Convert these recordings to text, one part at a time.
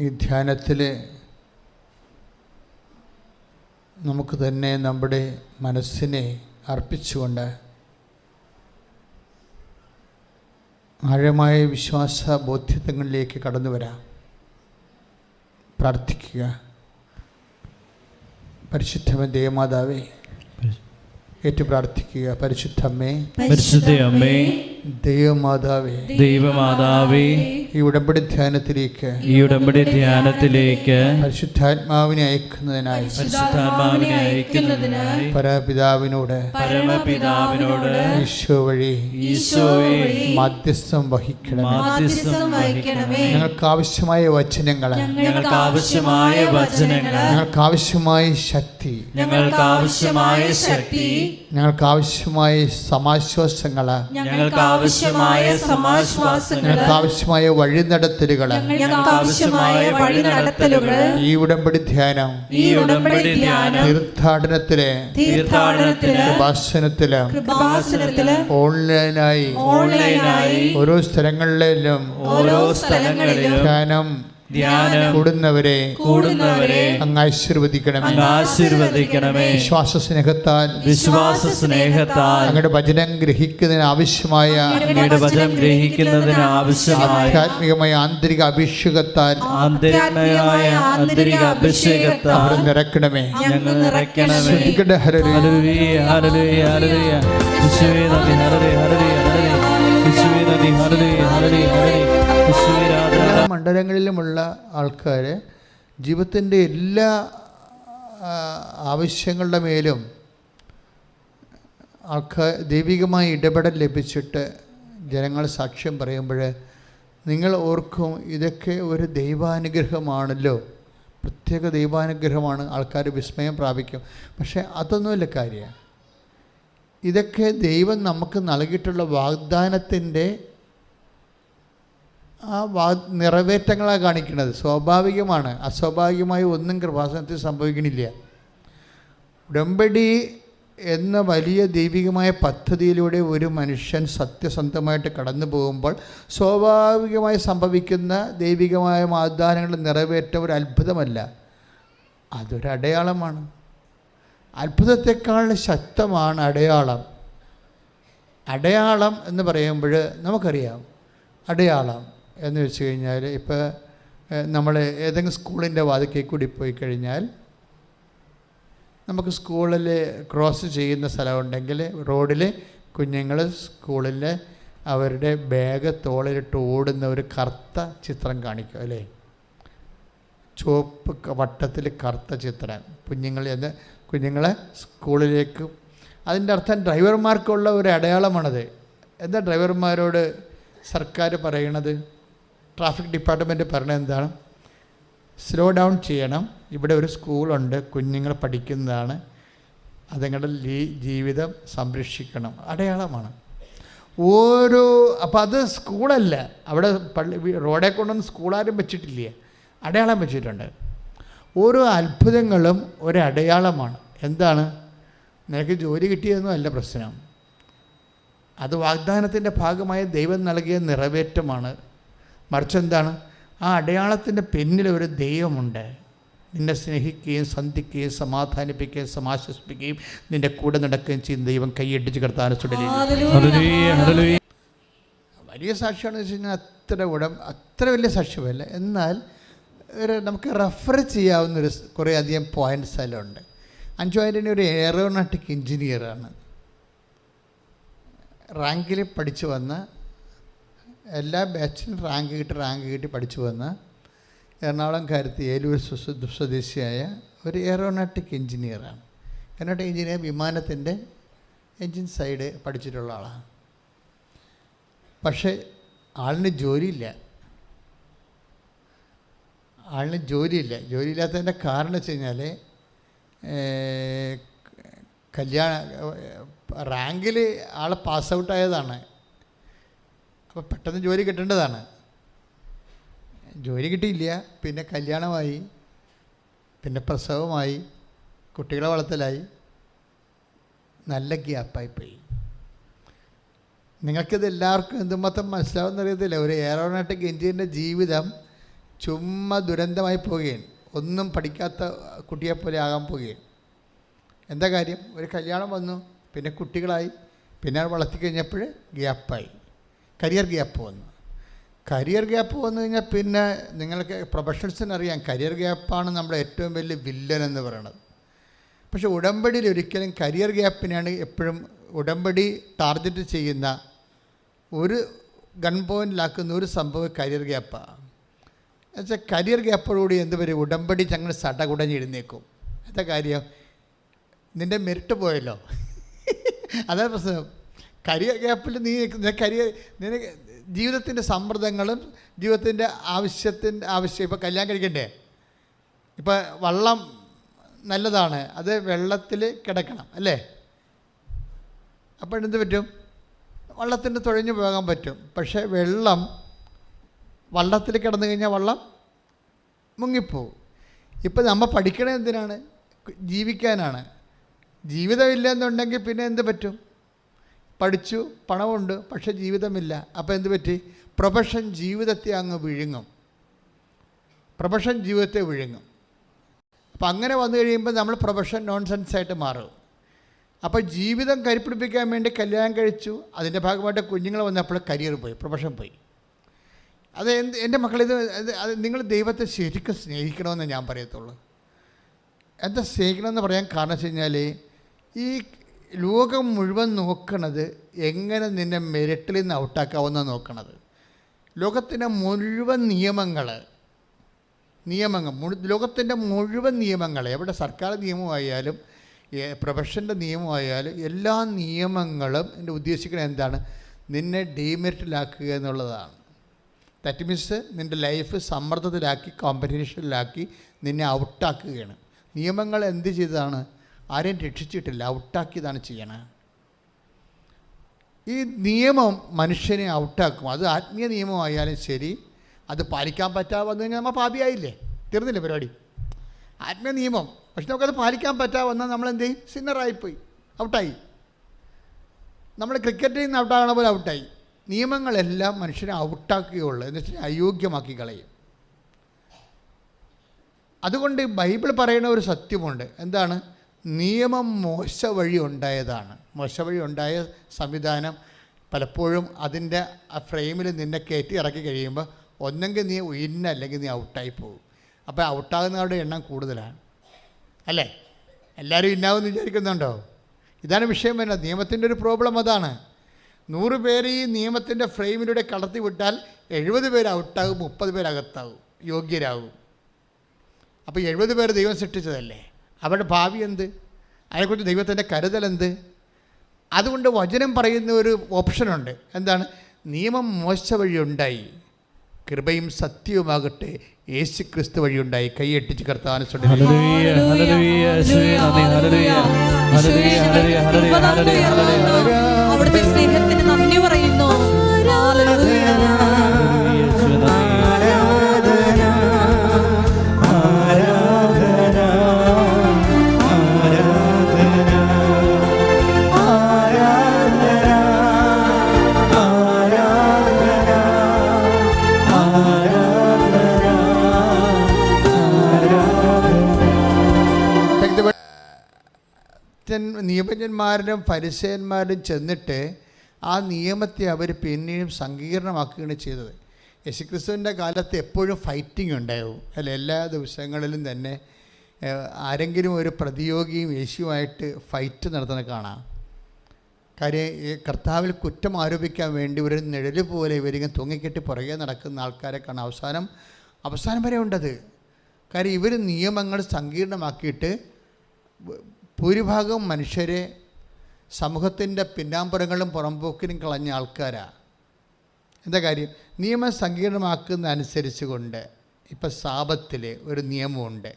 ഈ ധ്യാനത്തിൽ നമുക്ക് തന്നെ നമ്മുടെ മനസ്സിനെ അർപ്പിച്ചുകൊണ്ട് ആഴമായ വിശ്വാസ ബോധ്യങ്ങളിലേക്ക് കടന്നു വരാം. പ്രാർത്ഥിക്കുക. പരിശുദ്ധമേ ദേവമാതാവേ, ഏറ്റു പ്രാർത്ഥിക്കുക. പരിശുദ്ധമ്മേ, പരിശുദ്ധയമ്മേ, ദൈവമാതാവേ, ദൈവമാതാവേ, ഈ ഉടമ്പടി ധ്യാനത്തിലേക്ക് പരിശുദ്ധാത്മാവിനെ അയക്കുന്നതിനായി പരപിതാവിനോട് ഈശോ വഴി മധ്യസ്ഥം വഹിക്കണമേ. ഞങ്ങൾക്ക് ആവശ്യമായ വചനങ്ങൾ, ഞങ്ങൾക്ക് ആവശ്യമായ ശക്തി, ഞങ്ങൾക്ക് ആവശ്യമായ സമാശ്വാസങ്ങൾ, ഞങ്ങൾക്ക് ആവശ്യമായ വഴിനടത്തലുകൾ ഈ ഉടമ്പടി ധ്യാനം തീർത്ഥാടനത്തിലെ കൃപാസനത്തില് ഓൺലൈനായി ഓരോ സ്ഥലങ്ങളിലും ധ്യാനം കൂടുന്നവരെ അങ്ങ് ആശീർവദിക്കണമേ. വിശ്വാസ സ്നേഹത്താൽ അങ്ങയുടെ വചനം ഗ്രഹിക്കുന്നതിന് ആവശ്യമായ ആധ്യാത്മികമായ ആന്തരിക അഭിഷേകത്താൽ നിറക്കണമേ. മണ്ഡലങ്ങളിലുമുള്ള ആൾക്കാർ ജീവിതത്തിൻ്റെ എല്ലാ ആവശ്യങ്ങളുടെ മേലും ആൾക്കാർ ദൈവികമായ ഇടപെടൽ ലഭിച്ചിട്ട് ജനങ്ങൾ സാക്ഷ്യം പറയുമ്പോൾ നിങ്ങൾ ഓർക്കും, ഇതൊക്കെ ഒരു ദൈവാനുഗ്രഹമാണല്ലോ, പ്രത്യേക ദൈവാനുഗ്രഹമാണ്. ആൾക്കാർ വിസ്മയം പ്രാപിക്കും. പക്ഷേ അതൊന്നുമല്ല കാര്യം. ഇതൊക്കെ ദൈവം നമുക്ക് നൽകിയിട്ടുള്ള വാഗ്ദാനത്തിൻ്റെ ആ നിറവേറ്റങ്ങളാണ് കാണിക്കുന്നത്. സ്വാഭാവികമാണ്. അസ്വാഭാവികമായി ഒന്നും കൃപാസനത്തിൽ സംഭവിക്കണില്ല. ഉടമ്പടി എന്ന വലിയ ദൈവികമായ പദ്ധതിയിലൂടെ ഒരു മനുഷ്യൻ സത്യസന്ധമായിട്ട് കടന്നു പോകുമ്പോൾ സ്വാഭാവികമായി സംഭവിക്കുന്ന ദൈവികമായ വാഗ്ദാനങ്ങൾ നിറവേറ്റ ഒരു അത്ഭുതമല്ല, അതൊരു അടയാളമാണ്. അത്ഭുതത്തെക്കാൾ ശക്തമാണ് അടയാളം. അടയാളം എന്ന് പറയുമ്പോൾ നമുക്കറിയാം, അടയാളം എന്ന് വെച്ച് കഴിഞ്ഞാൽ ഇപ്പോൾ നമ്മൾ ഏതെങ്കിലും സ്കൂളിൻ്റെ വാതിക്കൽ കൂടി പോയി കഴിഞ്ഞാൽ നമുക്ക് സ്കൂളിൽ ക്രോസ് ചെയ്യുന്ന സ്ഥലമുണ്ടെങ്കിൽ റോഡിൽ കുഞ്ഞുങ്ങൾ സ്കൂളിൽ അവരുടെ ബാഗ് തോളിലിട്ട് ഓടുന്ന ഒരു കറുത്ത ചിത്രം കാണിക്കും അല്ലേ? ചുവപ്പ് വട്ടത്തിൽ കറുത്ത ചിത്രം കുഞ്ഞുങ്ങളെ സ്കൂളിലേക്ക്. അതിൻ്റെ അർത്ഥം ഡ്രൈവർമാർക്കുള്ള ഒരു അടയാളമാണത്. എന്താ ഡ്രൈവർമാരോട് സർക്കാർ പറയണത്? ട്രാഫിക് ഡിപ്പാർട്ട്മെൻറ്റ് പറയണത് എന്താണ്? സ്ലോ ഡൗൺ ചെയ്യണം, ഇവിടെ ഒരു സ്കൂളുണ്ട്, കുഞ്ഞുങ്ങൾ പഠിക്കുന്നതാണ്, അതുങ്ങളുടെ ജീവിതം സംരക്ഷിക്കണം. അടയാളമാണ് അപ്പോൾ അത് സ്കൂളല്ല, അവിടെ റോഡെ കൊണ്ടൊന്നും സ്കൂളാരും വെച്ചിട്ടില്ല, അടയാളം വെച്ചിട്ടുണ്ട്. ഓരോ അത്ഭുതങ്ങളും ഒരടയാളമാണ്. എന്താണ്? നിനക്ക് ജോലി കിട്ടിയതൊന്നും അല്ല പ്രശ്നം, അത് വാഗ്ദാനത്തിൻ്റെ ഭാഗമായ ദൈവം നൽകിയ നിറവേറ്റമാണ്. മറിച്ച് എന്താണ്? ആ അടയാളത്തിൻ്റെ പിന്നിൽ ഒരു ദൈവമുണ്ട്. നിന്നെ സ്നേഹിക്കുകയും സന്ധിക്കുകയും സമാധാനിപ്പിക്കുകയും സമാശ്വസിപ്പിക്കുകയും നിൻ്റെ കൂടെ നടക്കുകയും ചെയ്യുന്ന ദൈവം കൈയടിച്ച് കർത്താവിനെ ചുടലി. വലിയ സാക്ഷ്യമാണെന്ന് വെച്ച് കഴിഞ്ഞാൽ അത്ര വലിയ സാക്ഷ്യമല്ല, എന്നാൽ നമുക്ക് റെഫർ ചെയ്യാവുന്നൊരു കുറേ അധികം പോയിൻറ്റ്സ് അതിലുണ്ട്. അഞ്ചുവായിരനെ ഒരു എയറോനോട്ടിക് എഞ്ചിനീയറാണ്. റാങ്കിൽ പഠിച്ചു വന്ന, എല്ലാ ബാച്ചിലും റാങ്ക് കിട്ടി പഠിച്ചു വന്ന എറണാകുളം കാരത്ത് ഏലൂർ സ്വദേശിയായ ഒരു എയറോനോട്ടിക് എഞ്ചിനീയറാണ്. എയറോനോട്ടിക് എഞ്ചിനീയർ വിമാനത്തിൻ്റെ എൻജിൻ സൈഡ് പഠിച്ചിട്ടുള്ള ആളാണ്. പക്ഷേ ആളിന് ജോലിയില്ല. ജോലിയില്ലാത്തതിൻ്റെ കാരണം വെച്ച് കഴിഞ്ഞാൽ റാങ്കിൽ ആൾ പാസ് ഔട്ടായതാണ്. അപ്പോൾ പെട്ടെന്ന് ജോലി കിട്ടേണ്ടതാണ്. ജോലി കിട്ടിയില്ല. പിന്നെ കല്യാണമായി, പിന്നെ പ്രസവമായി, കുട്ടികളെ വളർത്തലായി, നല്ല ഗ്യാപ്പായിപ്പോയി. നിങ്ങൾക്കിത് എല്ലാവർക്കും എന്തുമാത്രം മനസ്സിലാവുമെന്നറിയത്തില്ല. ഒരു എയറോനോട്ടിക് എഞ്ചിനീയറിൻ്റെ ജീവിതം ചുമ്മാ ദുരന്തമായി പോവുകയാണ്. ഒന്നും പഠിക്കാത്ത കുട്ടിയെപ്പോലെ ആകാൻ പോവുകയാണ്. എന്താ കാര്യം? ഒരു കല്യാണം വന്നു, പിന്നെ കുട്ടികളായി, പിന്നെ വളർത്തി കഴിഞ്ഞപ്പോൾ ഗ്യാപ്പായി, കരിയർ ഗ്യാപ്പ് വന്നു. കരിയർ ഗ്യാപ്പ് വന്നു കഴിഞ്ഞാൽ പിന്നെ നിങ്ങൾക്ക് പ്രൊഫഷണൽസിനറിയാം കരിയർ ഗ്യാപ്പാണ് നമ്മുടെ ഏറ്റവും വലിയ വില്ലൻ എന്ന് പറയുന്നത്. പക്ഷേ ഉടമ്പടിയിൽ ഒരിക്കലും കരിയർ ഗ്യാപ്പിനാണ് എപ്പോഴും ഉടമ്പടി ടാർഗറ്റ് ചെയ്യുന്ന ഒരു ഗൺ പോയിൻറ്റിലാക്കുന്ന ഒരു സംഭവം കരിയർ ഗ്യാപ്പാണ്. എന്നുവെച്ചാൽ കരിയർ ഗ്യാപ്പോടുകൂടി എന്ത് വരും? ഉടമ്പടി ഞങ്ങൾ സടകുടഞ്ഞ് എഴുന്നേക്കും. എന്താ കാര്യം? നിൻ്റെ മെറിറ്റ് പോയല്ലോ. അതാണ് പ്രശ്നം. കരിയർ ഗ്യാപ്പിൽ നീ നിനക്ക് ജീവിതത്തിൻ്റെ സമ്മർദ്ദങ്ങളും ജീവിതത്തിൻ്റെ ആവശ്യം. ഇപ്പോൾ കല്യാണം കഴിക്കണ്ടേ? ഇപ്പോൾ വള്ളം നല്ലതാണ്, അത് വെള്ളത്തിൽ കിടക്കണം അല്ലേ? അപ്പോൾ എന്ത് പറ്റും? വള്ളത്തിന് തുഴഞ്ഞു പോകാൻ പറ്റും. പക്ഷേ വള്ളത്തിൽ കിടന്നു കഴിഞ്ഞാൽ വള്ളം മുങ്ങിപ്പോവും. ഇപ്പം നമ്മൾ പഠിക്കണത് എന്തിനാണ്? ജീവിക്കാനാണ്. ജീവിതമില്ലെന്നുണ്ടെങ്കിൽ പിന്നെ എന്ത് പറ്റും? പഠിച്ചു, പണമുണ്ട്, പക്ഷേ ജീവിതമില്ല. അപ്പോൾ എന്ത് പറ്റി? പ്രൊഫഷൻ ജീവിതത്തെ അങ്ങ് വിഴുങ്ങും. പ്രൊഫഷൻ ജീവിതത്തെ വിഴുങ്ങും. അപ്പം അങ്ങനെ വന്നു കഴിയുമ്പോൾ നമ്മൾ പ്രൊഫഷൻ നോൺസെൻസായിട്ട് മാറും. അപ്പോൾ ജീവിതം കരുപ്പിടിപ്പിക്കാൻ വേണ്ടി കല്യാണം കഴിച്ചു, അതിൻ്റെ ഭാഗമായിട്ട് കുഞ്ഞുങ്ങൾ വന്നപ്പോൾ കരിയർ പോയി, പ്രൊഫഷൻ പോയി. അത് എൻ്റെ മക്കളിത് നിങ്ങൾ ദൈവത്തെ ശരിക്കും സ്നേഹിക്കണമെന്ന് ഞാൻ പറയത്തുള്ളൂ. എന്താ സ്നേഹിക്കണമെന്ന് പറയാൻ കാരണം വെച്ച് കഴിഞ്ഞാൽ ഈ ലോകം മുഴുവൻ നോക്കണത് എങ്ങനെ നിന്നെ മെറിറ്റിൽ നിന്ന് ഔട്ടാക്കാവുന്ന നോക്കണത്. ലോകത്തിൻ്റെ മുഴുവൻ നിയമങ്ങൾ ലോകത്തിൻ്റെ മുഴുവൻ നിയമങ്ങൾ, എവിടെ സർക്കാർ നിയമമായാലും പ്രൊഫഷൻ്റെ നിയമമായാലും എല്ലാ നിയമങ്ങളും എൻ്റെ ഉദ്ദേശിക്കുന്നത് എന്താണ്? നിന്നെ ഡീമെറിറ്റിലാക്കുക എന്നുള്ളതാണ്. ദാറ്റ് മീൻസ് നിൻ്റെ ലൈഫ് സമ്മർദ്ദത്തിലാക്കി, കോമ്പറ്റീഷനിലാക്കി നിന്നെ ഔട്ടാക്കുകയാണ്. നിയമങ്ങൾ എന്ത് ചെയ്തതാണ്? ആരെയും രക്ഷിച്ചിട്ടില്ല, ഔട്ടാക്കിയതാണ് ചെയ്യണത്. ഈ നിയമം മനുഷ്യനെ ഔട്ടാക്കും. അത് ആത്മീയ നിയമമായാലും ശരി, അത് പാലിക്കാൻ പറ്റാതെ വന്നു കഴിഞ്ഞാൽ നമ്മൾ പാപിയായില്ലേ? തീർന്നില്ലേ പരിപാടി? ആത്മീയ നിയമം, പക്ഷെ നമുക്കത് പാലിക്കാൻ പറ്റാതെ വന്നാൽ നമ്മൾ എന്ത് ചെയ്യും? സിന്നറായിപ്പോയി, ഔട്ടായി. നമ്മൾ ക്രിക്കറ്റിൽ നിന്ന് ഔട്ടാകണ പോലെ ഔട്ടായി. നിയമങ്ങളെല്ലാം മനുഷ്യനെ ഔട്ടാക്കുകയുള്ളൂ, എന്ന് വെച്ചാൽ അയോഗ്യമാക്കി കളയും. അതുകൊണ്ട് ബൈബിൾ പറയുന്ന ഒരു സത്യമുണ്ട്. എന്താണ്? നിയമം മോശ വഴി ഉണ്ടായതാണ്. മോശ വഴി ഉണ്ടായ സംവിധാനം പലപ്പോഴും അതിൻ്റെ ആ ഫ്രെയിമിൽ നിന്നെ കയറ്റി ഇറക്കി കഴിയുമ്പോൾ ഒന്നെങ്കിൽ നീ വിൻ അല്ലെങ്കിൽ നീ ഔട്ടായി പോകും. അപ്പോൾ ഔട്ടാകുന്നവരുടെ എണ്ണം കൂടുതലാണ് അല്ലേ? എല്ലാവരും ഇന്നാവെന്ന് വിചാരിക്കുന്നുണ്ടോ? ഇതാണ് വിഷയം വരുന്നത്. നിയമത്തിൻ്റെ ഒരു പ്രോബ്ലം അതാണ്. 100 പേര് ഈ നിയമത്തിൻ്റെ ഫ്രെയിമിലൂടെ കടത്തി വിട്ടാൽ 70 പേര് ഔട്ടാകും, 30 പേരകത്താകും, യോഗ്യരാകും. അപ്പോൾ 70 പേര് ദൈവം സൃഷ്ടിച്ചതല്ലേ? അവരുടെ ഭാവി എന്ത്? അതിനെക്കുറിച്ച് ദൈവത്തിൻ്റെ കരുതൽ എന്ത്? അതുകൊണ്ട് വചനം പറയുന്ന ഒരു ഓപ്ഷനുണ്ട്. എന്താണ്? നിയമം മോശ വഴി ഉണ്ടായി, കൃപയും സത്യവുമാകട്ടെ യേശു ക്രിസ്തു വഴി ഉണ്ടായി. കൈയെട്ടിച്ച് കർത്താവിനെ അവിടുത്തെ സ്നേഹത്തിന് നന്ദി പറയുന്നു. നിയമജ്ഞന്മാരും ഫരിസേയന്മാരും ചെന്നിട്ട് ആ നിയമത്തെ അവർ പിന്നെയും സങ്കീർണമാക്കുകയാണ് ചെയ്തത്. യേശുക്രിസ്തുവിൻ്റെ കാലത്ത് എപ്പോഴും ഫൈറ്റിംഗ് ഉണ്ടാവും അല്ല? എല്ലാ ദിവസങ്ങളിലും തന്നെ ആരെങ്കിലും ഒരു പ്രതിയോഗിയും യേശുവായിട്ട് ഫൈറ്റ് നടത്തുന്നത് കാണാം. കാര്യം ഈ കർത്താവിൽ കുറ്റം ആരോപിക്കാൻ വേണ്ടി ഒരു നിഴൽ പോലെ ഇവരിങ്ങനെ തൂങ്ങിക്കെട്ടി പുറകെ നടക്കുന്ന ആൾക്കാരെ കാണാം. അവസാനം വരെ ഉണ്ടത്. കാര്യം ഇവർ നിയമങ്ങൾ സങ്കീർണമാക്കിയിട്ട് ഭൂരിഭാഗം മനുഷ്യരെ സമൂഹത്തിൻ്റെ പിന്നാമ്പുറങ്ങളും പുറംപോക്കിനും കളഞ്ഞ ആൾക്കാരാണ്. എന്താ കാര്യം? നിയമം സങ്കീർണമാക്കുന്ന അനുസരിച്ച് കൊണ്ട് ഇപ്പം സാബത്തിൽ ഒരു നിയമമുണ്ട്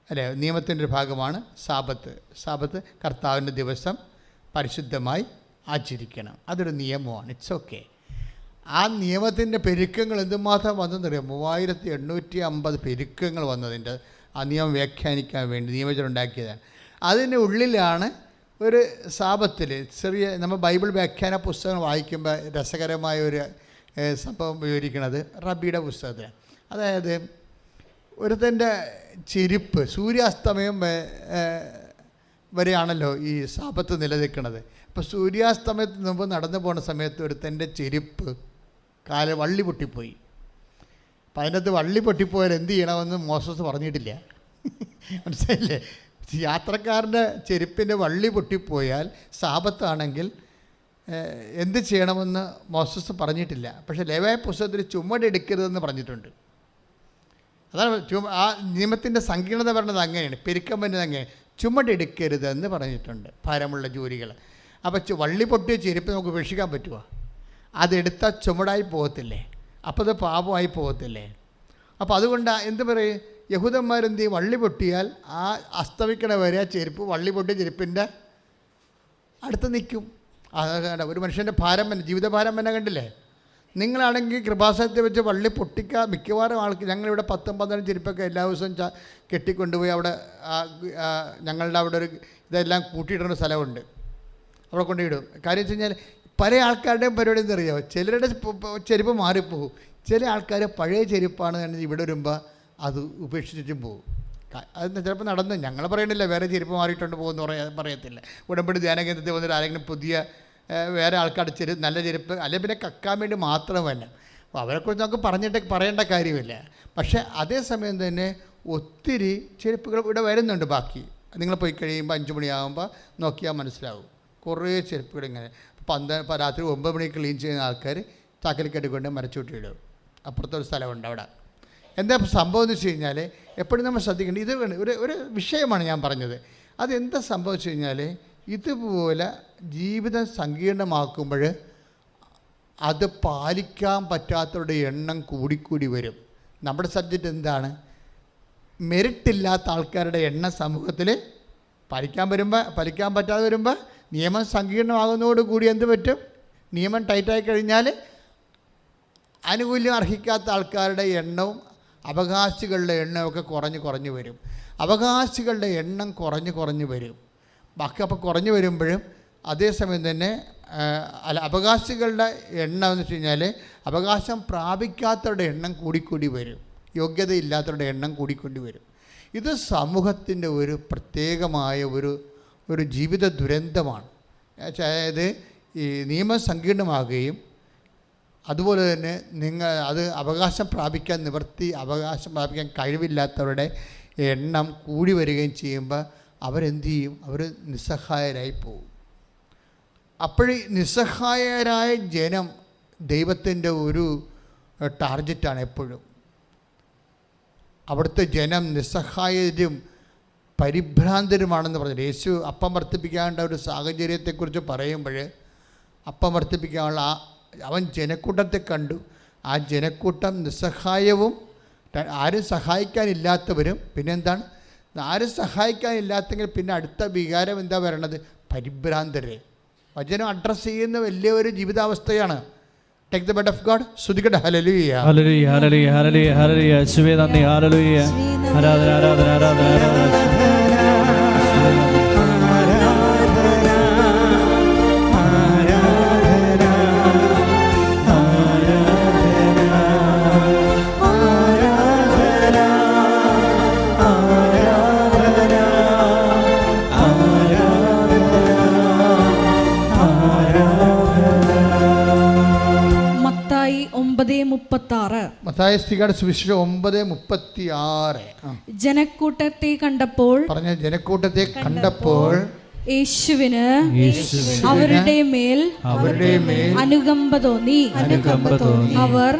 അല്ലേ? നിയമത്തിൻ്റെ ഒരു ഭാഗമാണ് സാബത്ത് കർത്താവിൻ്റെ ദിവസം പരിശുദ്ധമായി ആചരിക്കണം. അതൊരു നിയമമാണ്. It's okay. ആ നിയമത്തിൻ്റെ പെരുക്കങ്ങൾ എന്തുമാത്രം വന്നെന്നറിയാം? 3850 പെരുക്കങ്ങൾ വന്നതിൻ്റെ ആ നിയമം വ്യാഖ്യാനിക്കാൻ വേണ്ടി നിയമജനം ഉണ്ടാക്കിയതാണ്. അതിൻ്റെ ഉള്ളിലാണ് ഒരു സാബത്തിൽ ചെറിയ നമ്മൾ ബൈബിൾ വ്യാഖ്യാന പുസ്തകം വായിക്കുമ്പോൾ രസകരമായ ഒരു സംഭവം വിവരിക്കുന്നത് റബ്ബിയുടെ പുസ്തകത്തിൽ. അതായത് ഒരുത്തൻ്റെ ചെരുപ്പ് സൂര്യാസ്തമയം വരെയാണല്ലോ ഈ സാപത്ത് നിലനിൽക്കുന്നത്. അപ്പോൾ സൂര്യാസ്തമയത്തിന് മുമ്പ് നടന്നു പോകുന്ന സമയത്ത് ഒരുത്തൻ്റെ ചെരുപ്പ് വള്ളി പൊട്ടിപ്പോയി. അപ്പം അതിനകത്ത് വള്ളി പൊട്ടിപ്പോയാൽ എന്ത് ചെയ്യണമെന്ന് മോസസ് പറഞ്ഞിട്ടില്ല. മനസ്സിലായില്ലേ? യാത്രക്കാരൻ്റെ ചെരുപ്പിൻ്റെ വള്ളി പൊട്ടിപ്പോയാൽ സാപത്താണെങ്കിൽ എന്ത് ചെയ്യണമെന്ന് മോസസ് പറഞ്ഞിട്ടില്ല. പക്ഷേ ലേവ്യ പുസ്തകത്തിൽ ചുമടെടുക്കരുതെന്ന് പറഞ്ഞിട്ടുണ്ട്. അതാണ് ആ നിയമത്തിൻ്റെ സങ്കീർണത പറഞ്ഞത് അങ്ങനെയാണ്. പെരുക്കം വരുന്നത് അങ്ങനെ ചുമടെടുക്കരുതെന്ന് പറഞ്ഞിട്ടുണ്ട് ഭാരമുള്ള ജോലികൾ. അപ്പോൾ വള്ളി പൊട്ടിയ ചെരുപ്പ് നമുക്ക് ഉപേക്ഷിക്കാൻ പറ്റുമോ? അതെടുത്താൽ ചുമടായി പോകത്തില്ലേ? അപ്പോൾ അത് പാപമായി പോകത്തില്ലേ? അപ്പോൾ അതുകൊണ്ട് എന്ത് പറയും, യഹൂദന്മാരെന്ത് ചെയ്യും, വള്ളി പൊട്ടിയാൽ ആ അസ്തമിക്കണ വരെ ആ ചെരുപ്പ് വള്ളി പൊട്ടിയ ചെരുപ്പിൻ്റെ അടുത്ത് നിൽക്കും. അത് ഒരു മനുഷ്യൻ്റെ ഭാരം തന്നെ, ജീവിതഭാരം തന്നെ കണ്ടില്ലേ? നിങ്ങളാണെങ്കിൽ കൃപാസനത്തിൽ വെച്ച് വള്ളി പൊട്ടിക്കുക മിക്കവാറും ആൾക്ക്, ഞങ്ങളിവിടെ 10-15 ചെരുപ്പൊക്കെ എല്ലാ ദിവസവും കെട്ടിക്കൊണ്ടുപോയി അവിടെ ഞങ്ങളുടെ അവിടെ ഒരു ഇതെല്ലാം കൂട്ടിയിടുന്ന സ്ഥലമുണ്ട്, അവിടെ കൊണ്ടുപോയിടും. കാര്യം വെച്ച് കഴിഞ്ഞാൽ പല ആൾക്കാരുടെയും പരിപാടി എന്താ അറിയാമോ, ചിലരുടെ ചെരുപ്പ് മാറിപ്പോകും. ചില ആൾക്കാർ പഴയ ചെരുപ്പാണ് ഇവിടെ വരുമ്പോൾ അത് ഉപേക്ഷിച്ചിട്ടും പോകും. അത് ചിലപ്പോൾ നടന്ന്, ഞങ്ങൾ പറയണില്ല വേറെ ചെരുപ്പ് മാറിയിട്ടുണ്ട് പോകുമെന്ന് പറയത്തില്ല. ഉടമ്പടി ധ്യാന കേന്ദ്രത്തിൽ വന്നിട്ട് ആരെങ്കിലും പുതിയ വേറെ ആൾക്കാരുടെ നല്ല ചെരുപ്പ് അല്ലെങ്കിൽ പിന്നെ കക്കാൻ വേണ്ടി മാത്രമല്ല. അപ്പോൾ അവരെക്കുറിച്ച് നമുക്ക് പറയേണ്ട കാര്യമില്ല. പക്ഷേ അതേസമയം തന്നെ ഒത്തിരി ചെരുപ്പുകൾ ഇവിടെ വരുന്നുണ്ട്. ബാക്കി നിങ്ങൾ പോയി കഴിയുമ്പോൾ 5 മണിയാകുമ്പോൾ നോക്കിയാൽ മനസ്സിലാവും. കുറേ ചെരുപ്പുകൾ ഇങ്ങനെ രാത്രി 9 മണിക്ക് ക്ലീൻ ചെയ്യുന്ന ആൾക്കാർ ചാക്കലിക്കെട്ടിക്കൊണ്ട് മരച്ചൂട്ടിയിടും. അപ്പുറത്തൊരു സ്ഥലമുണ്ട് അവിടെ. എന്താ സംഭവം എന്ന് വെച്ച് കഴിഞ്ഞാൽ എപ്പോഴും നമ്മൾ ശ്രദ്ധിക്കേണ്ടത് ഇത് ഒരു വിഷയമാണ് ഞാൻ പറഞ്ഞത്. അതെന്താ സംഭവിച്ചു കഴിഞ്ഞാൽ ഇതുപോലെ ജീവിതം സങ്കീർണമാക്കുമ്പോൾ അത് പാലിക്കാൻ പറ്റാത്തവരുടെ എണ്ണം കൂടിക്കൂടി വരും. നമ്മുടെ സബ്ജക്റ്റ് എന്താണ്? മെറിറ്റില്ലാത്ത ആൾക്കാരുടെ എണ്ണം സമൂഹത്തിൽ പാലിക്കാൻ പറ്റാതെ വരുമ്പോൾ നിയമം സങ്കീർണമാകുന്നതോടുകൂടി എന്ത് പറ്റും? നിയമം ടൈറ്റായി കഴിഞ്ഞാൽ ആനുകൂല്യം അർഹിക്കാത്ത ആൾക്കാരുടെ എണ്ണവും അവകാശികളുടെ എണ്ണമൊക്കെ കുറഞ്ഞു വരും. അവകാശികളുടെ എണ്ണം കുറഞ്ഞു വരും. ബാക്കി അപ്പോൾ കുറഞ്ഞു വരുമ്പോഴും അതേസമയം തന്നെ അവകാശികളുടെ എണ്ണം എന്ന് വെച്ച് കഴിഞ്ഞാൽ അവകാശം പ്രാപിക്കാത്തവരുടെ എണ്ണം കൂടിക്കൂടി വരും. യോഗ്യതയില്ലാത്തവരുടെ എണ്ണം കൂടിക്കൂടി വരും. ഇത് സമൂഹത്തിൻ്റെ ഒരു പ്രത്യേകമായ ഒരു ജീവിത ദുരന്തമാണ്. അതായത് ഈ നിയമം സങ്കീർണമാകുകയും അതുപോലെ തന്നെ അത് അവകാശം പ്രാപിക്കാൻ അവകാശം പ്രാപിക്കാൻ കഴിവില്ലാത്തവരുടെ എണ്ണം കൂടി വരികയും ചെയ്യുമ്പോൾ അവരെന്ത് ചെയ്യും? അവർ നിസ്സഹായരായി പോകും. അപ്പോഴീ നിസ്സഹായരായ ജനം ദൈവത്തിൻ്റെ ഒരു ടാർഗറ്റാണ് എപ്പോഴും. അവിടുത്തെ ജനം നിസ്സഹായരും പരിഭ്രാന്തരുമാണെന്ന് പറഞ്ഞു. യേശു അപ്പം വർദ്ധിപ്പിക്കാനുള്ള ഒരു സാഹചര്യത്തെക്കുറിച്ച് പറയുമ്പോൾ അപ്പം വർദ്ധിപ്പിക്കാനുള്ള അവൻ ജനക്കൂട്ടത്തെ കണ്ടു. ആ ജനക്കൂട്ടം നിസ്സഹായവും ആരും സഹായിക്കാനില്ലാത്തവരും, പിന്നെന്താണ്, ആരും സഹായിക്കാനില്ലാത്തെങ്കിൽ പിന്നെ അടുത്ത വികാരം എന്താ വരണത്? പരിഭ്രാന്തരെ. വചനം അഡ്രസ്സ് ചെയ്യുന്ന വലിയൊരു ജീവിതാവസ്ഥയാണ്. Take the bed of God. സ്തുതിക്കട്ടെ. ഹല്ലേലൂയ ഹല്ലേലൂയ ഹല്ലേലൂയ ഹല്ലേലൂയ ഹല്ലേലൂയ. യേശുവേ നന്ദി. ഹല്ലേലൂയ. ആരാധന ആരാധന ആരാധന ആരാധന. മത്തായിയുടെ സുവിശേഷം 9:36. ജനക്കൂട്ടത്തെ കണ്ടപ്പോൾ യേശുവിന് അവരുടെ മേൽ അനുകമ്പ തോന്നി. അവർ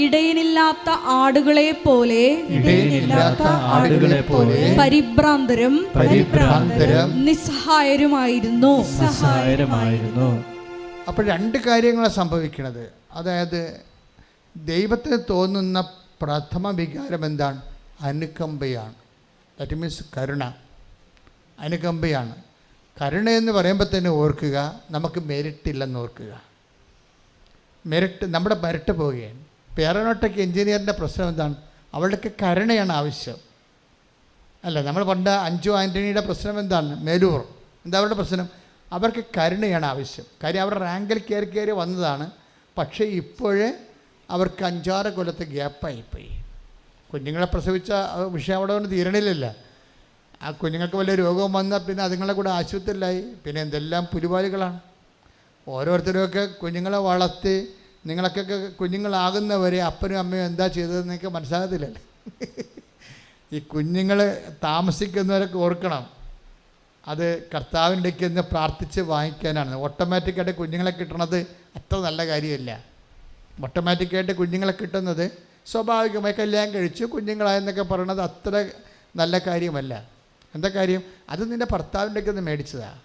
ഇടയനില്ലാത്ത ആടുകളെ പോലെ പരിഭ്രാന്തരും നിസ്സഹായരുമായിരുന്നു. അപ്പോൾ 2 കാര്യങ്ങളാണ് സംഭവിക്കുന്നത്. അതായത് ദൈവത്തിന് തോന്നുന്ന പ്രഥമ വികാരം എന്താണ്? അനുകമ്പയാണ്. That means അനുകമ്പയാണ്. കരുണയെന്ന് പറയുമ്പോൾ തന്നെ ഓർക്കുക, നമുക്ക് മെരിട്ടില്ലെന്ന് ഓർക്കുക. നമ്മുടെ മെരിട്ട് പോവുകയാണ്. ഇപ്പോൾ എയറോനോട്ടിക് എഞ്ചിനീയറിൻ്റെ പ്രശ്നം എന്താണ്? അവളുടെ കരുണയാണ് ആവശ്യം അല്ല. നമ്മൾ പണ്ട് അഞ്ചു ആൻ്റണിയുടെ പ്രശ്നം എന്താണ്? മേലൂർ. എന്താ അവരുടെ പ്രശ്നം? അവർക്ക് കരുണയാണ് ആവശ്യം. കാര്യം അവരുടെ റാങ്കിൽ കയറി വന്നതാണ്. പക്ഷേ ഇപ്പോഴേ അവർക്ക് 5-6 കൊല്ലത്തെ ഗ്യാപ്പായിപ്പോയി. കുഞ്ഞുങ്ങളെ പ്രസവിച്ച വിഷയം അവിടെ കൊണ്ട് തീരണില്ലല്ലോ. ആ കുഞ്ഞുങ്ങൾക്ക് വല്ല രോഗവും വന്നാൽ പിന്നെ അതുങ്ങളെ കൂടെ ആശുപത്രിയിലായി. പിന്നെ എന്തെല്ലാം പുലിവാലികളാണ്. ഓരോരുത്തരുമൊക്കെ കുഞ്ഞുങ്ങളെ വളർത്തി നിങ്ങളൊക്കെ കുഞ്ഞുങ്ങളാകുന്നവരെ അപ്പനും അമ്മയും എന്താ ചെയ്തതെന്നൊക്കെ മനസ്സിലാകത്തില്ലല്ലേ. ഈ കുഞ്ഞുങ്ങൾ താമസിക്കുന്നവരൊക്കെ ഓർക്കണം, അത് കർത്താവിൻ്റെ അടുക്കൽ പ്രാർത്ഥിച്ച് വാങ്ങിക്കാനാണ്. ഓട്ടോമാറ്റിക്കായിട്ട് കുഞ്ഞുങ്ങളെ കിട്ടണത് അത്ര നല്ല കാര്യമല്ല. ഓട്ടോമാറ്റിക്കായിട്ട് കുഞ്ഞുങ്ങളെ കിട്ടുന്നത് സ്വാഭാവികമായി കല്യാണം കഴിച്ചു കുഞ്ഞുങ്ങളായെന്നൊക്കെ പറയണത് അത്ര നല്ല കാര്യമല്ല. എന്താ കാര്യം? അത് നിൻ്റെ ഭർത്താവിൻ്റെ അടുക്കൽ നിന്ന് മേടിച്ചതാണ്,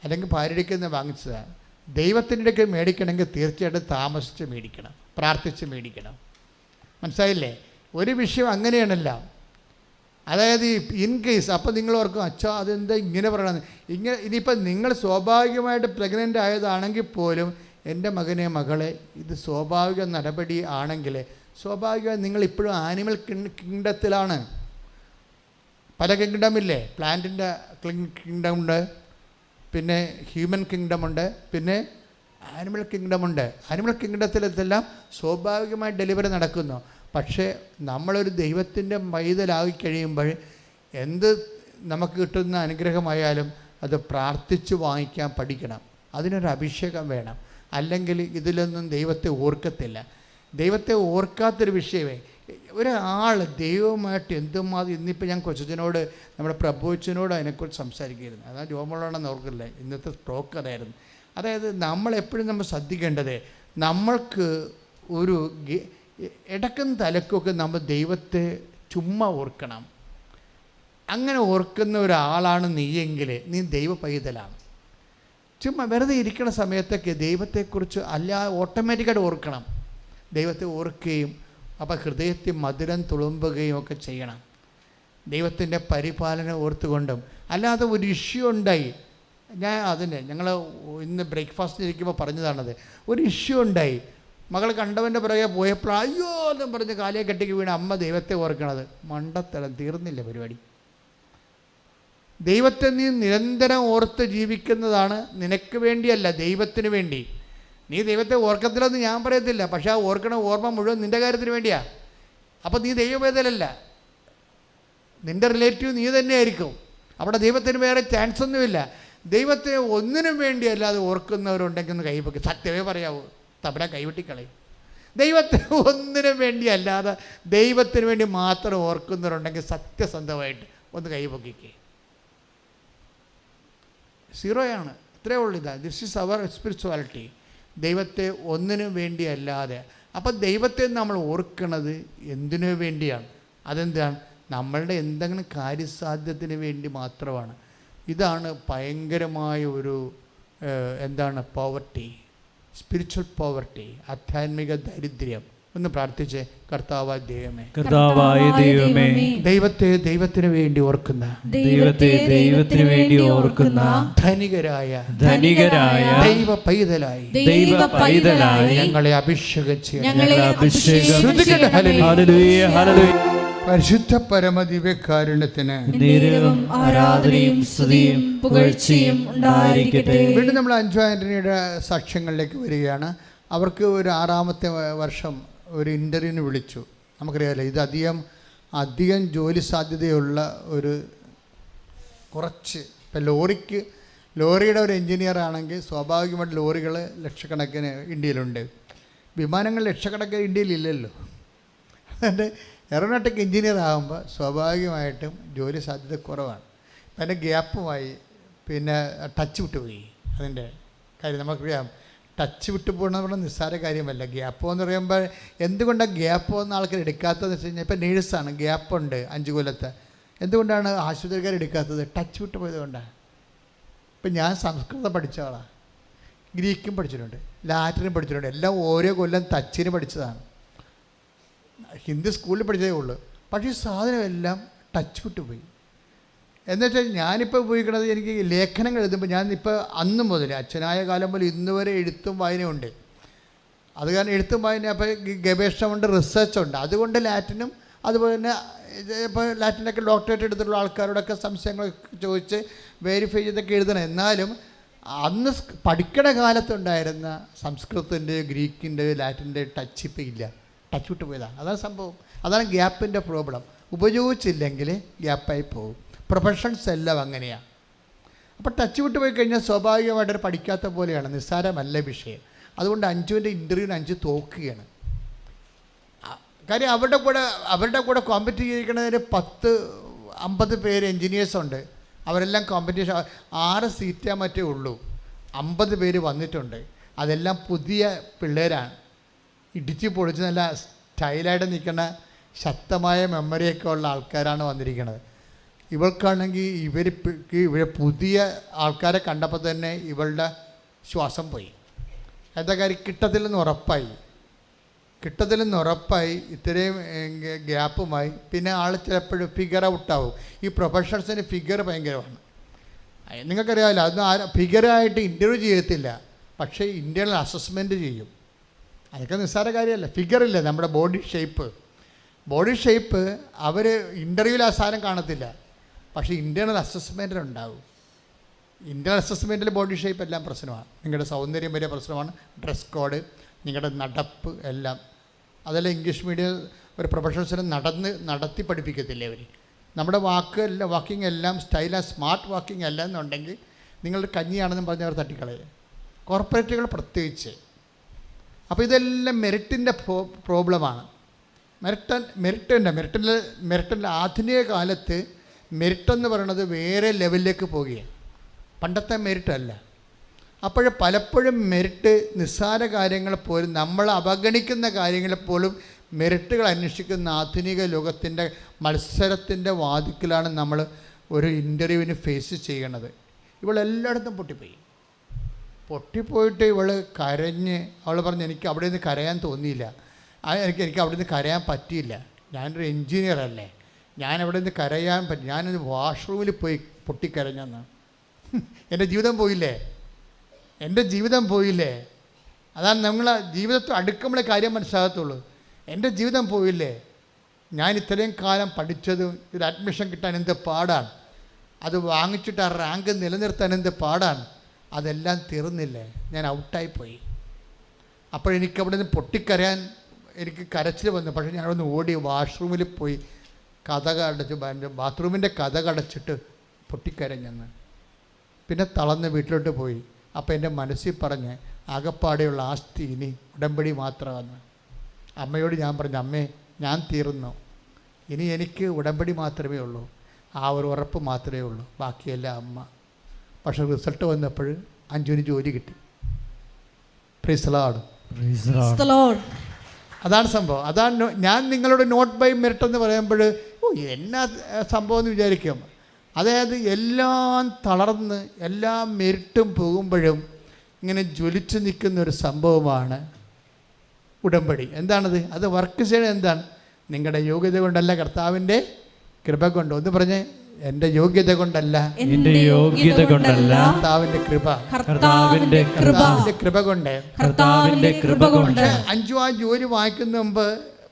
അല്ലെങ്കിൽ ഭാര്യയുടെ അടുക്കൽ നിന്ന് വാങ്ങിച്ചതാണ്. ദൈവത്തിൻ്റെ അടുക്കൽ മേടിക്കണമെങ്കിൽ തീർച്ചയായിട്ടും താമസിച്ച് മേടിക്കണം, പ്രാർത്ഥിച്ച് മേടിക്കണം. മനസ്സിലായില്ലേ? ഒരു വിഷയം അങ്ങനെയാണല്ലോ. അതായത് ഇൻ കേസ് അപ്പോൾ നിങ്ങൾ ഓർക്കും, അച്ഛാ അതെന്താ ഇങ്ങനെ പറയണമെന്ന്. ഇങ്ങനെ ഇനിയിപ്പം നിങ്ങൾ സ്വാഭാവികമായിട്ട് പ്രഗ്നൻ്റ് ആയതാണെങ്കിൽ പോലും എൻ്റെ മകനെ മകളെ ഇത് സ്വാഭാവിക നടപടി ആണെങ്കിൽ സ്വാഭാവികമായി നിങ്ങളിപ്പോഴും ആനിമൽ കിങ്ഡത്തിലാണ്. പല കിങ്ഡമില്ലേ, പ്ലാന്റിൻ്റെ കിങ്ഡമുണ്ട്, പിന്നെ ഹ്യൂമൻ കിങ്ഡമുണ്ട്, പിന്നെ ആനിമൽ കിങ്ഡമുണ്ട്. ആനിമൽ കിങ്ഡത്തിലെല്ലാം സ്വാഭാവികമായി ഡെലിവറി നടക്കുന്നു. പക്ഷേ നമ്മളൊരു ദൈവത്തിൻ്റെ മൈതലായി കഴിയുമ്പോൾ എന്ത് നമുക്ക് കിട്ടുന്ന അനുഗ്രഹമായാലും അത് പ്രാർത്ഥിച്ച് വാങ്ങിക്കാൻ പഠിക്കണം. അതിനൊരു അഭിഷേകം വേണം, അല്ലെങ്കിൽ ഇതിലൊന്നും ദൈവത്തെ ഓർക്കത്തില്ല. ദൈവത്തെ ഓർക്കാത്തൊരു വിഷയമേ ഒരാൾ ദൈവമായിട്ട് എന്തുമാത്രം. ഇന്നിപ്പോൾ ഞാൻ കൊച്ചനോട് നമ്മുടെ പ്രഭുച്ചനോട് അതിനെക്കുറിച്ച് സംസാരിക്കുകയായിരുന്നു. അതാ രോമമുള്ളതാണെന്ന് ഓർക്കില്ല, ഇന്നത്തെ സ്ട്രോക്ക് അതായിരുന്നു. അതായത് നമ്മളെപ്പോഴും നമ്മൾ ശ്രദ്ധിക്കേണ്ടത്, നമ്മൾക്ക് ഒരു ഇടക്കും തലക്കൊക്കെ നമ്മൾ ദൈവത്തെ ചുമ്മാ ഓർക്കണം. അങ്ങനെ ഓർക്കുന്ന ഒരാളാണ് നീയെങ്കിൽ നീ ദൈവ പൈതലാണ്. ചുമ്മാ വെറുതെ ഇരിക്കുന്ന സമയത്തൊക്കെ ദൈവത്തെക്കുറിച്ച് ഓട്ടോമാറ്റിക്കായിട്ട് ഓർക്കണം. ദൈവത്തെ ഓർക്കുകയും അപ്പോൾ ഹൃദയത്തിൽ മധുരം തുളുമ്പുകയും ഒക്കെ ചെയ്യണം. ദൈവത്തിൻ്റെ പരിപാലനം ഓർത്തുകൊണ്ടും. അല്ലാതെ ഒരു ഇഷ്യൂ ഉണ്ടായി, ഞങ്ങൾ ഇന്ന് ബ്രേക്ക്ഫാസ്റ്റിന് ഇരിക്കുമ്പോൾ പറഞ്ഞതാണത്. ഒരു ഇഷ്യൂ ഉണ്ടായി, മകൾ കണ്ടവൻ്റെ പുറകെ പോയപ്പോൾ അയ്യോ എന്നും പറഞ്ഞ് കാലിയെ കെട്ടിക്ക് വീണ് അമ്മ ദൈവത്തെ ഓർക്കണത്. മണ്ടത്തരം, തീർന്നില്ല പരിപാടി. ദൈവത്തെ നീ നിരന്തരം ഓർത്ത് ജീവിക്കുന്നതാണ് നിനക്ക് വേണ്ടിയല്ല, ദൈവത്തിന് വേണ്ടി. നീ ദൈവത്തെ ഓർക്കത്തില്ലെന്ന് ഞാൻ പറയത്തില്ല, പക്ഷേ ആ ഓർക്കണ ഓർമ്മ മുഴുവൻ നിൻ്റെ കാര്യത്തിന് വേണ്ടിയാ. അപ്പോൾ നീ ദൈവവേദനല്ല, നിൻ്റെ റിലേറ്റീവ് നീ തന്നെയായിരിക്കും. അവിടെ ദൈവത്തിന് വേറെ ചാൻസ് ഒന്നുമില്ല. ദൈവത്തെ ഒന്നിനും വേണ്ടിയല്ലാതെ ഓർക്കുന്നവരുണ്ടെങ്കിൽ ഒന്ന് കൈവെക്ക്. സത്യമേ പറയാവൂ, തബല കൈവെട്ടിക്കളയും. ദൈവത്തെ ഒന്നിനും വേണ്ടിയല്ലാതെ ദൈവത്തിന് വേണ്ടി മാത്രം ഓർക്കുന്നവരുണ്ടെങ്കിൽ സത്യസന്ധമായിട്ട് ഒന്ന് കൈവെക്കിക്കേ. സീറോയാണ്. ഇത്രയേ ഉള്ളൂ. This is our spirituality. ദൈവത്തെ ഒന്നിനു വേണ്ടിയല്ലാതെ. അപ്പം ദൈവത്തെ നമ്മൾ ഓർക്കണത് എന്തിനു വേണ്ടിയാണ്? അതെന്താണ്? നമ്മളുടെ എന്തെങ്കിലും കാര്യസാധ്യത്തിന് വേണ്ടി മാത്രമാണ്. ഇതാണ് ഭയങ്കരമായ ഒരു പോവർട്ടി, സ്പിരിച്വൽ പോവർട്ടി, ആധ്യാത്മിക ദരിദ്ര്യം. ഒന്ന് പ്രാർത്ഥിച്ച്, കർത്താവായ ദൈവമേ, ദൈവത്തിന് വേണ്ടി ഓർക്കുന്ന ധനികരായ ദൈവ പൈതലായി ഞങ്ങളെ അഭിഷേകം ചെയ്യണം. പരിശുദ്ധ പരമദിവ്യകാരുണ്യത്തിന് ആരാധനയും സ്തുതിയും പുകഴ്ചയും ഉണ്ടായിരിക്കട്ടെ. വീണ്ടും നമ്മൾ 5 ആന്റണിയുടെ സാക്ഷ്യങ്ങളിലേക്ക് വരികയാണ്. അവർക്ക് ഒരു 6ാമത്തെ വർഷം ഒരു ഇൻ്റർവ്യൂവിന് വിളിച്ചു. നമുക്കറിയാമല്ലോ, ഇത് അധികം ജോലി സാധ്യതയുള്ള ഒരു കുറച്ച്. ഇപ്പം ലോറിയുടെ ഒരു എൻജിനീയർ ആണെങ്കിൽ സ്വാഭാവികമായിട്ട് ലോറികൾ ലക്ഷക്കണക്കിന് ഇന്ത്യയിലുണ്ട്. വിമാനങ്ങൾ ലക്ഷക്കണക്കിന് ഇന്ത്യയിലില്ലല്ലോ. അതുകൊണ്ട് എയറോനോട്ടിക് എൻജിനീയർ ആകുമ്പോൾ സ്വാഭാവികമായിട്ടും ജോലി സാധ്യത കുറവാണ്. അപ്പം അതിൻ്റെ ഗ്യാപ്പുമായി പിന്നെ ടച്ച് വിട്ടുപോയി. അതിൻ്റെ കാര്യം നമുക്കറിയാം. ടച്ച് വിട്ടു പോകണമെന്ന് പറഞ്ഞാൽ നിസ്സാര കാര്യമല്ല. ഗ്യാപ്പ് എന്ന് പറയുമ്പോൾ എന്തുകൊണ്ടാണ് ഗ്യാപ്പ് വന്ന ആൾക്കാർ എടുക്കാത്തതെന്ന് വെച്ച് കഴിഞ്ഞാൽ, ഇപ്പം നേഴ്സാണ്, ഗ്യാപ്പുണ്ട് 5 കൊല്ലത്തെ. എന്തുകൊണ്ടാണ് ആശുപത്രിക്കാർ എടുക്കാത്തത്? ടച്ച് വിട്ടു പോയത് കൊണ്ടാണ്. ഇപ്പം ഞാൻ സംസ്കൃതം പഠിച്ച ആളാണ്, ഗ്രീക്കും പഠിച്ചിട്ടുണ്ട്, ലാറ്റിനും പഠിച്ചിട്ടുണ്ട്. എല്ലാം ഓരോ കൊല്ലം ടച്ചിന് പഠിച്ചതാണ്. ഹിന്ദി സ്കൂളിൽ പഠിച്ചതേ ഉള്ളൂ. പക്ഷേ ഈ സാധനമെല്ലാം ടച്ച് വിട്ടുപോയി. എന്നുവെച്ചാൽ ഞാനിപ്പോൾ ഉപയോഗിക്കുന്നത്, എനിക്ക് ലേഖനങ്ങൾ എഴുതുമ്പോൾ ഞാനിപ്പോൾ അന്ന് മുതൽ അച്ഛനായ കാലം മുതൽ ഇന്ന് വരെ എഴുത്തും വായനയുണ്ട്. അത് കാരണം എഴുത്തും വായന, അപ്പോൾ ഗവേഷണമുണ്ട്, റിസർച്ചുണ്ട്. അതുകൊണ്ട് ലാറ്റിനും അതുപോലെ തന്നെ ഇപ്പോൾ ലാറ്റിനൊക്കെ ഡോക്ടറേറ്റ് എടുത്തിട്ടുള്ള ആൾക്കാരോടൊക്കെ സംശയങ്ങൾ ചോദിച്ച് വെരിഫൈ ചെയ്തൊക്കെ എഴുതണം. എന്നാലും അന്ന് പഠിക്കണ കാലത്തുണ്ടായിരുന്ന സംസ്കൃതത്തിൻ്റെ, ഗ്രീക്കിൻ്റെ, ലാറ്റിൻ്റെ ടച്ച് ഇപ്പോൾ ഇല്ല. ടച്ച് വിട്ട് പോയതാണ്. അതാണ് സംഭവം. അതാണ് ഗ്യാപ്പിൻ്റെ പ്രോബ്ലം. ഉപയോഗിച്ചില്ലെങ്കിൽ ഗ്യാപ്പായി പോകും. പ്രൊഫഷൻസ് എല്ലാം അങ്ങനെയാണ്. അപ്പോൾ ടച്ച് വിട്ട് പോയി കഴിഞ്ഞാൽ സ്വാഭാവികമായിട്ടൊരു പഠിക്കാത്ത പോലെയാണ്, നിസ്സാരമല്ല വിഷയം. അതുകൊണ്ട് അഞ്ജുവിൻ്റെ ഇൻ്റർവ്യൂവിന് അഞ്ജു തോക്കുകയാണ്. കാര്യം അവരുടെ കൂടെ കോമ്പറ്റ് ചെയ്തിരിക്കുന്നതിന് 50 പേര് എൻജിനീയേഴ്സുണ്ട്. അവരെല്ലാം കോമ്പറ്റീഷൻ 6 സീറ്റേ മറ്റേ ഉള്ളൂ. 50 പേര് വന്നിട്ടുണ്ട്. അതെല്ലാം പുതിയ പിള്ളേരാണ്. ഇടിച്ച് പൊളിച്ച് നല്ല സ്റ്റൈലായിട്ട് നിൽക്കുന്ന ശക്തമായ മെമ്മറിയൊക്കെ ഉള്ള ആൾക്കാരാണ് വന്നിരിക്കുന്നത്. ഇവൾക്കാണെങ്കിൽ ഇവർ പുതിയ ആൾക്കാരെ കണ്ടപ്പോൾ തന്നെ ഇവളുടെ ശ്വാസം പോയി. എന്താ കാര്യം, കിട്ടത്തില്ലെന്ന് ഉറപ്പായി. ഇത്രയും ഗ്യാപ്പുമായി പിന്നെ ആൾ ചിലപ്പോഴും ഫിഗർ ഔട്ടാവും. ഈ പ്രൊഫഷണൽസിന് ഫിഗർ ഭയങ്കരമാണ്. നിങ്ങൾക്കറിയാമല്ലോ, അതൊന്നും ഫിഗറായിട്ട് ഇൻ്റർവ്യൂ ചെയ്യത്തില്ല, പക്ഷേ ഇൻ്റേണൽ അസസ്മെൻറ്റ് ചെയ്യും. അതൊക്കെ നിസ്സാര കാര്യമല്ല. ഫിഗറില്ല, നമ്മുടെ ബോഡി ഷേപ്പ് അവർ ഇൻ്റർവ്യൂവിൽ ആ സാധനം കാണത്തില്ല, പക്ഷേ ഇൻ്റേണൽ അസസ്മെൻറ്റിലുണ്ടാവും. ഇൻ്റേണൽ അസസ്മെൻറ്റിൽ ബോഡി ഷേപ്പ് എല്ലാം പ്രശ്നമാണ്. നിങ്ങളുടെ സൗന്ദര്യം വരെ പ്രശ്നമാണ്. ഡ്രസ് കോഡ്, നിങ്ങളുടെ നടപ്പ് എല്ലാം. അതെല്ലാം ഇംഗ്ലീഷ് മീഡിയം ഒരു പ്രൊഫഷണൽസിനെ നടത്തി പഠിപ്പിക്കത്തില്ലേ അവർ. നമ്മുടെ വാക്കിംഗ് എല്ലാം സ്റ്റൈലാണ്, സ്മാർട്ട് വാക്കിംഗ് അല്ല എന്നുണ്ടെങ്കിൽ നിങ്ങളുടെ കഞ്ഞിയാണെന്നും പറഞ്ഞ് അവർ തട്ടിക്കളയും, കോർപ്പറേറ്റുകൾ പ്രത്യേകിച്ച്. അപ്പോൾ ഇതെല്ലാം മെറിറ്റിൻ്റെ പ്രോബ്ലമാണ്. മെറിറ്റിൻ്റെ ആധുനിക കാലത്ത് മെറിറ്റെന്ന് പറയുന്നത് വേറെ ലെവലിലേക്ക് പോവുകയാണ്, പണ്ടത്തെ മെറിറ്റല്ല. അപ്പോൾ പലപ്പോഴും മെറിറ്റ് നിസ്സാര കാര്യങ്ങൾ പോലും, നമ്മൾ അവഗണിക്കുന്ന കാര്യങ്ങൾ പോലും മെറിറ്റുകൾ അന്വേഷിക്കുന്ന ആധുനിക ലോകത്തിൻ്റെ മത്സരത്തിൻ്റെ വാതിക്കലാണ് നമ്മൾ ഒരു ഇൻ്റർവ്യൂവിന് ഫേസ് ചെയ്യണത്. ഇവളെല്ലായിടത്തും പൊട്ടിപ്പോയിട്ട് ഇവൾ കരഞ്ഞ്, അവൾ പറഞ്ഞു എനിക്ക് അവിടെ നിന്ന് കരയാൻ തോന്നിയില്ല, എനിക്ക് അവിടെ നിന്ന് കരയാൻ പറ്റിയില്ല, ഞാനൊരു എൻജിനീയർ അല്ലേ, ഞാൻ അവിടെ നിന്ന് കരയാൻ പറ്റി, ഞാനൊരു വാഷ്റൂമിൽ പോയി പൊട്ടിക്കരഞ്ഞെന്ന്. എൻ്റെ ജീവിതം പോയില്ലേ. അതാണ് നമ്മൾ ജീവിതത്തിൽ അടുക്കുമ്പോഴേ കാര്യം മനസ്സിലാകത്തുള്ളൂ. എൻ്റെ ജീവിതം പോയില്ലേ, ഞാൻ ഇത്രയും കാലം പഠിച്ചതും ഒരു അഡ്മിഷൻ കിട്ടാൻ എന്ത് പാടാണ്, അത് വാങ്ങിച്ചിട്ട് ആ റാങ്ക് നിലനിർത്താൻ എന്ത് പാടാണ്, അതെല്ലാം തീർന്നില്ലേ, ഞാൻ ഔട്ടായിപ്പോയി. അപ്പോഴെനിക്കവിടെ നിന്ന് പൊട്ടിക്കരയാൻ എനിക്ക് കരച്ചിൽ വന്നു. പക്ഷേ ഞാനവിടെ ഓടി വാഷ്റൂമിൽ പോയി ബാത്റൂമിൻ്റെ കതകടച്ചിട്ട് പൊട്ടിക്കരഞ്ഞെന്ന്. പിന്നെ തളർന്ന് വീട്ടിലോട്ട് പോയി. അപ്പോൾ എൻ്റെ മനസ്സിൽ പറഞ്ഞ് ആകപ്പാടെയുള്ള ആസ്തി ഇനി ഉടമ്പടി മാത്രമെന്ന്. അമ്മയോട് ഞാൻ പറഞ്ഞു, അമ്മേ ഞാൻ തീർന്നു, ഇനി എനിക്ക് ഉടമ്പടി മാത്രമേ ഉള്ളൂ, ആ ഒരു ഉറപ്പ് മാത്രമേ ഉള്ളൂ, ബാക്കിയെല്ലാം അമ്മ. പക്ഷേ റിസൾട്ട് വന്നപ്പോൾ അഞ്ജുവിന് ജോലി കിട്ടി. Praise the Lord. അതാണ് സംഭവം. അതാണ് ഞാൻ നിങ്ങളോട് നോട്ട് ബൈ മെറിറ്റ് എന്ന് പറയുമ്പോൾ എന്നാ സംഭവം എന്ന് വിചാരിക്കും. അതായത് എല്ലാം തളർന്ന് എല്ലാ മെറിറ്റും പോകുമ്പോഴും ഇങ്ങനെ ജ്വലിച്ച് നിൽക്കുന്ന ഒരു സംഭവമാണ് ഉടമ്പടി. എന്താണത്? അത് വർക്ക് ചെയ്യണത് എന്താണ്? നിങ്ങളുടെ യോഗ്യത കൊണ്ടല്ല, കർത്താവിൻ്റെ കൃപ കൊണ്ട്. ഒന്ന് പറഞ്ഞേ, എൻ്റെ യോഗ്യത കൊണ്ടല്ല, കർത്താവിൻ്റെ കൃപ കൊണ്ട്. അഞ്ചു ആ ജോലി വാങ്ങിക്കുന്ന മുമ്പ്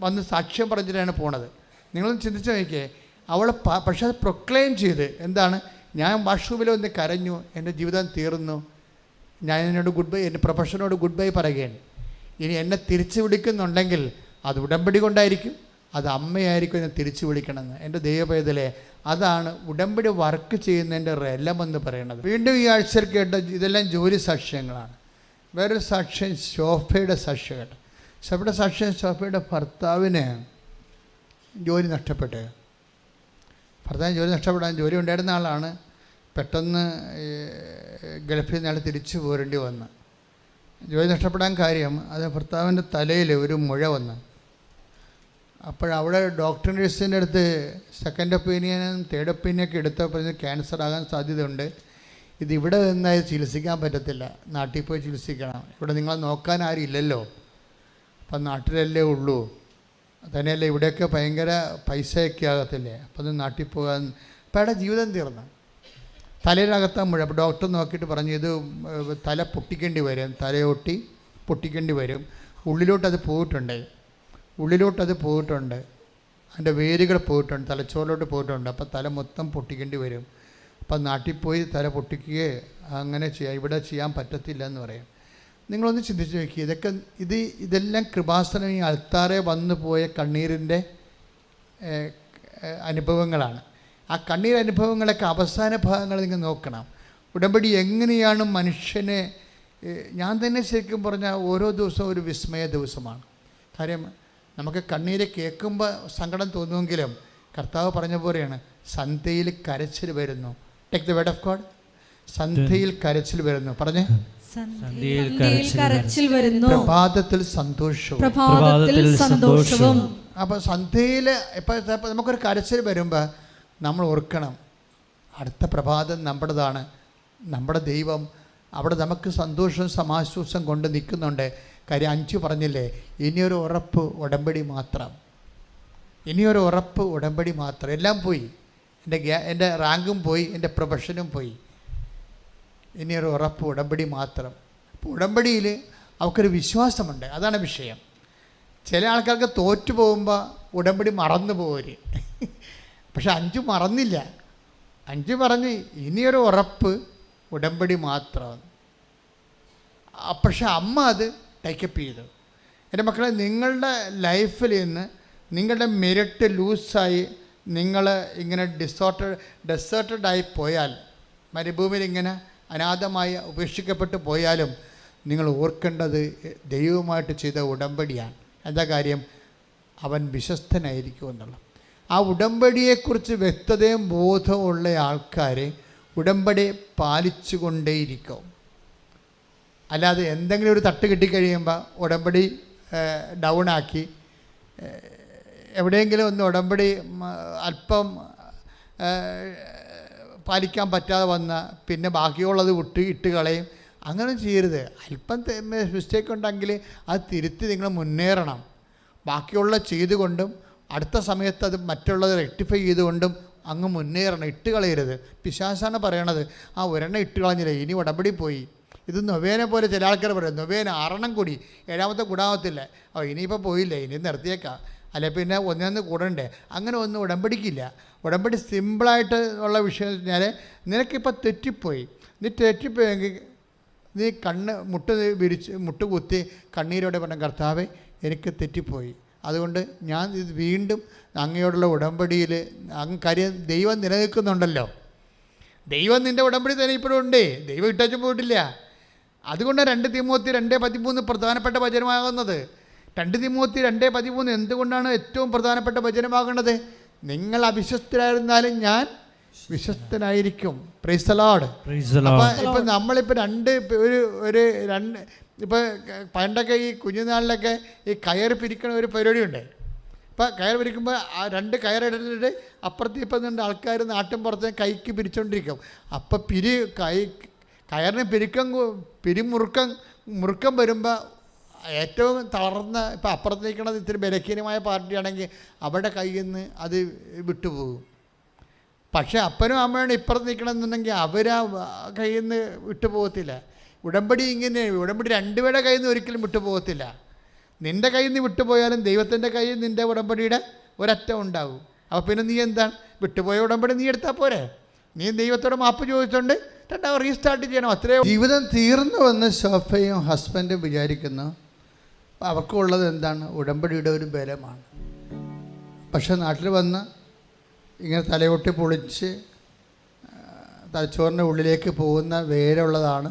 വന്ന് സാക്ഷ്യം പറഞ്ഞിട്ടാണ് പോണത്. നിങ്ങളൊന്ന് ചിന്തിച്ച് നോക്കിയേ. അവൾ പക്ഷെ അത് പ്രൊക്ലെയിം ചെയ്ത്, എന്താണ്, ഞാൻ വാഷ്റൂമിൽ ഒന്ന് കരഞ്ഞു, എൻ്റെ ജീവിതം തീർന്നു, ഞാൻ എന്നോട് ഗുഡ് ബൈ, എൻ്റെ പ്രൊഫഷനോട് ഗുഡ് ബൈ പറയുകയാണ്. ഇനി എന്നെ തിരിച്ചു വിളിക്കുന്നുണ്ടെങ്കിൽ അത് ഉടമ്പടി കൊണ്ടായിരിക്കും, അത് അമ്മയായിരിക്കും എന്നെ തിരിച്ചു വിളിക്കണമെന്ന്. എൻ്റെ ദൈവപൈതലേ, അതാണ് ഉടമ്പടി വർക്ക് ചെയ്യുന്നതിൻ്റെ റെലമെന്ന് പറയുന്നത്. വീണ്ടും ഈ ആഴ്ചയിൽ കേട്ട ഇതെല്ലാം ജോലി സാക്ഷ്യങ്ങളാണ്. വേറൊരു സാക്ഷ്യം ശോഭയുടെ സാക്ഷ്യം കേട്ടോ. ശോഭയുടെ സാക്ഷ്യം, ശോഭയുടെ ഭർത്താവിന് ജോലി നഷ്ടപ്പെട്ട്. ഭർത്താവിന് ജോലി നഷ്ടപ്പെടാൻ, ജോലി ഉണ്ടായിരുന്ന ആളാണ്, പെട്ടെന്ന് ഗൾഫിൽ നിന്ന് ആൾ തിരിച്ചു പോരേണ്ടി വന്ന്. ജോലി നഷ്ടപ്പെടാൻ കാര്യം, അത് ഭർത്താവിൻ്റെ തലയിൽ ഒരു മുഴ വന്ന്. അപ്പോഴവിടെ ഡോക്ടർ നഴ്സിൻ്റെ അടുത്ത് സെക്കൻഡ് ഒപ്പീനിയനും തേർഡ് ഒപ്പീനിയൊക്കെ എടുത്തപ്പോൾ ക്യാൻസർ ആകാൻ സാധ്യതയുണ്ട്, ഇതിവിടെ നിന്നായി ചികിത്സിക്കാൻ പറ്റത്തില്ല, നാട്ടിൽ പോയി ചികിത്സിക്കണം, ഇവിടെ നിങ്ങളെ നോക്കാൻ ആരും ഇല്ലല്ലോ, അപ്പം നാട്ടിലല്ലേ ഉള്ളൂ, തന്നെയല്ലേ ഇവിടെയൊക്കെ ഭയങ്കര പൈസയൊക്കെ ആകത്തില്ലേ, അപ്പം അത് നാട്ടിൽ പോകാൻ. അപ്പം അവിടെ ജീവിതം തീർന്നു. തലയിലകത്താൻ മുഴ. അപ്പോൾ ഡോക്ടർ നോക്കിയിട്ട് പറഞ്ഞു, ഇത് തല പൊട്ടിക്കേണ്ടി വരും, തലയൊട്ടി പൊട്ടിക്കേണ്ടി വരും, ഉള്ളിലോട്ടത് പോയിട്ടുണ്ട്, അതിൻ്റെ വേരുകൾ പോയിട്ടുണ്ട്, തലച്ചോറിലോട്ട് പോയിട്ടുണ്ട്, അപ്പോൾ തല മൊത്തം പൊട്ടിക്കേണ്ടി വരും. അപ്പം നാട്ടിൽ പോയി തല പൊട്ടിക്കുകയോ അങ്ങനെ ചെയ്യാം, ഇവിടെ ചെയ്യാൻ പറ്റത്തില്ല എന്ന് പറയും. നിങ്ങളൊന്ന് ചിന്തിച്ച് നോക്കി. ഇതെല്ലാം കൃപാസനം ഈ അൾത്താറെ വന്നു പോയ കണ്ണീരിൻ്റെ അനുഭവങ്ങളാണ്. ആ കണ്ണീർ അനുഭവങ്ങളൊക്കെ അവസാന ഭാഗങ്ങൾ നിങ്ങൾ നോക്കണം. ഉടമ്പടി എങ്ങനെയാണ് മനുഷ്യനെ, ഞാൻ തന്നെ ശരിക്കും പറഞ്ഞാൽ ഓരോ ദിവസവും ഒരു വിസ്മയ ദിവസമാണ്. കാര്യം നമുക്ക് കണ്ണീര് കേൾക്കുമ്പോൾ സങ്കടം തോന്നുമെങ്കിലും കർത്താവ് പറഞ്ഞ പോലെയാണ്, സന്ധ്യയിൽ കരച്ചിൽ വരുന്നു. Take the word of God. സന്ധ്യയിൽ കരച്ചിൽ വരുന്നു. പറഞ്ഞേ, കരച്ചിൽ വരുന്നു, പ്രഭാതത്തിൽ സന്തോഷവും. അപ്പോൾ സന്ധ്യയിൽ ഇപ്പം നമുക്കൊരു കരച്ചിൽ വരുമ്പോൾ നമ്മൾ ഓർക്കണം, അടുത്ത പ്രഭാതം നമ്മുടേതാണ്. നമ്മുടെ ദൈവം അവിടെ നമുക്ക് സന്തോഷവും സമാശ്വാസം കൊണ്ട് നിൽക്കുന്നുണ്ട്. കാര്യം 5 പറഞ്ഞില്ലേ, ഇനിയൊരു ഉറപ്പ് ഉടമ്പടി മാത്രം. ഇനിയൊരു ഉറപ്പ് ഉടമ്പടി മാത്രം. എല്ലാം പോയി, എൻ്റെ റാങ്കും പോയി, എൻ്റെ പ്രൊഫഷനും പോയി. ഇനിയൊരു ഉറപ്പ് ഉടമ്പടി മാത്രം. അപ്പോൾ ഉടമ്പടിയിൽ അവൾക്കൊരു വിശ്വാസമുണ്ട്. അതാണ് വിഷയം. ചില ആൾക്കാർക്ക് തോറ്റു പോകുമ്പോൾ ഉടമ്പടി മറന്നു പോവര്. പക്ഷെ 5 മറന്നില്ല. 5 പറഞ്ഞ് ഇനിയൊരു ഉറപ്പ് ഉടമ്പടി മാത്രം. പക്ഷെ അമ്മ അത് ടേക്കപ്പ് ചെയ്തു. എൻ്റെ മക്കളെ, നിങ്ങളുടെ ലൈഫിൽ നിന്ന് നിങ്ങളുടെ മെരിറ്റ് ലൂസായി നിങ്ങൾ ഇങ്ങനെ ഡെസേർട്ടഡായി പോയാൽ, മരുഭൂമിയിൽ ഇങ്ങനെ അനാഥമായി ഉപേക്ഷിക്കപ്പെട്ടു പോയാലും നിങ്ങൾ ഓർക്കേണ്ടത് ദൈവവുമായിട്ട് ചെയ്ത ഉടമ്പടിയാണ്. എന്താ കാര്യം? അവൻ വിശ്വസ്തനായിരിക്കും എന്നുള്ളത്. ആ ഉടമ്പടിയെക്കുറിച്ച് വ്യക്തതയും ബോധമുള്ള ആൾക്കാർ ഉടമ്പടി പാലിച്ചു കൊണ്ടേയിരിക്കും. അല്ലാതെ എന്തെങ്കിലും ഒരു തട്ട് കിട്ടിക്കഴിയുമ്പോൾ ഉടമ്പടി ഡൗണാക്കി, എവിടെയെങ്കിലും ഒന്ന് ഉടമ്പടി അല്പം പാലിക്കാൻ പറ്റാതെ വന്ന പിന്നെ ബാക്കിയുള്ളത് ഇട്ട് കളയും. അങ്ങനെ ചെയ്യരുത്. അല്പം മിസ്റ്റേക്ക് ഉണ്ടെങ്കിൽ അത് തിരുത്തി നിങ്ങൾ മുന്നേറണം. ബാക്കിയുള്ള ചെയ്തുകൊണ്ടും അടുത്ത സമയത്ത് അത് മറ്റുള്ളത് റെക്ടിഫൈ ചെയ്തുകൊണ്ടും അങ്ങ് മുന്നേറണം. ഇട്ട് കളയരുത്. പിശാസാണ് പറയണത്, ആ ഒരെണ്ണം ഇട്ട് കളഞ്ഞില്ലേ, ഇനി ഉടമ്പടി പോയി. ഇത് നൊവേനെ പോലെ ചില ആൾക്കാർ പറയും, നൊവേന 6 കൂടി 7ാമത്തെ കൂടാവത്തില്ല, ഇനിയിപ്പോൾ പോയില്ലേ, ഇനി നിർത്തിയേക്കാം, അല്ലെ പിന്നെ ഒന്നൊന്ന് കൂടണ്ടേ. അങ്ങനെ ഒന്നും ഉടമ്പടിക്കില്ല. ഉടമ്പടി സിമ്പിളായിട്ട് ഉള്ള വിഷയം എന്ന് പറഞ്ഞാൽ, നിനക്കിപ്പോൾ തെറ്റിപ്പോയി, നീ തെറ്റിപ്പോയെങ്കിൽ നീ മുട്ട് കുത്തി കണ്ണീരോടെ പറഞ്ഞ, കർത്താവേ എനിക്ക് തെറ്റിപ്പോയി, അതുകൊണ്ട് ഞാൻ ഇത് വീണ്ടും അങ്ങയോടുള്ള ഉടമ്പടിയിൽ കാര്യം ദൈവം നിലനിൽക്കുന്നുണ്ടല്ലോ. ദൈവം നിൻ്റെ ഉടമ്പടി തന്നെ ഇപ്പോഴും ഉണ്ട്. ദൈവം ഇട്ടു പോയിട്ടില്ല. അതുകൊണ്ട് 2 തിമോത്തി 2:13 പ്രധാനപ്പെട്ട വചനമാകുന്നത്. 2 തിമോത്തി 2:13 എന്തുകൊണ്ടാണ് ഏറ്റവും പ്രധാനപ്പെട്ട വചനമാകുന്നത്? നിങ്ങൾ അവിശ്വസ്തരായിരുന്നാലും ഞാൻ വിശ്വസ്തനായിരിക്കും. Praise the Lord. ഇപ്പം നമ്മളിപ്പോൾ ഇപ്പോൾ പണ്ടൊക്കെ ഈ കുഞ്ഞുനാളിലൊക്കെ ഈ കയർ പിരിക്കണ ഒരു പരിപാടിയുണ്ട്. ഇപ്പം കയർ പിരിക്കുമ്പോൾ ആ 2 കയറിട്ടിട്ട് അപ്പുറത്ത് ഇപ്പം 2 ആൾക്കാർ നാട്ടും പുറത്ത് കൈക്ക് പിരിച്ചുകൊണ്ടിരിക്കും. അപ്പം കയറിന് മുറുക്കം വരുമ്പോൾ ഏറ്റവും തളർന്ന, ഇപ്പം അപ്പുറത്ത് നിൽക്കണത് ഇത്തിരി ബലഹീനമായ പാർട്ടിയാണെങ്കിൽ അവരുടെ കയ്യിൽ നിന്ന് അത് വിട്ടുപോകും. പക്ഷേ അപ്പനും അമ്മയാണ് ഇപ്പുറത്ത് നിൽക്കണമെന്നുണ്ടെങ്കിൽ അവരാ കയ്യിൽ നിന്ന് വിട്ടുപോകത്തില്ല. ഉടമ്പടി ഇങ്ങനെ, ഉടമ്പടി 2 പേരുടെ കയ്യിൽ നിന്ന് ഒരിക്കലും വിട്ടുപോകത്തില്ല. നിൻ്റെ കയ്യിൽ നിന്ന് വിട്ടുപോയാലും ദൈവത്തിൻ്റെ കയ്യിൽ നിൻ്റെ ഉടമ്പടിയുടെ ഒരറ്റം ഉണ്ടാകും. അപ്പോൾ പിന്നെ നീ എന്താണ്, വിട്ടുപോയ ഉടമ്പടി നീ എടുത്താൽ പോരെ? നീ ദൈവത്തോട് മാപ്പ് ചോദിച്ചുകൊണ്ട് 2 റീസ്റ്റാർട്ട് ചെയ്യണം. അത്രയും ജീവിതം തീർന്നുവെന്ന് സോഫയും ഹസ്ബൻഡും വിചാരിക്കുന്നു. അവർക്കുള്ളത് എന്താണ്? ഉടമ്പടിയുടെ ഒരു ബലമാണ്. പക്ഷേ നാട്ടിൽ വന്ന് ഇങ്ങനെ തലയൊട്ടി പൊളിച്ച് തലച്ചോറിൻ്റെ ഉള്ളിലേക്ക് പോകുന്ന വേരുള്ളതാണ്.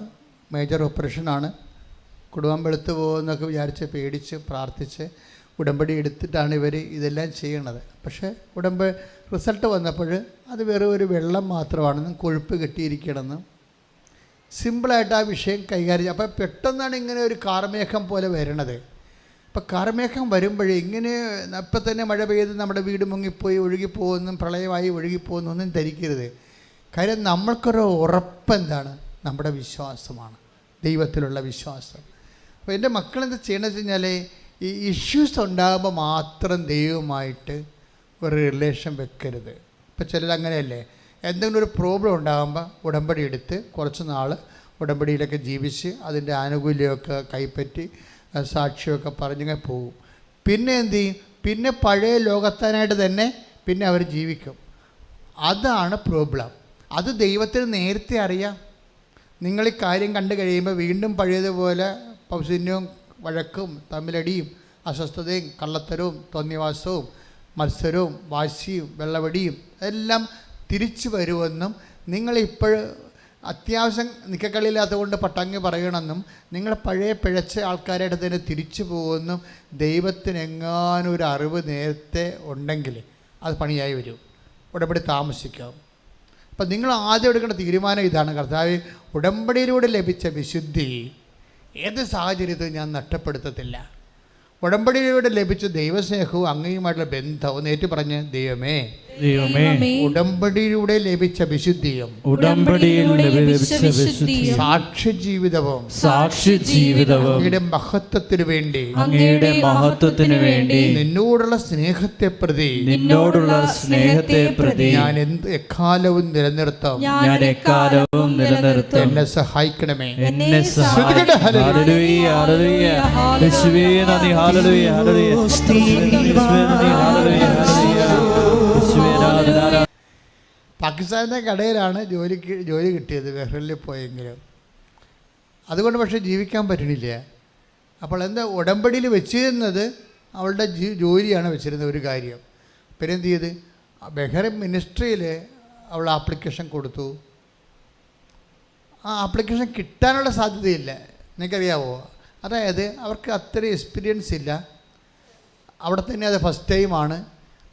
മേജർ ഓപ്പറേഷനാണ്. കുടുംബം വെളുത്തു പോകുന്നൊക്കെ വിചാരിച്ച് പേടിച്ച് പ്രാർത്ഥിച്ച് ഉടമ്പടി എടുത്തിട്ടാണ് ഇവർ ഇതെല്ലാം ചെയ്യണത്. പക്ഷേ റിസൾട്ട് വന്നപ്പോൾ അത് വെറും ഒരു വെള്ളം മാത്രമാണെന്നും കൊഴുപ്പ് കെട്ടിയിരിക്കണമെന്നും സിമ്പിളായിട്ട് ആ വിഷയം കൈകാര്യം. അപ്പോൾ പെട്ടെന്നാണ് ഇങ്ങനെ ഒരു കാർമേഘം പോലെ വരണത്. അപ്പോൾ കാർമേഘം വരുമ്പോഴേ ഇങ്ങനെ ഇപ്പം തന്നെ മഴ പെയ്ത് നമ്മുടെ വീട് മുങ്ങിപ്പോയി ഒഴുകിപ്പോകുന്നും പ്രളയമായി ഒഴുകിപ്പോകുന്നൊന്നും ധരിക്കരുത്. കാര്യം നമ്മൾക്കൊരു ഉറപ്പെന്താണ്? നമ്മുടെ വിശ്വാസമാണ്, ദൈവത്തിലുള്ള വിശ്വാസം. അപ്പോൾ എൻ്റെ മക്കളെന്താ ചെയ്യണമെന്ന് വെച്ച് കഴിഞ്ഞാൽ, ഈ ഇഷ്യൂസ് ഉണ്ടാകുമ്പോൾ മാത്രം ദൈവവുമായിട്ട് ഒരു റിലേഷൻ വെക്കരുത്. ഇപ്പോൾ ചിലരങ്ങനെയല്ലേ, എന്തെങ്കിലും ഒരു പ്രോബ്ലം ഉണ്ടാകുമ്പോൾ ഉടമ്പടി എടുത്ത് കുറച്ച് നാൾ ഉടമ്പടിയിലൊക്കെ ജീവിച്ച് അതിൻ്റെ ആനുകൂല്യമൊക്കെ കൈപ്പറ്റി സാക്ഷിയൊക്കെ പറഞ്ഞിങ്ങനെ പോകും. പിന്നെ എന്ത് ചെയ്യും? പിന്നെ പഴയ ലോകത്താനായിട്ട് തന്നെ പിന്നെ അവർ ജീവിക്കും. അതാണ് പ്രോബ്ലം. അത് ദൈവത്തിന് നേരത്തെ അറിയാം. നിങ്ങൾ ഈ കാര്യം കണ്ടു കഴിയുമ്പോൾ വീണ്ടും പഴയതുപോലെ പൗശന്യവും വഴക്കും തമ്മിലടിയും അസ്വസ്ഥതയും കള്ളത്തരവും തോന്നിവാസവും മത്സരവും വാശിയും വെള്ളവടിയും എല്ലാം തിരിച്ചു വരുമെന്നും നിങ്ങളിപ്പോൾ അത്യാവശ്യം നിക്കക്കളിയില്ലാത്തതുകൊണ്ട് പട്ടങ്ങി പറയണമെന്നും നിങ്ങൾ പഴയ പിഴച്ച ആൾക്കാരായിട്ട് തന്നെ തിരിച്ചു പോകുമെന്നും ദൈവത്തിനെങ്ങാനും ഒരു അറിവ് നേരത്തെ ഉണ്ടെങ്കിൽ അത് പണിയായി വരും, ഉടമ്പടി താമസിക്കാം. അപ്പം നിങ്ങൾ ആദ്യം എടുക്കേണ്ട തീരുമാനം ഇതാണ്: കർത്താവേ, ഉടമ്പടിയിലൂടെ ലഭിച്ച വിശുദ്ധി ഏത് സാഹചര്യത്തിൽ ഞാൻ നഷ്ടപ്പെടുത്തത്തില്ല. ഉടമ്പടിയിലൂടെ ലഭിച്ച ദൈവസ്നേഹവും അങ്ങയുമായിട്ടുള്ള ബന്ധവും ഏറ്റു പറഞ്ഞ് ദൈവമേ, ഉടമ്പടിയിലൂടെ ലഭിച്ച വിശുദ്ധിയും സാക്ഷ്യ ജീവിതവും അങ്ങയുടെ മഹത്വത്തിനു വേണ്ടി നിന്നോടുള്ള സ്നേഹത്തെ പ്രതി ഞാൻ എക്കാലവും നിലനിർത്താം. എന്നെ സഹായിക്കണമേ. പാകിസ്ഥാനിലെ കടയിലാണ് ജോലി കിട്ടിയത്, ബഹ്റിനിൽ പോയെങ്കിലും. അതുകൊണ്ട് പക്ഷേ ജീവിക്കാൻ പറ്റണില്ല. അപ്പോൾ എന്താ, ഉടമ്പടിയിൽ വെച്ചിരുന്നത് അവളുടെ ജോലിയാണ് വെച്ചിരുന്നത് ഒരു കാര്യം. പിന്നെ എന്ത് ചെയ്ത്, ബഹ്റിൻ മിനിസ്ട്രിയിൽ അവൾ ആപ്ലിക്കേഷൻ കൊടുത്തു. ആ ആപ്ലിക്കേഷൻ കിട്ടാനുള്ള സാധ്യതയില്ല. നിങ്ങൾക്കറിയാവോ? അതായത് അവർക്ക് അത്രയും എക്സ്പീരിയൻസ് ഇല്ല. അവിടെ തന്നെ അത് ഫസ്റ്റ് ടൈമാണ്.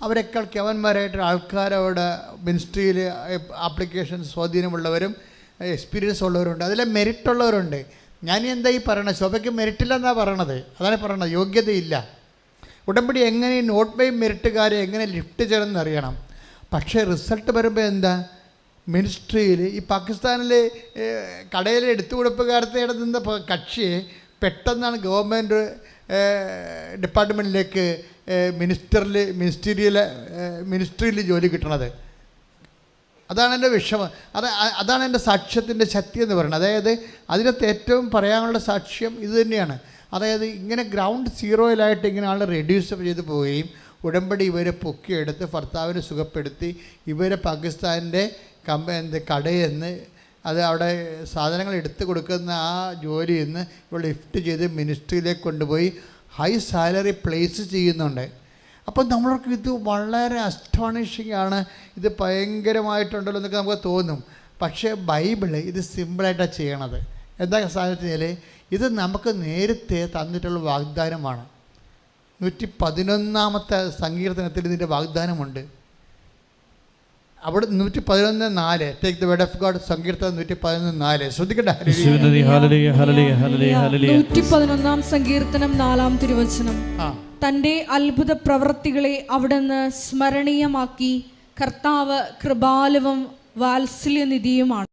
അവരെക്കാൾ കവന്മാരായിട്ട് ആൾക്കാരവിടെ മിനിസ്ട്രിയിൽ ആപ്ലിക്കേഷൻ സ്വാധീനമുള്ളവരും എക്സ്പീരിയൻസ് ഉള്ളവരുണ്ട്, അതിലെ മെറിറ്റ് ഉള്ളവരുണ്ട്. ഞാൻ എന്താ ഈ പറയണത്? ശോഭയ്ക്ക് മെറിറ്റില്ലെന്നാണ് പറയണത്. അതാണ് പറയണത്, യോഗ്യതയില്ല. ഉടമ്പടി എങ്ങനെ നോട്ട് ബൈ മെറിറ്റുകാരെ എങ്ങനെ ലിഫ്റ്റ് ചെയ്യണമെന്ന് അറിയണം. പക്ഷേ റിസൾട്ട് വരുമ്പോൾ എന്താ, മിനിസ്ട്രിയിൽ ഈ പാകിസ്ഥാനിൽ കടയിൽ എടുത്തുകൊടുപ്പുകാരത്തെ നിന്ന കക്ഷിയെ പെട്ടെന്നാണ് ഗവൺമെൻറ് ഡിപ്പാർട്ട്മെൻറ്റിലേക്ക് മിനിസ്ട്രിയിൽ ജോലി കിട്ടണത്. അതാണ് എൻ്റെ വിഷമം. അതാണ് എൻ്റെ സാക്ഷ്യത്തിൻ്റെ ശക്തി എന്ന് പറയുന്നത്. അതായത് അതിനകത്ത് ഏറ്റവും പറയാനുള്ള സാക്ഷ്യം ഇത് തന്നെയാണ്. അതായത് ഇങ്ങനെ ഗ്രൗണ്ട് സീറോയിലായിട്ട് ഇങ്ങനെ ആൾ റെഡ്യൂസ് ചെയ്ത് പോവുകയും ഉടമ്പടി ഇവരെ പൊക്കിയെടുത്ത് ഭർത്താവിനെ സുഖപ്പെടുത്തി ഇവരെ പാകിസ്ഥാനിൻ്റെ കടയിൽ നിന്ന് അത് അവിടെ സാധനങ്ങൾ എടുത്തു കൊടുക്കുന്ന ആ ജോലിയിൽ നിന്ന് ഇവൾ ലിഫ്റ്റ് ചെയ്ത് മിനിസ്ട്രിയിലേക്ക് കൊണ്ടുപോയി ഹൈ സാലറി പ്ലേസ് ചെയ്യുന്നുണ്ട്. അപ്പം നമ്മൾക്ക് ഇത് വളരെ അസ്റ്റോണിഷിംഗ് ആണ്, ഇത് ഭയങ്കരമായിട്ടുണ്ടല്ലോ എന്നൊക്കെ നമുക്ക് തോന്നും. പക്ഷേ ബൈബിള് ഇത് സിമ്പിളായിട്ടാണ് ചെയ്യണത്. എന്താ സാധനത്തിൽ ഇത് നമുക്ക് നേരത്തെ തന്നിട്ടുള്ള വാഗ്ദാനമാണ്. 111-ാമത്തെ സങ്കീർത്തനത്തിൽ ഇതിൻ്റെ വാഗ്ദാനമുണ്ട്. അവിടെ 111:4 take the word of God, സങ്കീർത്തനം 111:4 ശ്രദ്ധിക്കട്ടെ. 111-ാം സങ്കീർത്തനം 4-ാം തിരുവചനം. തന്റെ അത്ഭുത പ്രവൃത്തികളെ അവിടുന്ന് സ്മരണീയമാക്കി. കർത്താവ് കൃപാലുവും വാത്സല്യനിധിയുമാണ്.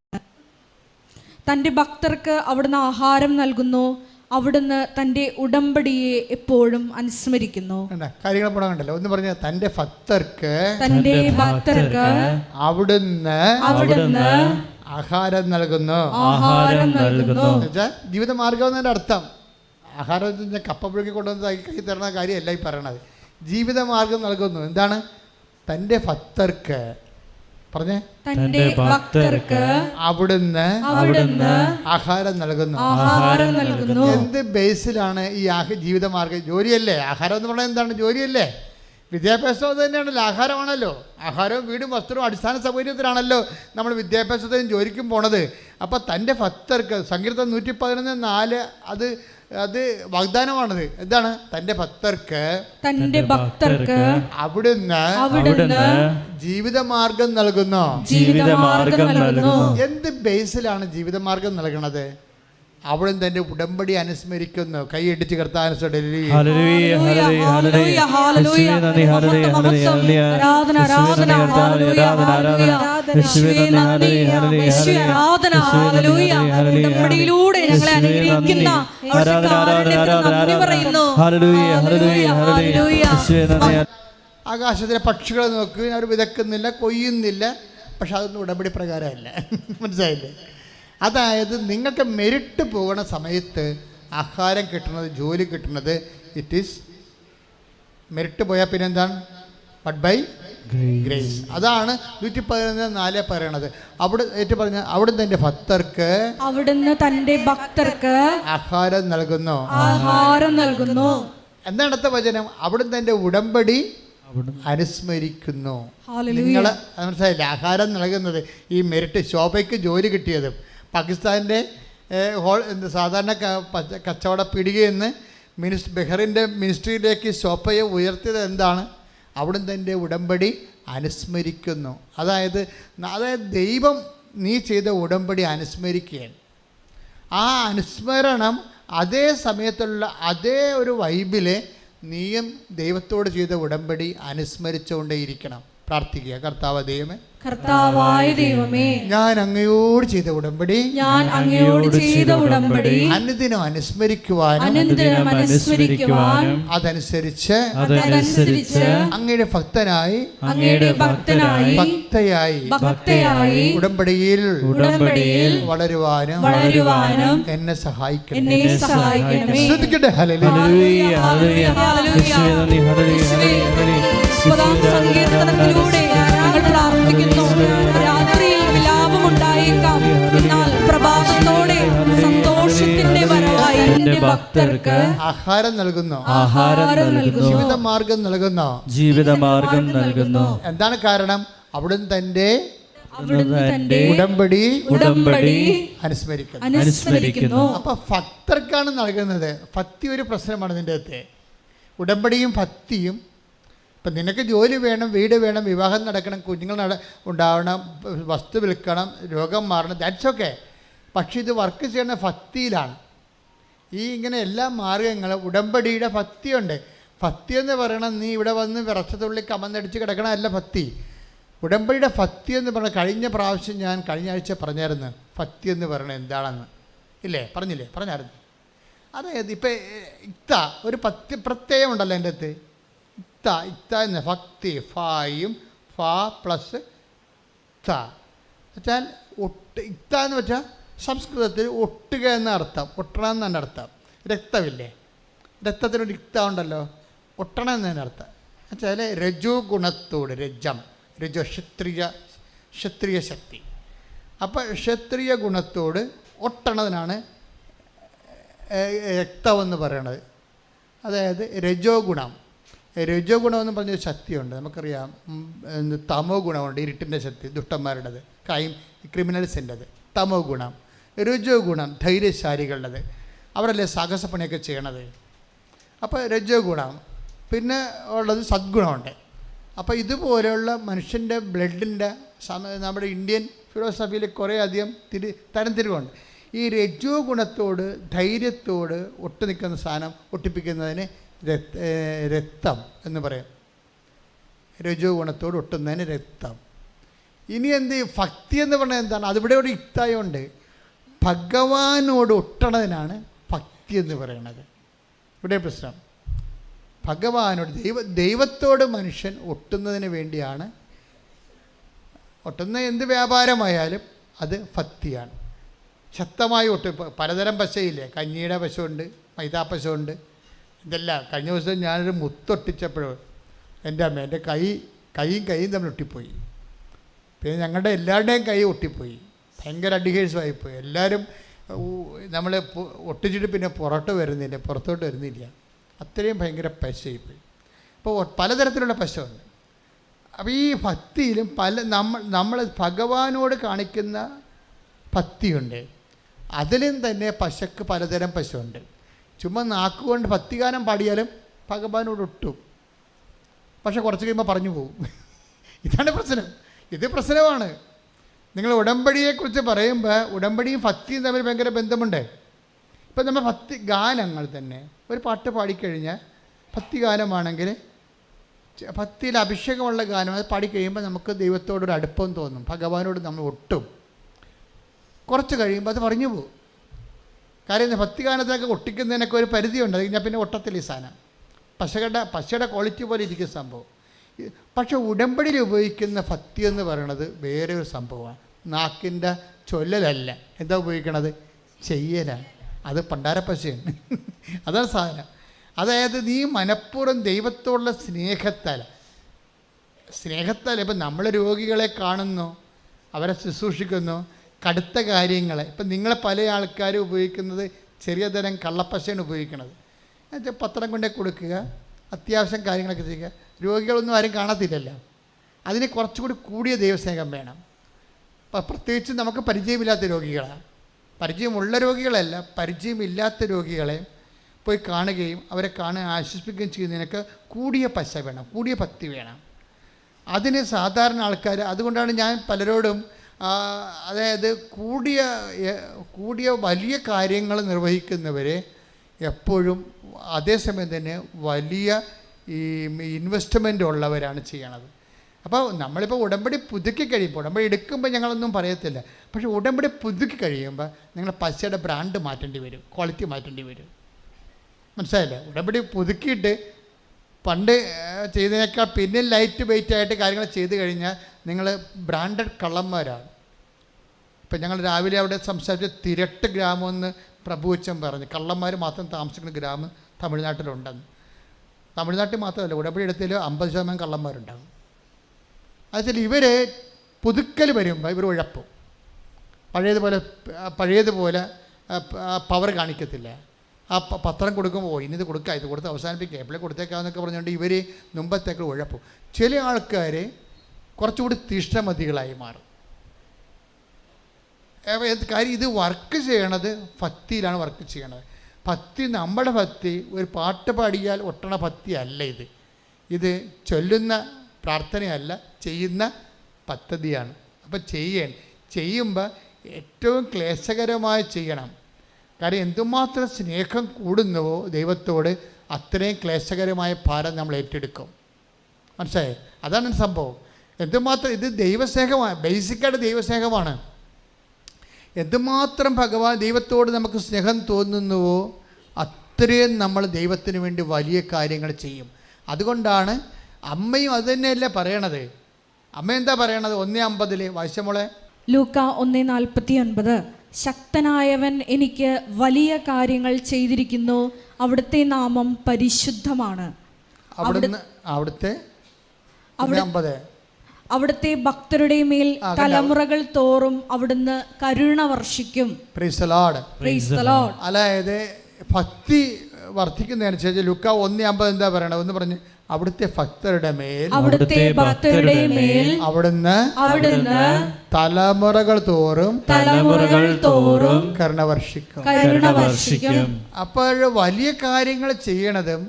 തന്റെ ഭക്തർക്ക് അവിടുന്ന് ആഹാരം നൽകുന്നു. അവിടുന്ന് തന്റെ ഉടമ്പടിയെ എപ്പോഴും അനുസ്മരിക്കുന്നു. കാര്യങ്ങൾ പോകണ്ടല്ലോ. ഒന്ന് പറഞ്ഞ തന്റെ ഭക്തർക്ക് അവിടുന്ന് ആഹാരം നൽകുന്നു. ജീവിതമാർഗം എന്നതിൻ്റെ അർത്ഥം ആഹാരത്തിൻ്റെ കപ്പ പുഴുക്കി കൊണ്ടുവന്ന് കൈ തരുന്ന കാര്യമല്ല ഈ പറയണത്. ജീവിതമാർഗം നൽകുന്നു. എന്താണ്? തൻ്റെ ഭക്തർക്ക് പറഞ്ഞേ, തന്റെ ഭക്തർക്ക് അവിടുന്ന് ആഹാരം നൽകുന്നു. എന്ത് ബേസിലാണ് ഈ ജീവിതമാർഗം? ജോലിയല്ലേ? ആഹാരം എന്ന് പറഞ്ഞാൽ എന്താണ്? ജോലിയല്ലേ? വിദ്യാഭ്യാസം തന്നെയാണല്ലോ, ആഹാരമാണല്ലോ. ആഹാരവും വീടും വസ്ത്രവും അടിസ്ഥാന സൗകര്യത്തിലാണല്ലോ നമ്മൾ വിദ്യാഭ്യാസത്തിനും ജോലിക്കും പോണത്. അപ്പം തൻ്റെ ഭക്തർക്ക് സങ്കീർത്തനം 111:4 അത് വാഗ്ദാനമാണത്. എന്താണ്? തൻ്റെ ഭക്തർക്ക് അവിടുന്ന് ജീവിതമാർഗം നൽകുന്നു. എന്ത് ബേസിലാണ് ജീവിതമാർഗം നൽകണത്? അവിടുന്ന് തന്റെ ഉടമ്പടി അനുസ്മരിക്കുന്നു. കൈയടിച്ച് കർത്താവിനെ ആകാശത്തിലെ പക്ഷികളെ നോക്കി, അവർ വിതക്കുന്നില്ല, കൊയ്യുന്നില്ല. പക്ഷെ അതൊന്നും ഉടമ്പടി പ്രകാരമല്ല. മനസ്സിലായില്ലേ? അതായത് നിങ്ങൾക്ക് മെരിറ്റ് പോകുന്ന സമയത്ത് ആഹാരം കിട്ടുന്നത്, ജോലി കിട്ടുന്നത്, ഇറ്റ് ഈസ് മെരിറ്റ് പോയാൽ പിന്നെ എന്താണ്? But by grace. അതാണ് 111:4 പറയണത്. അവിടെ ഏറ്റു പറഞ്ഞ അവിടുന്ന് തന്റെ ഭക്തർക്ക് ആഹാരം നൽകുന്നു. എന്താണ് അടുത്ത വചനം? അവിടുന്ന് തന്റെ ഉടമ്പടി അനുസ്മരിക്കുന്നു. നിങ്ങൾ മനസ്സിലായില്ല? ആഹാരം നൽകുന്നത് ഈ മെറിറ്റ്. ശോഭയ്ക്ക് ജോലി കിട്ടിയത് പാകിസ്ഥാൻ്റെ സാധാരണ കച്ചവട പിടികയെന്ന് ബെഹ്റിൻ്റെ മിനിസ്ട്രിയിലേക്ക് ശോഭയെ ഉയർത്തിയത് എന്താണ്? അവിടുന്ന് തൻ്റെ ഉടമ്പടി അനുസ്മരിക്കുന്നു. അതായത് ദൈവം നീ ചെയ്ത ഉടമ്പടി അനുസ്മരിക്കുകയാണ്. ആ അനുസ്മരണം അതേ സമയത്തുള്ള അതേ ഒരു വൈബിലെ നീയും ദൈവത്തോട് ചെയ്ത ഉടമ്പടി അനുസ്മരിച്ചുകൊണ്ടേയിരിക്കണം. പ്രാർത്ഥിക്കുക. കർത്താവായ ദൈവമേ, ഞാൻ അങ്ങയോട് ചെയ്ത ഉടമ്പടി അനുദിനം അനുസ്മരിക്കുവാനും അതനുസരിച്ച് അങ്ങയുടെ ഭക്തനായി ഭക്തയായി ഉടമ്പടിയിൽ വളരുവാനും എന്നെ സഹായിക്കണം. ശ്രദ്ധിക്കട്ടെ. ഹല്ലേലൂയ. സങ്കീർത്തനത്തിലൂടെ ഞങ്ങൾ പ്രാർത്ഥിക്കുന്നു. രാത്രിയിൽ വിലാപമുണ്ടായേക്കാം, എന്നാൽ പ്രഭാതത്തോടെ സന്തോഷത്തിന്റെ വരവായി എന്റെ ഭക്തർക്ക് ആഹാരം നൽകുന്നു. ജീവിതമാർഗം നൽകുന്നു. എന്താണ് കാരണം? അവിടുന്ന് തന്റെ ഉടമ്പടി അനുസ്മരിക്കുന്നു. അപ്പൊ ഭക്തർക്കാണ് നൽകുന്നത്. ഭക്തി ഒരു പ്രശ്നമാണ് നിന്റെ അകത്തെ. ഉടമ്പടിയും ഭക്തിയും. ഇപ്പം നിനക്ക് ജോലി വേണം, വീട് വേണം, വിവാഹം നടക്കണം, കുഞ്ഞുങ്ങൾ ഉണ്ടാവണം, വസ്തു വിൽക്കണം, രോഗം മാറണം, ദാറ്റ്സ് ഓക്കെ. പക്ഷെ ഇത് വർക്ക് ചെയ്യണ ഭക്തിയിലാണ്. ഈ ഇങ്ങനെ എല്ലാ മാർഗങ്ങളും ഉടമ്പടിയുടെ ഭക്തിയുണ്ട്. ഭക്തി എന്ന് പറയണം നീ ഇവിടെ വന്ന് വിറച്ചതുള്ളി കമന്നടിച്ച് കിടക്കണമല്ല ഭക്തി. ഉടമ്പടിയുടെ ഭക്തി എന്ന് പറഞ്ഞാൽ കഴിഞ്ഞ പ്രാവശ്യം ഞാൻ കഴിഞ്ഞ ആഴ്ച പറഞ്ഞായിരുന്നു ഭക്തി എന്ന് പറയണത് എന്താണെന്ന്. പറഞ്ഞായിരുന്നു. അതായത് ഇപ്പം ഒരു ഭക്തി പ്രത്യയം ഉണ്ടല്ലോ എൻ്റെ അടുത്ത്. ഇത്ത എന്ന ഭക്തി ഫായും ഫാ പ്ലസ് ത വെച്ചാൽ ഇത്ത എന്ന് വെച്ചാൽ സംസ്കൃതത്തിൽ ഒട്ടുക എന്ന അർത്ഥം. ഒട്ടണം എന്നാണ് അർത്ഥം. രക്തമില്ലേ, രക്തത്തിനൊരു ഇത്ത ഉണ്ടല്ലോ, ഒട്ടണം എന്നതിന് അർത്ഥം. വെച്ചാൽ രജോ ഗുണത്തോട് ക്ഷത്രിയ ശക്തി. അപ്പോൾ ക്ഷത്രിയ ഗുണത്തോട് ഒട്ടണതിനാണ് രക്തമെന്ന് പറയണത്. അതായത് രജോ ഗുണം എന്ന് പറഞ്ഞൊരു ശക്തിയുണ്ട്. നമുക്കറിയാം തമോ ഗുണമുണ്ട്, ഇരുട്ടിൻ്റെ ശക്തി, ദുഷ്ടന്മാരുടേത്, ക്രിമിനൽസിൻ്റെത് തമോ ഗുണം. രജോ ഗുണം ധൈര്യശാലികളുടേത്, അവരല്ലേ സാഹസപ്പണിയൊക്കെ ചെയ്യണത്. അപ്പോൾ രജോ ഗുണം. പിന്നെ ഉള്ളത് സദ്ഗുണമുണ്ട്. അപ്പോൾ ഇതുപോലെയുള്ള മനുഷ്യൻ്റെ ബ്ലഡിൻ്റെ നമ്മുടെ ഇന്ത്യൻ ഫിലോസഫിയിൽ കുറേ അധികം തരംതിരിവുണ്ട്. ഈ രജോ ഗുണത്തോട് ധൈര്യത്തോട് ഒട്ടു നിൽക്കുന്ന സാധനം ഒട്ടിപ്പിക്കുന്നതിന് രക്തം എന്ന് പറയും. രജോ ഗുണത്തോട് ഒട്ടുന്നതിന് രക്തം. ഇനി ഭക്തി എന്ന് പറഞ്ഞാൽ എന്താണ്? അതിവിടെ ഒരു ഇത്തായുണ്ട്. ഭഗവാനോട് ഒട്ടണതിനാണ് ഭക്തി എന്ന് പറയുന്നത്. ഇവിടെ പ്രശ്നം ഭഗവാനോട് ദൈവത്തോട് മനുഷ്യൻ ഒട്ടുന്നതിന് വേണ്ടിയാണ്. ഒട്ടുന്ന എന്ത് വ്യാപാരമായാലും അത് ഭക്തിയാണ്. ശക്തമായി പലതരം പശയില്ലേ, കഞ്ഞിയുടെ പശുണ്ട്, മൈദാപ്പശുണ്ട്, ഇതെല്ലാം. കഴിഞ്ഞ ദിവസം ഞാനൊരു മുത്തൊട്ടിച്ചപ്പോഴും എൻ്റെ അമ്മ എൻ്റെ കൈയും തമ്മിൽ ഒട്ടിപ്പോയി. പിന്നെ ഞങ്ങളുടെ എല്ലാവരുടെയും കൈ ഒട്ടിപ്പോയി. ഭയങ്കര അഡിഹേഴ്സുമായിപ്പോയി. എല്ലാവരും നമ്മൾ ഒട്ടിച്ചിട്ട് പിന്നെ പുറത്തോട്ട് വരുന്നില്ല. അത്രയും ഭയങ്കര പശയായിപ്പോയി. അപ്പോൾ പലതരത്തിലുള്ള പശുണ്ട്. അപ്പോൾ ഈ ഭക്തിയിലും നമ്മൾ ഭഗവാനോട് കാണിക്കുന്ന ഭക്തിയുണ്ട്. അതിലും തന്നെ പശക്ക് പലതരം പശുണ്ട്. ചുമ്മാ നാക്കുകൊണ്ട് ഭക്തിഗാനം പാടിയാലും ഭഗവാനോട് ഒട്ടും. പക്ഷെ കുറച്ച് കഴിയുമ്പോൾ പറഞ്ഞു പോകും. ഇതാണ് പ്രശ്നം. ഇത് പ്രശ്നമാണ്. നിങ്ങൾ ഉടമ്പടിയെക്കുറിച്ച് പറയുമ്പോൾ ഉടമ്പടിയും ഭക്തിയും തമ്മിൽ ഭയങ്കര ബന്ധമുണ്ട്. ഇപ്പം നമ്മൾ ഭക്തി ഗാനങ്ങൾ തന്നെ ഒരു പാട്ട് പാടിക്കഴിഞ്ഞാൽ ഭക്തിഗാനമാണെങ്കിൽ ഭക്തിയിൽ അഭിഷേകമുള്ള ഗാനം അത് പാടിക്കഴിയുമ്പോൾ നമുക്ക് ദൈവത്തോടൊരു അടുപ്പം തോന്നും, ഭഗവാനോട് നമ്മൾ ഒട്ടും. കുറച്ച് കഴിയുമ്പോൾ അത് പറഞ്ഞു പോകും. കാര്യം ഭക്തിഗാനത്തിനൊക്കെ ഒട്ടിക്കുന്നതിനൊക്കെ ഒരു പരിധിയുണ്ട്. അത് കഴിഞ്ഞാൽ പിന്നെ ഒട്ടത്തില്ല ഈ സാധനം. പശയുടെ ക്വാളിറ്റി പോലെ ഇരിക്കുന്ന സംഭവം. പക്ഷെ ഉടമ്പടിയിൽ ഉപയോഗിക്കുന്ന ഭക്തി എന്ന് പറയുന്നത് വേറെ ഒരു സംഭവമാണ്. നാക്കിൻ്റെ ചൊല്ലലല്ല. എന്താ ഉപയോഗിക്കണത്? ചെയ്യലാണ്. അത് പണ്ടാരപ്പശയാണ്. അതാണ് സാധനം. അതായത് നീ മനഃപൂർവ്വം ദൈവത്തോടുള്ള സ്നേഹത്താൽ സ്നേഹത്താൽ ഇപ്പം നമ്മൾ രോഗികളെ കാണുന്നു, അവരെ ശുശ്രൂഷിക്കുന്നു, കടുത്ത കാര്യങ്ങൾ. ഇപ്പം നിങ്ങളെ പല ആൾക്കാരും ഉപയോഗിക്കുന്നത് ചെറിയ തരം കള്ളപ്പശയാണ് ഉപയോഗിക്കുന്നത്. എന്നുവെച്ചാൽ പത്രം കൊണ്ടേ കൊടുക്കുക, അത്യാവശ്യം കാര്യങ്ങളൊക്കെ ചെയ്യുക. രോഗികളൊന്നും ആരും കാണത്തില്ലല്ലോ. അതിന് കുറച്ചുകൂടി കൂടിയ ദൈവസ്നേഹം വേണം. പ്രത്യേകിച്ച് നമുക്ക് പരിചയമില്ലാത്ത രോഗികളാണ്. പരിചയമുള്ള രോഗികളല്ല, പരിചയമില്ലാത്ത രോഗികളെ പോയി കാണുകയും അവരെ കാണാൻ ആശ്വസിപ്പിക്കുകയും ചെയ്യുന്നതിനൊക്കെ കൂടിയ പശ വേണം, കൂടിയ ഭക്തി വേണം. അതിന് സാധാരണ ആൾക്കാർ, അതുകൊണ്ടാണ് ഞാൻ പലരോടും അതായത് കൂടിയ വലിയ കാര്യങ്ങൾ നിർവഹിക്കുന്നവരെ എപ്പോഴും അതേസമയം തന്നെ വലിയ ഈ ഇൻവെസ്റ്റ്മെൻ്റ് ഉള്ളവരാണ് ചെയ്യണത്. അപ്പോൾ നമ്മളിപ്പോൾ ഉടമ്പടി പുതുക്കി കഴിയുമ്പോൾ, ഉടമ്പടി എടുക്കുമ്പോൾ ഞങ്ങളൊന്നും പറയത്തില്ല, പക്ഷേ ഉടമ്പടി പുതുക്കി കഴിയുമ്പോൾ നിങ്ങൾ പശയുടെ ബ്രാൻഡ് മാറ്റേണ്ടി വരും, ക്വാളിറ്റി മാറ്റേണ്ടി വരും. മനസ്സിലായില്ലേ? ഉടമ്പടി പുതുക്കിയിട്ട് പണ്ട് ചെയ്തതിനേക്കാൾ പിന്നെ ലൈറ്റ് വെയിറ്റ് ആയിട്ട് കാര്യങ്ങൾ ചെയ്ത് കഴിഞ്ഞാൽ നിങ്ങൾ ബ്രാൻഡഡ് കള്ളന്മാരാണ്. ഇപ്പം ഞങ്ങൾ രാവിലെ അവിടെ സംസാരിച്ച തിരട്ട് ഗ്രാമമെന്ന് പ്രഭുവച്ചൻ പറഞ്ഞു. കള്ളന്മാർ മാത്രം താമസിക്കുന്ന ഗ്രാമം തമിഴ്നാട്ടിലുണ്ടെന്ന്. തമിഴ്നാട്ടിൽ മാത്രമല്ല, ഉടമ്പടി എടുത്തതിൽ 50% കള്ളന്മാരുണ്ടാകും. അതുവെച്ചാൽ ഇവർ പുതുക്കൽ വരുമ്പോൾ ഇവർ ഉഴപ്പും. പഴയതുപോലെ പവർ കാണിക്കത്തില്ല. ആ പത്രം കൊടുക്കുമ്പോൾ ഇനി ഇത് കൊടുക്കുക, ഇത് കൊടുത്ത് അവസാനിപ്പിക്കുക, എപ്പോഴും കൊടുത്തേക്കാമെന്നൊക്കെ പറഞ്ഞുകൊണ്ട് ഇവർ മുമ്പത്തേക്ക് ഉഴപ്പും. ചില ആൾക്കാർ കുറച്ചുകൂടി തീഷ്ണമതികളായി മാറും. കാര്യം ഇത് വർക്ക് ചെയ്യണത് ഭക്തിയിലാണ് വർക്ക് ചെയ്യണത്. ഭക്തി, നമ്മുടെ ഭക്തി ഒരു പാട്ട് പാടിയാൽ ഒട്ടണ ഭക്തി അല്ല ഇത്. ഇത് ചൊല്ലുന്ന പ്രാർത്ഥനയല്ല, ചെയ്യുന്ന പദ്ധതിയാണ്. അപ്പം ചെയ്യുമ്പോൾ ഏറ്റവും ക്ലേശകരമായി ചെയ്യണം. കാര്യം എന്തുമാത്രം സ്നേഹം കൂടുന്നുവോ ദൈവത്തോട്, അത്രയും ക്ലേശകരമായ ഭാരം നമ്മൾ ഏറ്റെടുക്കും. മനസ്സിലായേ? അതാണ് സംഭവം. എന്തുമാത്രം ഇത് ദൈവസ്നേഹമാണ്, ബേസിക്കായിട്ട് ദൈവസ്നേഹമാണ്. എന്തുമാത്രം ദൈവത്തോട് നമുക്ക് സ്നേഹം തോന്നുന്നുവോ അത്രയും നമ്മൾ ദൈവത്തിന് വേണ്ടി വലിയ കാര്യങ്ങൾ ചെയ്യും. അതുകൊണ്ടാണ് അമ്മയും അത് തന്നെയല്ലേ പറയണത്. അമ്മ എന്താ പറയണത്? 1:50 വായിച്ചമോളെ. ലൂക്ക 1:49 ശക്തനായവൻ എനിക്ക് വലിയ കാര്യങ്ങൾ ചെയ്തിരിക്കുന്നു, അവിടുത്തെ നാമം പരിശുദ്ധമാണ്. അവിടുത്തെ ഭക്തരുടെ മേൽ തലമുറകൾ തോറും അവിടുന്ന് കരുണ വർഷിക്കും. അതായത് ഭക്തി വർദ്ധിക്കുന്നതനുസരിച്ച് ലൂക്ക 1:50 എന്താ പറയണത്? ഒന്ന് പറഞ്ഞ്, അവിടുത്തെ ഭക്തരുടെ മേൽ അവിടുന്ന് തലമുറകൾ തോറും കരുണ വർഷിക്കും. അപ്പോൾ വലിയ കാര്യങ്ങൾ ചെയ്യണതും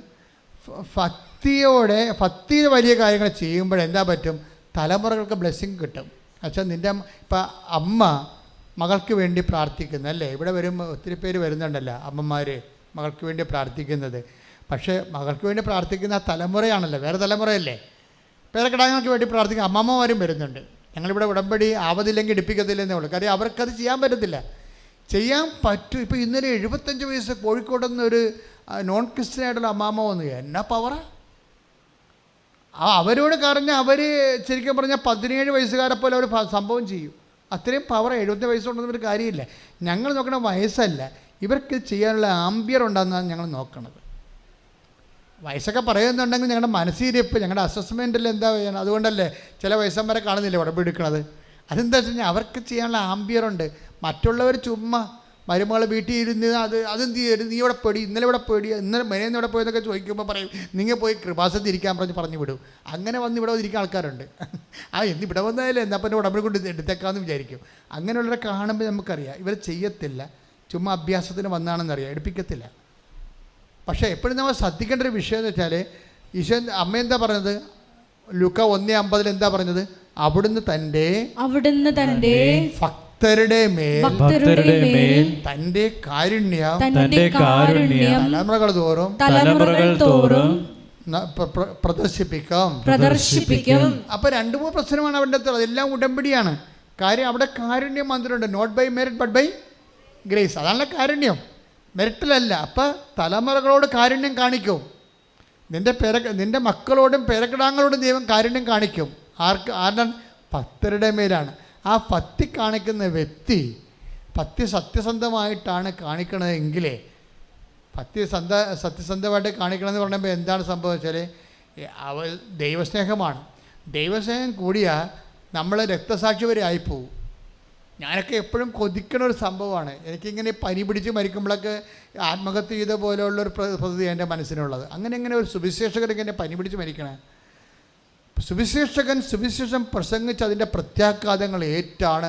ഭക്തിയിൽ വലിയ കാര്യങ്ങൾ ചെയ്യുമ്പോഴെന്താ പറ്റും? തലമുറകൾക്ക് ബ്ലെസ്സിങ് കിട്ടും. പക്ഷേ നിൻ്റെ ഇപ്പം അമ്മ മകൾക്ക് വേണ്ടി പ്രാർത്ഥിക്കുന്നു അല്ലേ? ഇവിടെ വരുമ്പോൾ ഒത്തിരി പേര് വരുന്നുണ്ടല്ലോ, അമ്മമാർ മകൾക്ക് വേണ്ടി പ്രാർത്ഥിക്കുന്നത്. പക്ഷേ മകൾക്ക് വേണ്ടി പ്രാർത്ഥിക്കുന്ന തലമുറയാണല്ലോ, വേറെ തലമുറയല്ലേ. പേരക്കിടാങ്ങൾക്ക് വേണ്ടി പ്രാർത്ഥിക്കുന്ന അമ്മമ്മമാരും വരുന്നുണ്ട്. ഞങ്ങളിവിടെ ഉടമ്പടി ആവതില്ലെങ്കിൽ എടുപ്പിക്കത്തില്ലെന്നേ ഉള്ളൂ. കാര്യം അവർക്കത് ചെയ്യാൻ പറ്റത്തില്ല. ചെയ്യാൻ പറ്റും. ഇപ്പോൾ ഇന്നലെ 75 വയസ്സ് കോഴിക്കോട് നിന്നൊരു നോൺ ക്രിസ്ത്യനായിട്ടുള്ള അമ്മാമ്മ വന്നു. എന്നാ പവറാ! അവരോട് പറഞ്ഞാൽ അവർ ശരിക്കും പറഞ്ഞാൽ 17 വയസ്സുകാരെ പോലെ അവർ സംഭവം ചെയ്യും. അത്രയും പവർ. 70 വയസ്സുണ്ടെന്ന് ഒരു കാര്യമില്ല. ഞങ്ങൾ നോക്കണ വയസ്സല്ല, ഇവർക്ക് ചെയ്യാനുള്ള ആംബിയർ ഉണ്ടെന്നാണ് ഞങ്ങൾ നോക്കണത്. വയസ്സൊക്കെ പറയുന്നുണ്ടെങ്കിൽ ഞങ്ങളുടെ മനസ്സിരിപ്പ്, ഞങ്ങളുടെ അസസ്മെൻറ്റിൽ എന്താ ചെയ്യണം. അതുകൊണ്ടല്ലേ ചില വയസ്സന്മാരെ കാണുന്നില്ല ഉടമ്പെടുക്കണത്. അതെന്താ വെച്ച് കഴിഞ്ഞാൽ അവർക്ക് ചെയ്യാനുള്ള ആംബിയറുണ്ട്. മറ്റുള്ളവർ ചുമ്മാ മരുമകളെ വീട്ടിൽ ഇരുന്ന് അതെന്ത് ചെയ്യരുത്, നീ ഇവിടെ പേടി, ഇന്നലെ ഇവിടെ പേടി, ഇന്നലെ മെനയെന്ന് ഇവിടെ പോയെന്നൊക്കെ ചോദിക്കുമ്പോൾ പറയും, നിങ്ങൾ പോയി കൃപാസനത്തിൽ ഇരിക്കാൻ പറഞ്ഞു വിടും. അങ്ങനെ വന്ന് ഇവിടെ ഇരിക്കുന്ന ആൾക്കാരുണ്ട്. ഇവിടെ വന്നാലേ എന്നാ പിന്നെ ഉടമ്പടി കൊണ്ട് എടുത്തേക്കാമെന്ന് വിചാരിക്കും. അങ്ങനെയുള്ളവരെ കാണുമ്പോൾ നമുക്കറിയാം ഇവർ ചെയ്യത്തില്ല, ചുമ്മാ അഭ്യാസത്തിന് വന്നാണെന്നറിയാം, എടുപ്പിക്കത്തില്ല. പക്ഷേ എപ്പോഴും നമ്മൾ ശ്രദ്ധിക്കേണ്ട ഒരു വിഷയം എന്ന് വെച്ചാൽ, ഈശോ അമ്മ എന്താ പറഞ്ഞത്? ലൂക്ക 1:50 എന്താ പറഞ്ഞത്? അവിടുന്ന് തൻ്റെ ഭക്തരുടെ മേൽ തൻ്റെ കാരുണ്യം തലമുറകൾ തോറും പ്രദർശിപ്പിക്കും. അപ്പോൾ 2-3 പ്രശ്നമാണ് അവിടെ. അതെല്ലാം ഉടമ്പടിയാണ്. കാര്യം അവിടെ കാരുണ്യം വന്നിട്ടുണ്ട്. Not by merit but by grace. അതാണല്ലോ കാരുണ്യം, മെറിറ്റിലല്ല. അപ്പം തലമുറകളോട് കാരുണ്യം കാണിക്കും. നിൻ്റെ മക്കളോടും പേരക്കിടാങ്ങളോടും ദൈവം കാരുണ്യം കാണിക്കും. ആരുടെ? ഭക്തരുടെ മേലാണ്. ആ ഭക്തി കാണിക്കുന്ന വ്യക്തി ഭക്തി സത്യസന്ധമായിട്ടാണ് കാണിക്കണതെങ്കിലേ, സത്യസന്ധമായിട്ട് കാണിക്കണമെന്ന് പറയുമ്പോൾ എന്താണ് സംഭവം വെച്ചാൽ, ദൈവസ്നേഹമാണ്. ദൈവസ്നേഹം കൂടിയാൽ നമ്മൾ രക്തസാക്ഷി വരെ ആയിപ്പോവും. ഞാനൊക്കെ എപ്പോഴും കൊതിക്കണ ഒരു സംഭവമാണ്. എനിക്കിങ്ങനെ പനി പിടിച്ച് മരിക്കുമ്പോഴൊക്കെ ആത്മഹത്യ ചെയ്ത പോലെയുള്ളൊരു പദ്ധതി എൻ്റെ മനസ്സിനുള്ളത്. അങ്ങനെ ഒരു സുവിശേഷകൻ ഇങ്ങനെ പനി പിടിച്ച് മരിക്കണേ. സുവിശേഷകൻ സുവിശേഷം പ്രസംഗിച്ച് അതിൻ്റെ പ്രത്യാഘാതങ്ങൾ ഏറ്റാണ്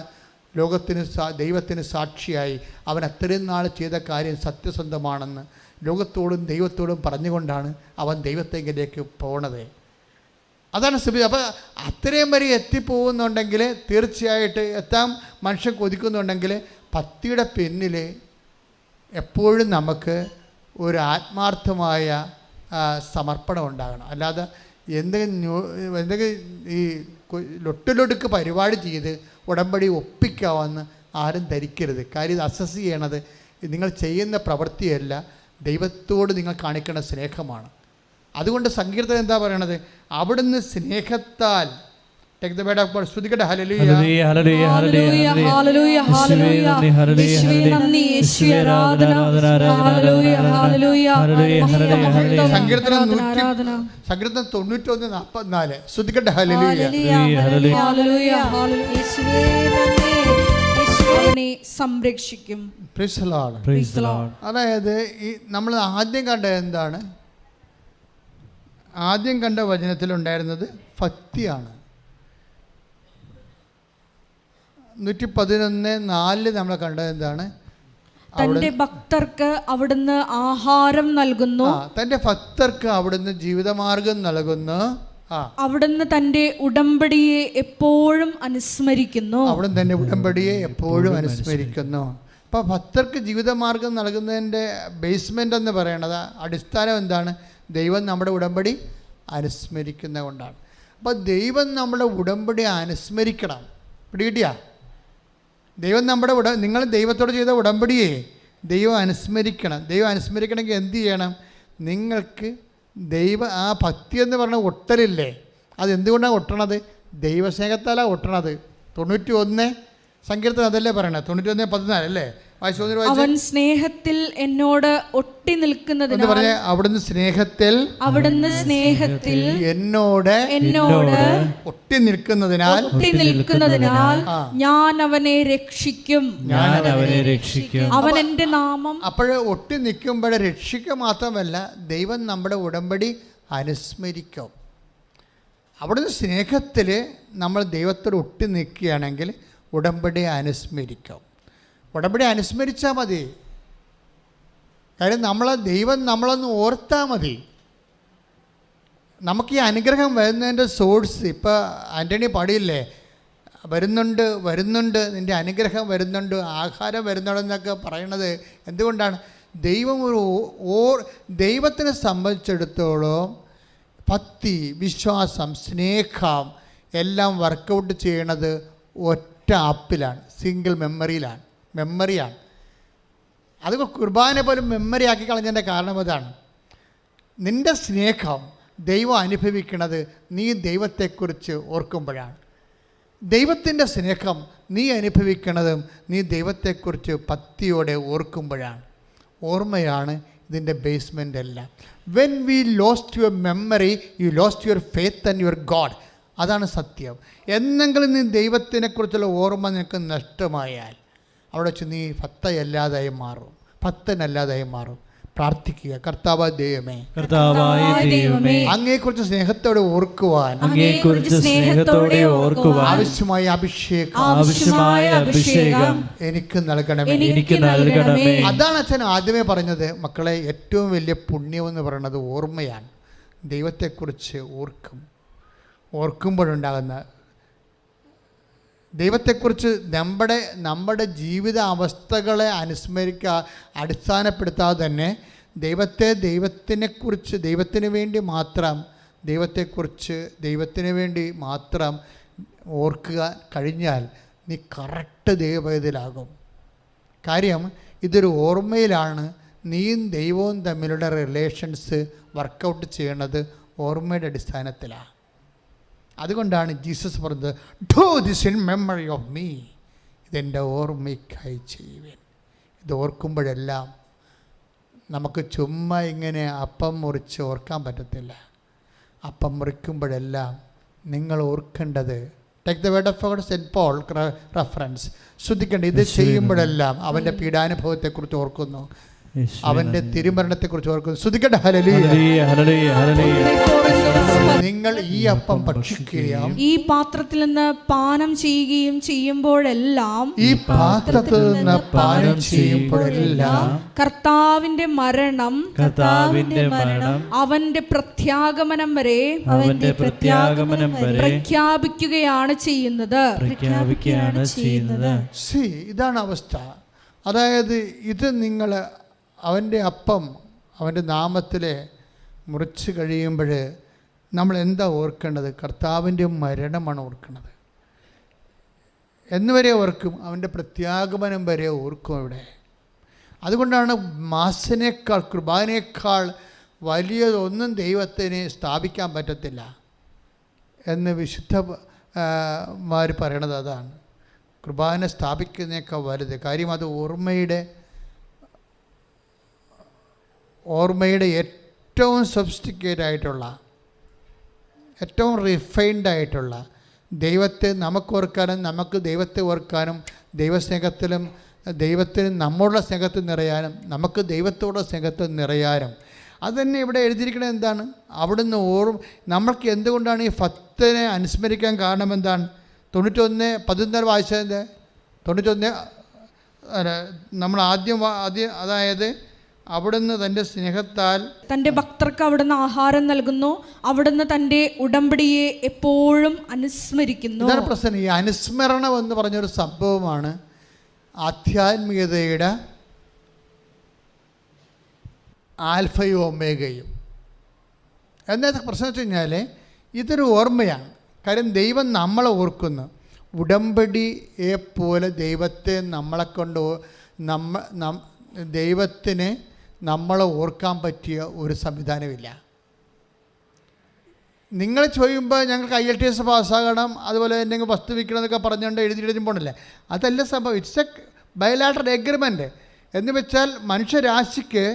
ദൈവത്തിന് സാക്ഷിയായി അവൻ അത്രയും നാൾ ചെയ്ത കാര്യം സത്യസന്ധമാണെന്ന് ലോകത്തോടും ദൈവത്തോടും പറഞ്ഞുകൊണ്ടാണ് അവൻ ദൈവത്തെങ്കിലേക്ക് പോണത്. അതാണ് അപ്പോൾ അത്രയും വരെ എത്തിപ്പോകുന്നുണ്ടെങ്കിൽ, തീർച്ചയായിട്ട് എത്താൻ മനുഷ്യൻ കൊതിക്കുന്നുണ്ടെങ്കിൽ, ഭക്തിയുടെ പിന്നിൽ എപ്പോഴും നമുക്ക് ഒരു ആത്മാർത്ഥമായ സമർപ്പണം ഉണ്ടാകണം. അല്ലാതെ എന്തെങ്കിലും ഈ ലൊട്ടിലൊടുക്ക് പരിപാടി ചെയ്ത് ഉടമ്പടി ഒപ്പിക്കാമെന്ന് ആരും ധരിക്കരുത്. കാര്യം ഇത് അസസ് ചെയ്യണത് നിങ്ങൾ ചെയ്യുന്ന പ്രവൃത്തിയല്ല, ദൈവത്തോട് നിങ്ങൾ കാണിക്കേണ്ട സ്നേഹമാണ്. അതുകൊണ്ട് സങ്കീർത്തനം എന്താ പറയണത്? അവിടുന്ന് സ്നേഹത്താൽ ശ്രുതികട്ടെ ഹല്ലേലൂയ ഹല്ലേലൂയ ഹല്ലേലൂയ ഹല്ലേലൂയ ഹല്ലേലൂയ യേശുവേ നന്ദി യേശുവേ ആരാധന ഹല്ലേലൂയ ഹല്ലേലൂയ ഹല്ലേലൂയ സങ്കീർത്തനം 91:44 ശ്രുതികട്ടെ ഹല്ലേലൂയ ഹല്ലേലൂയ ഹല്ലേലൂയ യേശുവേ നന്ദി യേശുവേ സംരക്ഷിക്കും. Praise the Lord. Praise the Lord. അതായത് ഈ നമ്മൾ ആദ്യം കണ്ടത് എന്താണ്? ആദ്യം കണ്ട വചനത്തിലുണ്ടായിരുന്നത് ഭക്തിയാണ്. 111:4 നമ്മൾ കണ്ടത് എന്താണ്? തന്റെ ഭക്തർക്ക് അവിടുന്ന് ആഹാരം നൽകുന്നു. തന്റെ ഭക്തർക്ക് അവിടുന്ന് ജീവിതമാർഗം നൽകുന്നു. അവിടുന്ന് തന്റെ ഉടമ്പടിയെ എപ്പോഴും അനുസ്മരിക്കുന്നു. അവിടുന്ന് തന്റെ ഉടമ്പടിയെ എപ്പോഴും അനുസ്മരിക്കുന്നു. അപ്പോൾ ഭക്തർക്ക് ജീവിതമാർഗം നൽകുന്നതിൻ്റെ ബേസ്മെൻ്റ് എന്ന് പറയണത്, അടിസ്ഥാനം എന്താണ്? ദൈവം നമ്മുടെ ഉടമ്പടി അനുസ്മരിക്കുന്ന കൊണ്ടാണ്. അപ്പോൾ ദൈവം നമ്മുടെ ഉടമ്പടി അനുസ്മരിക്കണം. പിടികിട്ടിയാ? ദൈവം നമ്മുടെ നിങ്ങൾ ദൈവത്തോട് ചെയ്ത ഉടമ്പടിയെ ദൈവം അനുസ്മരിക്കണം. ദൈവം അനുസ്മരിക്കണമെങ്കിൽ എന്ത് ചെയ്യണം? നിങ്ങൾക്ക് ആ ഭക്തി എന്ന് പറഞ്ഞ ഒട്ടലില്ലേ, അതെന്തുകൊണ്ടാണ് ഒട്ടണത്? ദൈവസ്നേഹത്താലാണ് ഒട്ടണത്. 91 സങ്കീർത്തനം അതല്ലേ പറയണത്? 91:14 അല്ലേ? അവൻ സ്നേഹത്തിൽ എന്നോട് ഒട്ടി നിൽക്കുന്നതിനാൽ, അവിടുന്ന് സ്നേഹത്തിൽ എന്നോട് ഒട്ടി നിൽക്കുന്നതിനാൽ ഞാൻ അവനെ രക്ഷിക്കും. അവൻ എൻ്റെ നാമം. അപ്പോൾ ഒട്ടി നിൽക്കുമ്പോൾ രക്ഷിക്കുക മാത്രമല്ല, ദൈവം നമ്മുടെ ഉടമ്പടി അനുസ്മരിക്കും. അവിടുന്ന് സ്നേഹത്തിൽ നമ്മൾ ദൈവത്തോട് ഒട്ടി നിൽക്കുകയാണെങ്കിൽ ഉടമ്പടി അനുസ്മരിക്കും. ഉടമ്പടി അനുസ്മരിച്ചാൽ മതി. കാര്യം ദൈവം നമ്മളൊന്ന് ഓർത്താൽ മതി. നമുക്ക് ഈ അനുഗ്രഹം വരുന്നതിൻ്റെ സോഴ്സ്, ഇപ്പോൾ ആൻ്റണി പാടിയില്ലേ, വരുന്നുണ്ട് നിൻ്റെ അനുഗ്രഹം വരുന്നുണ്ട്, ആഹാരം വരുന്നുണ്ടെന്നൊക്കെ പറയണത് എന്തുകൊണ്ടാണ്? ദൈവത്തിനെ സംബന്ധിച്ചിടത്തോളം ഭക്തി, വിശ്വാസം, സ്നേഹം എല്ലാം വർക്കൗട്ട് ചെയ്യണത് ഒറ്റ ആപ്പിലാണ്, സിംഗിൾ മെമ്മറിയാണ്. അത് കുർബാന പോലും മെമ്മറി ആക്കി കളഞ്ഞതിൻ്റെ കാരണം അതാണ്. നിൻ്റെ സ്നേഹം ദൈവം അനുഭവിക്കുന്നത് നീ ദൈവത്തെക്കുറിച്ച് ഓർക്കുമ്പോഴാണ്. ദൈവത്തിൻ്റെ സ്നേഹം നീ അനുഭവിക്കുന്നതും നീ ദൈവത്തെക്കുറിച്ച് ഭക്തിയോടെ ഓർക്കുമ്പോഴാണ്. ഓർമ്മയാണ് ഇതിൻ്റെ ബേസ്മെൻ്റ് എല്ലാം. When we lost your memory, you lost your faith and your God. അതാണ് സത്യം. എന്നെങ്കിലും നീ ദൈവത്തിനെക്കുറിച്ചുള്ള ഓർമ്മ നിനക്ക് നഷ്ടമായാൽ അവിടെ വെച്ച് നീ ഭക്തനല്ലാതായി മാറും. പ്രാർത്ഥിക്കുക, കർത്താവായ ദൈവമേ, അങ്ങയെക്കുറിച്ച് സ്നേഹത്തോടെ ഓർക്കുവാൻ ആവശ്യമായ അഭിഷേകം എനിക്ക് നൽകണമേ. അതാണ് അച്ഛൻ ആദ്യമേ പറഞ്ഞത്. മക്കളെ, ഏറ്റവും വലിയ പുണ്യമെന്ന് പറയുന്നത് ഓർമ്മയാണ്. ദൈവത്തെക്കുറിച്ച് ഓർക്കുമ്പോഴുണ്ടാകുന്ന ദൈവത്തെക്കുറിച്ച് നമ്മുടെ ജീവിത അവസ്ഥകളെ അടിസ്ഥാനപ്പെടുത്താതെ തന്നെ ദൈവത്തിന് വേണ്ടി മാത്രം ഓർക്കുക കഴിഞ്ഞാൽ നീ കറക്റ്റ് ദൈവപൈതലാകും. കാര്യം ഇതൊരു ഓർമ്മയിലാണ് നീയും ദൈവവും തമ്മിലുള്ള റിലേഷൻസ് വർക്കൗട്ട് ചെയ്യണത്, ഓർമ്മയുടെ അടിസ്ഥാനത്തിലാണ്. അതുകൊണ്ടാണ് ജീസസ് പറഞ്ഞത്, do this in memory of me. ഇതെൻ്റെ ഓർമ്മയ്ക്കായി ചെയ്യുവേൻ. ഇത് ഓർക്കുമ്പോഴെല്ലാം നമുക്ക് ചുമ്മാ ഇങ്ങനെ അപ്പം മുറിച്ച് ഓർക്കാൻ പറ്റത്തില്ല. അപ്പം മുറിക്കുമ്പോഴെല്ലാം നിങ്ങൾ ഓർക്കേണ്ടത്. Take the word of God, Saint Paul reference. ശ്രദ്ധിക്കേണ്ടത്, ഇത് ചെയ്യുമ്പോഴെല്ലാം അവൻ്റെ പീഡാനുഭവത്തെക്കുറിച്ച് ഓർക്കുന്നു, അവൻ്റെ തിരുമരണത്തെക്കുറിച്ച് ഓർക്കുന്നു. ശ്രദ്ധിക്കട്ടെ. നിങ്ങൾ ഈ അപ്പം ഭക്ഷിക്കുകയും ഈ പാത്രത്തിൽ നിന്ന് പാനം ചെയ്യുകയും ചെയ്യുമ്പോഴെല്ലാം കർത്താവിന്റെ മരണം അവന്റെ പ്രത്യാഗമനം വരെ പ്രഖ്യാപിക്കുകയാണ് ചെയ്യുന്നത്. ഇതാണ് അവസ്ഥ. അതായത് ഇത് നിങ്ങൾ അവൻ്റെ അപ്പം അവൻ്റെ നാമത്തിൽ മുറിച്ച് കഴിയുമ്പോൾ നമ്മൾ എന്താ ഓർക്കേണ്ടത്? കർത്താവിൻ്റെ മരണമാണ് ഓർക്കുന്നത്. എന്നുവരെ ഓർക്കും? അവൻ്റെ പ്രത്യാഗമനം വരെ ഓർക്കും ഇവിടെ. അതുകൊണ്ടാണ് മാസിനേക്കാൾ കുർബാനയേക്കാൾ വലിയതൊന്നും ദൈവത്തിന് സ്ഥാപിക്കാൻ പറ്റത്തില്ല എന്ന് വിശുദ്ധന്മാർ പറയണത് അതാണ്. കുർബാന സ്ഥാപിക്കുന്നതിനേക്കാൾ വലുത്. കാര്യം അത് ഓർമ്മയുടെ ഏറ്റവും സൊഫിസ്റ്റിക്കേറ്റ് ആയിട്ടുള്ള, ഏറ്റവും റിഫൈൻഡ് ആയിട്ടുള്ള, ദൈവത്തെ നമുക്ക് ഓർക്കാനും നമുക്ക് ദൈവത്തെ ഓർക്കാനും, ദൈവസ്നേഹത്തിലും ദൈവത്തിന് നമ്മളുടെ സ്നേഹത്തിൽ നിറയാനും നമുക്ക് ദൈവത്തോടെ സ്നേഹത്തിൽ നിറയാനും. അതുതന്നെ ഇവിടെ എഴുതിയിരിക്കുന്നത് എന്താണ്? അവിടുന്ന് നമ്മൾക്ക് എന്തുകൊണ്ടാണ് ഈ ഫത്തിനെ അനുസ്മരിക്കാൻ കാരണം എന്താണ്? 91:14 വായിച്ചതിൻ്റെ 91 നമ്മൾ ആദ്യം അതായത് അവിടുന്ന് തൻ്റെ സ്നേഹത്താൽ തൻ്റെ ഭക്തർക്ക് അവിടുന്ന് ആഹാരം നൽകുന്നു, അവിടുന്ന് തൻ്റെ ഉടമ്പടിയെ എപ്പോഴും അനുസ്മരിക്കുന്നു. ഇതാണ് പ്രശ്നം. ഈ അനുസ്മരണം എന്ന് പറഞ്ഞൊരു സംഭവമാണ് ആധ്യാത്മികതയുടെ ആൽഫയും ഒമേഗയും. എന്താ പ്രശ്നം വെച്ച് കഴിഞ്ഞാൽ ഇതൊരു ഓർമ്മയാണ്. കാര്യം ദൈവം നമ്മളെ ഓർക്കുന്നു. ഉടമ്പടിയെ പോലെ ദൈവത്തെ നമ്മളെ കൊണ്ട് ദൈവത്തിന് നമ്മളെ ഓർക്കാൻ പറ്റിയ ഒരു സംവിധാനമില്ല. നിങ്ങൾ ചോദിക്കുമ്പോൾ ഞങ്ങൾക്ക് IELTS പാസ്സാകണം, അതുപോലെ എന്തെങ്കിലും വസ്തു വിൽക്കണം എന്നൊക്കെ പറഞ്ഞുകൊണ്ട് എഴുതി പോകണല്ലേ, അതല്ല സംഭവം. It's A bilateral agreement. എന്ന് വെച്ചാൽ മനുഷ്യരാശിക്ക്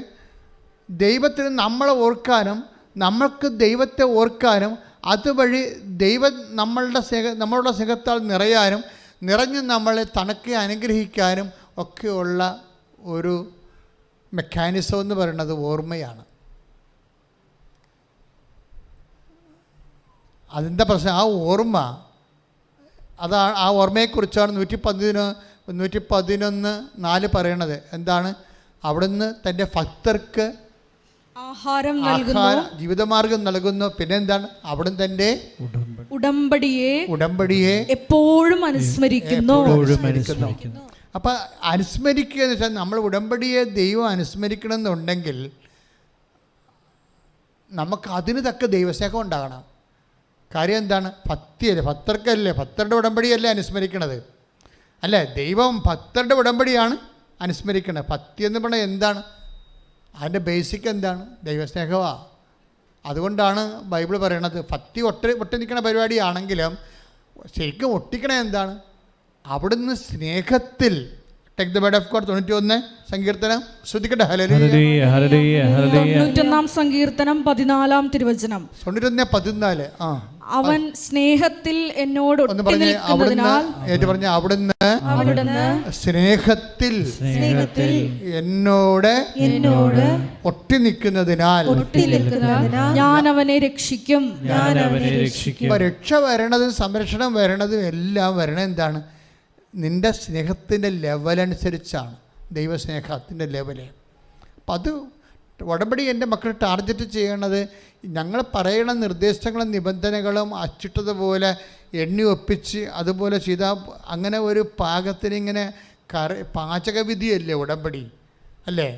ദൈവത്തിന് നമ്മളെ ഓർക്കാനും നമ്മൾക്ക് ദൈവത്തെ ഓർക്കാനും അതുവഴി ദൈവം നമ്മളുടെ സ്നേഹത്താൽ നിറയാനും നിറഞ്ഞ് നമ്മളെ തണുക്കെ അനുഗ്രഹിക്കാനും ഒക്കെയുള്ള ഒരു മെക്കാനിസം എന്ന് പറയുന്നത് ഓർമ്മയാണ്. അതിൻ്റെ പ്രശ്നം ആ ഓർമ്മ, അതാണ് ആ ഓർമ്മയെക്കുറിച്ചാണ് 111:4 പറയണത്. എന്താണ്? അവിടുന്ന് തൻ്റെ ഭക്തർക്ക് ആഹാരം ജീവിതമാർഗം നൽകുന്നു. പിന്നെ എന്താണ്? അവിടുന്ന് തൻ്റെ ഉടമ്പടിയെ എപ്പോഴും അനുസ്മരിക്കുന്നു. അപ്പം അനുസ്മരിക്കുക എന്ന് വെച്ചാൽ നമ്മൾ ഉടമ്പടിയെ ദൈവം അനുസ്മരിക്കണമെന്നുണ്ടെങ്കിൽ നമുക്ക് അതിന് തക്ക ദൈവസ്നേഹം ഉണ്ടാകണം. കാര്യം എന്താണ്? ഭക്തിയല്ലേ, ഭക്തർക്കല്ലേ, ഭക്തരുടെ ഉടമ്പടിയല്ലേ അനുസ്മരിക്കണത് അല്ലേ? ദൈവം ഭക്തരുടെ ഉടമ്പടിയാണ് അനുസ്മരിക്കണത്. ഭക്തി എന്ന് പറഞ്ഞാൽ എന്താണ്? അതിൻ്റെ ബേസിക് എന്താണ്? ദൈവസ്നേഹമാണ്. അതുകൊണ്ടാണ് ബൈബിൾ പറയണത് ഭക്തി ഒട്ടി നിൽക്കുന്ന പരിപാടിയാണെങ്കിലും ശരിക്കും ഒട്ടിക്കണേ എന്താണ്? അവിടുന്ന് സ്നേഹത്തിൽ. Take the word of God 91 സങ്കീർത്തനം ശ്രദ്ധിക്കട്ടെ. 91 സങ്കീർത്തനം 14 തിരുവചനം 91:14. അവൻ സ്നേഹത്തിൽ എന്നോട് അവിടുന്ന് സ്നേഹത്തിൽ എന്നോട് ഒട്ടി നിൽക്കുന്നതിനാൽ ഞാൻ അവനെ രക്ഷിക്കും. രക്ഷ വരണതും സംരക്ഷണം വരണതും എല്ലാം വരണം എന്താണ്? നിൻ്റെ സ്നേഹത്തിൻ്റെ ലെവലനുസരിച്ചാണ്, ദൈവസ്നേഹത്തിൻ്റെ ലെവല്. അപ്പം അത് ഉടമ്പടി എൻ്റെ മക്കൾ ടാർഗറ്റ് ചെയ്യണത് ഞങ്ങൾ പറയണ നിർദ്ദേശങ്ങളും നിബന്ധനകളും അച്ചിട്ടതുപോലെ എണ്ണി ഒപ്പിച്ച് അതുപോലെ ചെയ്താൽ അങ്ങനെ ഒരു പാകത്തിനിങ്ങനെ പാചകവിധിയല്ലേ ഉടമ്പടി അല്ലേ?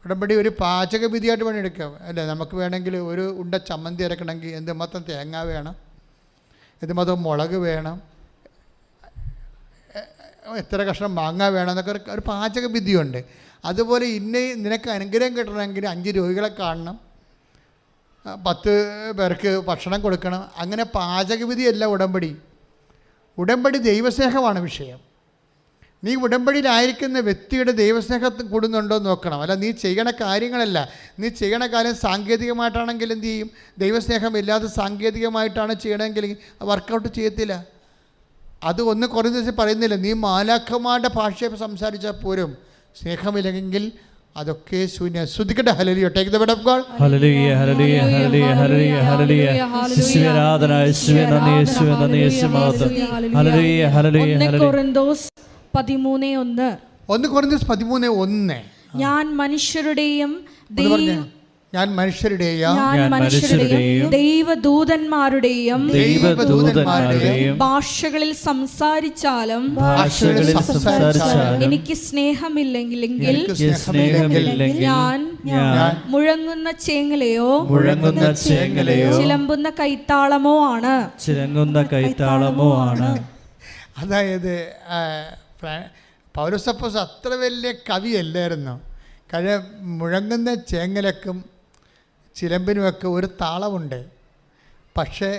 ഉടമ്പടി ഒരു പാചകവിധിയായിട്ട് പണിയെടുക്കാം അല്ലേ? നമുക്ക് വേണമെങ്കിൽ ഒരു ഉണ്ട ചമ്മന്തി അരക്കണമെങ്കിൽ എന്തുമാത്രം തേങ്ങ വേണം, എന്തുമാത്രം മുളക് വേണം, എത്ര കഷ്ണം മാങ്ങ വേണം എന്നൊക്കെ ഒരു പാചകവിധിയുണ്ട്. അതുപോലെ നിനക്ക് അനുഗ്രഹം കിട്ടണമെങ്കിൽ 5 രോഗികളെ കാണണം, 10 പേർക്ക് ഭക്ഷണം കൊടുക്കണം. അങ്ങനെ പാചകവിധിയല്ല ഉടമ്പടി. ഉടമ്പടി ദൈവസ്നേഹമാണ് വിഷയം. നീ ഉടമ്പടിയിലായിരിക്കുന്ന വ്യക്തിയുടെ ദൈവസ്നേഹം കൂടുന്നുണ്ടോ എന്ന് നോക്കണം. അല്ല നീ ചെയ്യണ കാര്യങ്ങളല്ല, നീ ചെയ്യണ കാര്യം സാങ്കേതികമായിട്ടാണെങ്കിൽ എന്ത് ചെയ്യും? ദൈവസ്നേഹം ഇല്ലാതെ സാങ്കേതികമായിട്ടാണ് ചെയ്യണമെങ്കിൽ വർക്കൗട്ട് ചെയ്യത്തില്ല. അത് ഒന്ന് കുറേ ദിവസം പറയുന്നില്ല, നീ മാലാഖമാരുടെ ഭാഷയെ സംസാരിച്ചാൽ പോലും സ്നേഹമില്ലെങ്കിൽ അതൊക്കെ ശൂന്യം. ശ്രദ്ധിക്കട്ടെ. ഹല്ലേലൂയ. Take the word of God. ഹല്ലേലൂയ ഹല്ലേലൂയ ഹല്ലേലൂയ ഹല്ലേലൂയ ഹല്ലേലൂയ. യേശുവേ ആരാധന, യേശുവേ നന്ദി, യേശുവേ നന്ദി, യേശുവേ മഹത്വം. ഹല്ലേലൂയ ഹല്ലേലൂയ ഹല്ലേലൂയ. 1 കൊരിന്തോസ് 13:1. 1 കൊരിന്തോസ് 13:1. ഞാൻ മനുഷ്യരുടെയും ഞാൻ മനുഷ്യരുടെയും ദൈവദൂതന്മാരുടെയും ഭാഷകളിൽ സംസാരിച്ചാലും എനിക്ക് സ്നേഹമില്ലെങ്കിൽ ഞാൻ മുഴങ്ങുന്ന ചേങ്ങലയോ ചിലമ്പുന്ന കൈത്താളമോ ആണ്. അതായത് പൗലോസ് അത്ര വലിയ കവിയല്ലായിരുന്നു. കാര്യം മുഴങ്ങുന്ന ചേങ്ങലക്കും ചിലമ്പിനുമൊക്കെ ഒരു താളമുണ്ട്. പക്ഷേ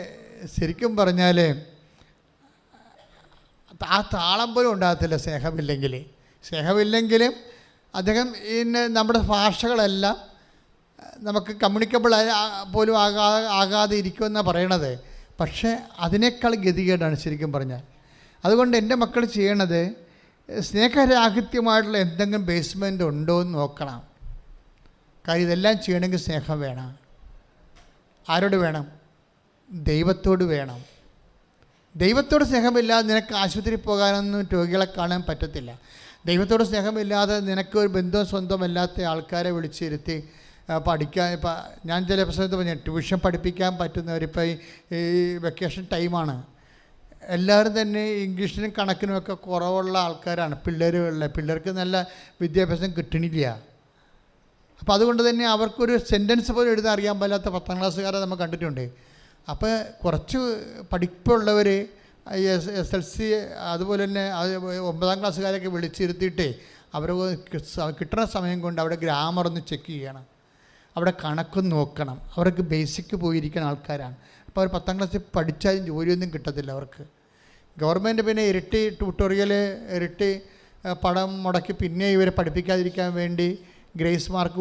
ശരിക്കും പറഞ്ഞാൽ ആ താളം പോലും ഉണ്ടാകത്തില്ല സ്നേഹമില്ലെങ്കിലും അദ്ദേഹം നമ്മുടെ ഭാഷകളെല്ലാം നമുക്ക് കമ്മ്യൂണിക്കബിൾ പോലും ആകാതെ ഇരിക്കുമെന്നാണ് പറയണത്. പക്ഷേ അതിനേക്കാൾ ഗതികേടാണ് ശരിക്കും പറഞ്ഞാൽ. അതുകൊണ്ട് എൻ്റെ മക്കൾ ചെയ്യണത് സ്നേഹരാഹിത്യമായിട്ടുള്ള എന്തെങ്കിലും ബേസ്മെൻ്റ് ഉണ്ടോ എന്ന് നോക്കണം. കാര്യം ഇതെല്ലാം ചെയ്യണമെങ്കിൽ സ്നേഹം വേണം. ആരോട് വേണം? ദൈവത്തോട് വേണം. ദൈവത്തോട് സ്നേഹമില്ലാതെ നിനക്ക് ആശുപത്രിയിൽ പോകാനൊന്നും രോഗികളെ കാണാൻ പറ്റത്തില്ല. ദൈവത്തോട് സ്നേഹമില്ലാതെ നിനക്ക് ഒരു ബന്ധവും സ്വന്തമല്ലാത്ത ആൾക്കാരെ വിളിച്ചിരുത്തി പഠിക്കാൻ, ഇപ്പം ഞാൻ ചില സമയത്ത് പറഞ്ഞു ട്യൂഷൻ പഠിപ്പിക്കാൻ പറ്റുന്നവരിപ്പോൾ ഈ വെക്കേഷൻ ടൈമാണ്. എല്ലാവരും തന്നെ ഇംഗ്ലീഷിനും കണക്കിനുമൊക്കെ കുറവുള്ള ആൾക്കാരാണ് പിള്ളേർക്ക് നല്ല വിദ്യാഭ്യാസം കിട്ടണില്ല. അപ്പോൾ അതുകൊണ്ട് തന്നെ അവർക്കൊരു സെൻറ്റൻസ് പോലും എഴുതാൻ അറിയാൻ പാടില്ലാത്ത 10ാം ക്ലാസ്സുകാരെ നമ്മൾ കണ്ടിട്ടുണ്ട്. അപ്പോൾ കുറച്ച് പഠിപ്പുള്ളവർ SSLC അതുപോലെ തന്നെ 9ാം ക്ലാസ്സുകാരൊക്കെ വിളിച്ചിരുത്തിയിട്ട് അവർ കിട്ടുന്ന സമയം കൊണ്ട് അവിടെ ഗ്രാമർ ഒന്ന് ചെക്ക് ചെയ്യണം, അവിടെ കണക്കൊന്ന് നോക്കണം. അവർക്ക് ബേസിക് പോയിരിക്കുന്ന ആൾക്കാരാണ്. അപ്പോൾ അവർ 10ാം ക്ലാസ്സിൽ പഠിച്ചാലും ജോലിയൊന്നും കിട്ടത്തില്ല അവർക്ക്. ഗവൺമെൻറ് പിന്നെ ഇരട്ടി ട്യൂട്ടോറിയൽ ഇരട്ടി പണം മുടക്കി പിന്നെ ഇവരെ പഠിപ്പിക്കാതിരിക്കാൻ വേണ്ടി ഗ്രേസ് മാർക്ക്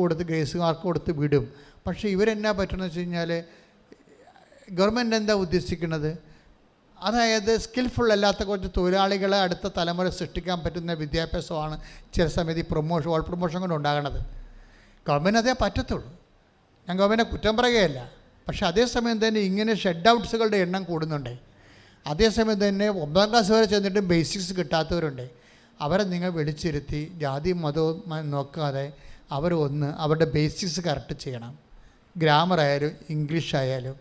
കൊടുത്ത് വിടും. പക്ഷേ ഇവരെന്നാ പറ്റണമെന്ന് വെച്ച് കഴിഞ്ഞാൽ ഗവൺമെൻറ് എന്താ ഉദ്ദേശിക്കുന്നത്? അതായത് സ്കിൽഫുൾ അല്ലാത്ത കുറച്ച് തൊഴിലാളികളെ അടുത്ത തലമുറ സൃഷ്ടിക്കാൻ പറ്റുന്ന വിദ്യാഭ്യാസമാണ് ചില സമയത്ത് ഓൾ പ്രൊമോഷൻ കൊണ്ട് ഉണ്ടാകണത്. ഗവൺമെൻറ് അതേ പറ്റത്തുള്ളൂ. ഞാൻ ഗവൺമെൻറ് കുറ്റം പറയുകയല്ല. പക്ഷേ അതേസമയം തന്നെ ഇങ്ങനെ ഷെഡ് ഔട്ട്സുകളുടെ എണ്ണം കൂടുന്നുണ്ട്. അതേസമയം തന്നെ 9ാം ക്ലാസ് വരെ ചെന്നിട്ട് ബേസിക്സ് കിട്ടാത്തവരുണ്ട്. അവരെ നിങ്ങൾ വിളിച്ചിരുത്തി ജാതി മതവും നോക്കാതെ അവരുടെ ബേസിക്സ് കറക്റ്റ് ചെയ്യണം. ഗ്രാമർ ആയാലും ഇംഗ്ലീഷ് ആയാലും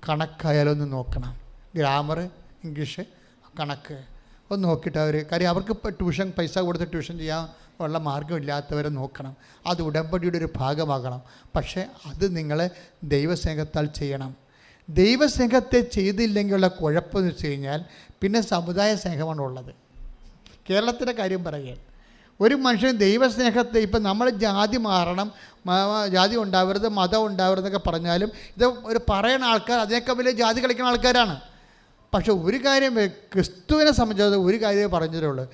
കണക്കായാലും ഒന്ന് നോക്കണം. ഗ്രാമർ, ഇംഗ്ലീഷ്, കണക്ക് ഒന്ന് നോക്കിയിട്ട് കാര്യം അവർക്ക് ഇപ്പോൾ ട്യൂഷൻ പൈസ കൊടുത്ത് ട്യൂഷൻ ചെയ്യാൻ ഉള്ള മാർഗമില്ലാത്തവരെ നോക്കണം. അത് ഉടമ്പടിയുടെ ഒരു ഭാഗമാകണം. പക്ഷേ അത് നിങ്ങൾ ദൈവസ്നേഹത്താൽ ചെയ്യണം. ദൈവസ്നേഹത്തെ ചെയ്തില്ലെങ്കിലുള്ള കുഴപ്പമെന്ന് വെച്ച് കഴിഞ്ഞാൽ പിന്നെ സമുദായ സ്നേഹമാണ് ഉള്ളത്. കേരളത്തിൻ്റെ കാര്യം പറയുക, ഒരു മനുഷ്യൻ ദൈവസ്നേഹത്തെ ഇപ്പം നമ്മൾ ജാതി മാറണം, ജാതി ഉണ്ടാവരുത്, മതം ഉണ്ടാവരുതെന്നൊക്കെ പറഞ്ഞാലും ഇത് ഒരു പറയുന്ന ആൾക്കാർ അതിനേക്കാൾ വലിയ ജാതി കളിക്കുന്ന ആൾക്കാരാണ്. പക്ഷെ ഒരു കാര്യം ക്രിസ്തുവിനെ സംബന്ധിച്ചത് ഒരു കാര്യമേ പറഞ്ഞിട്ടുള്ളൂ,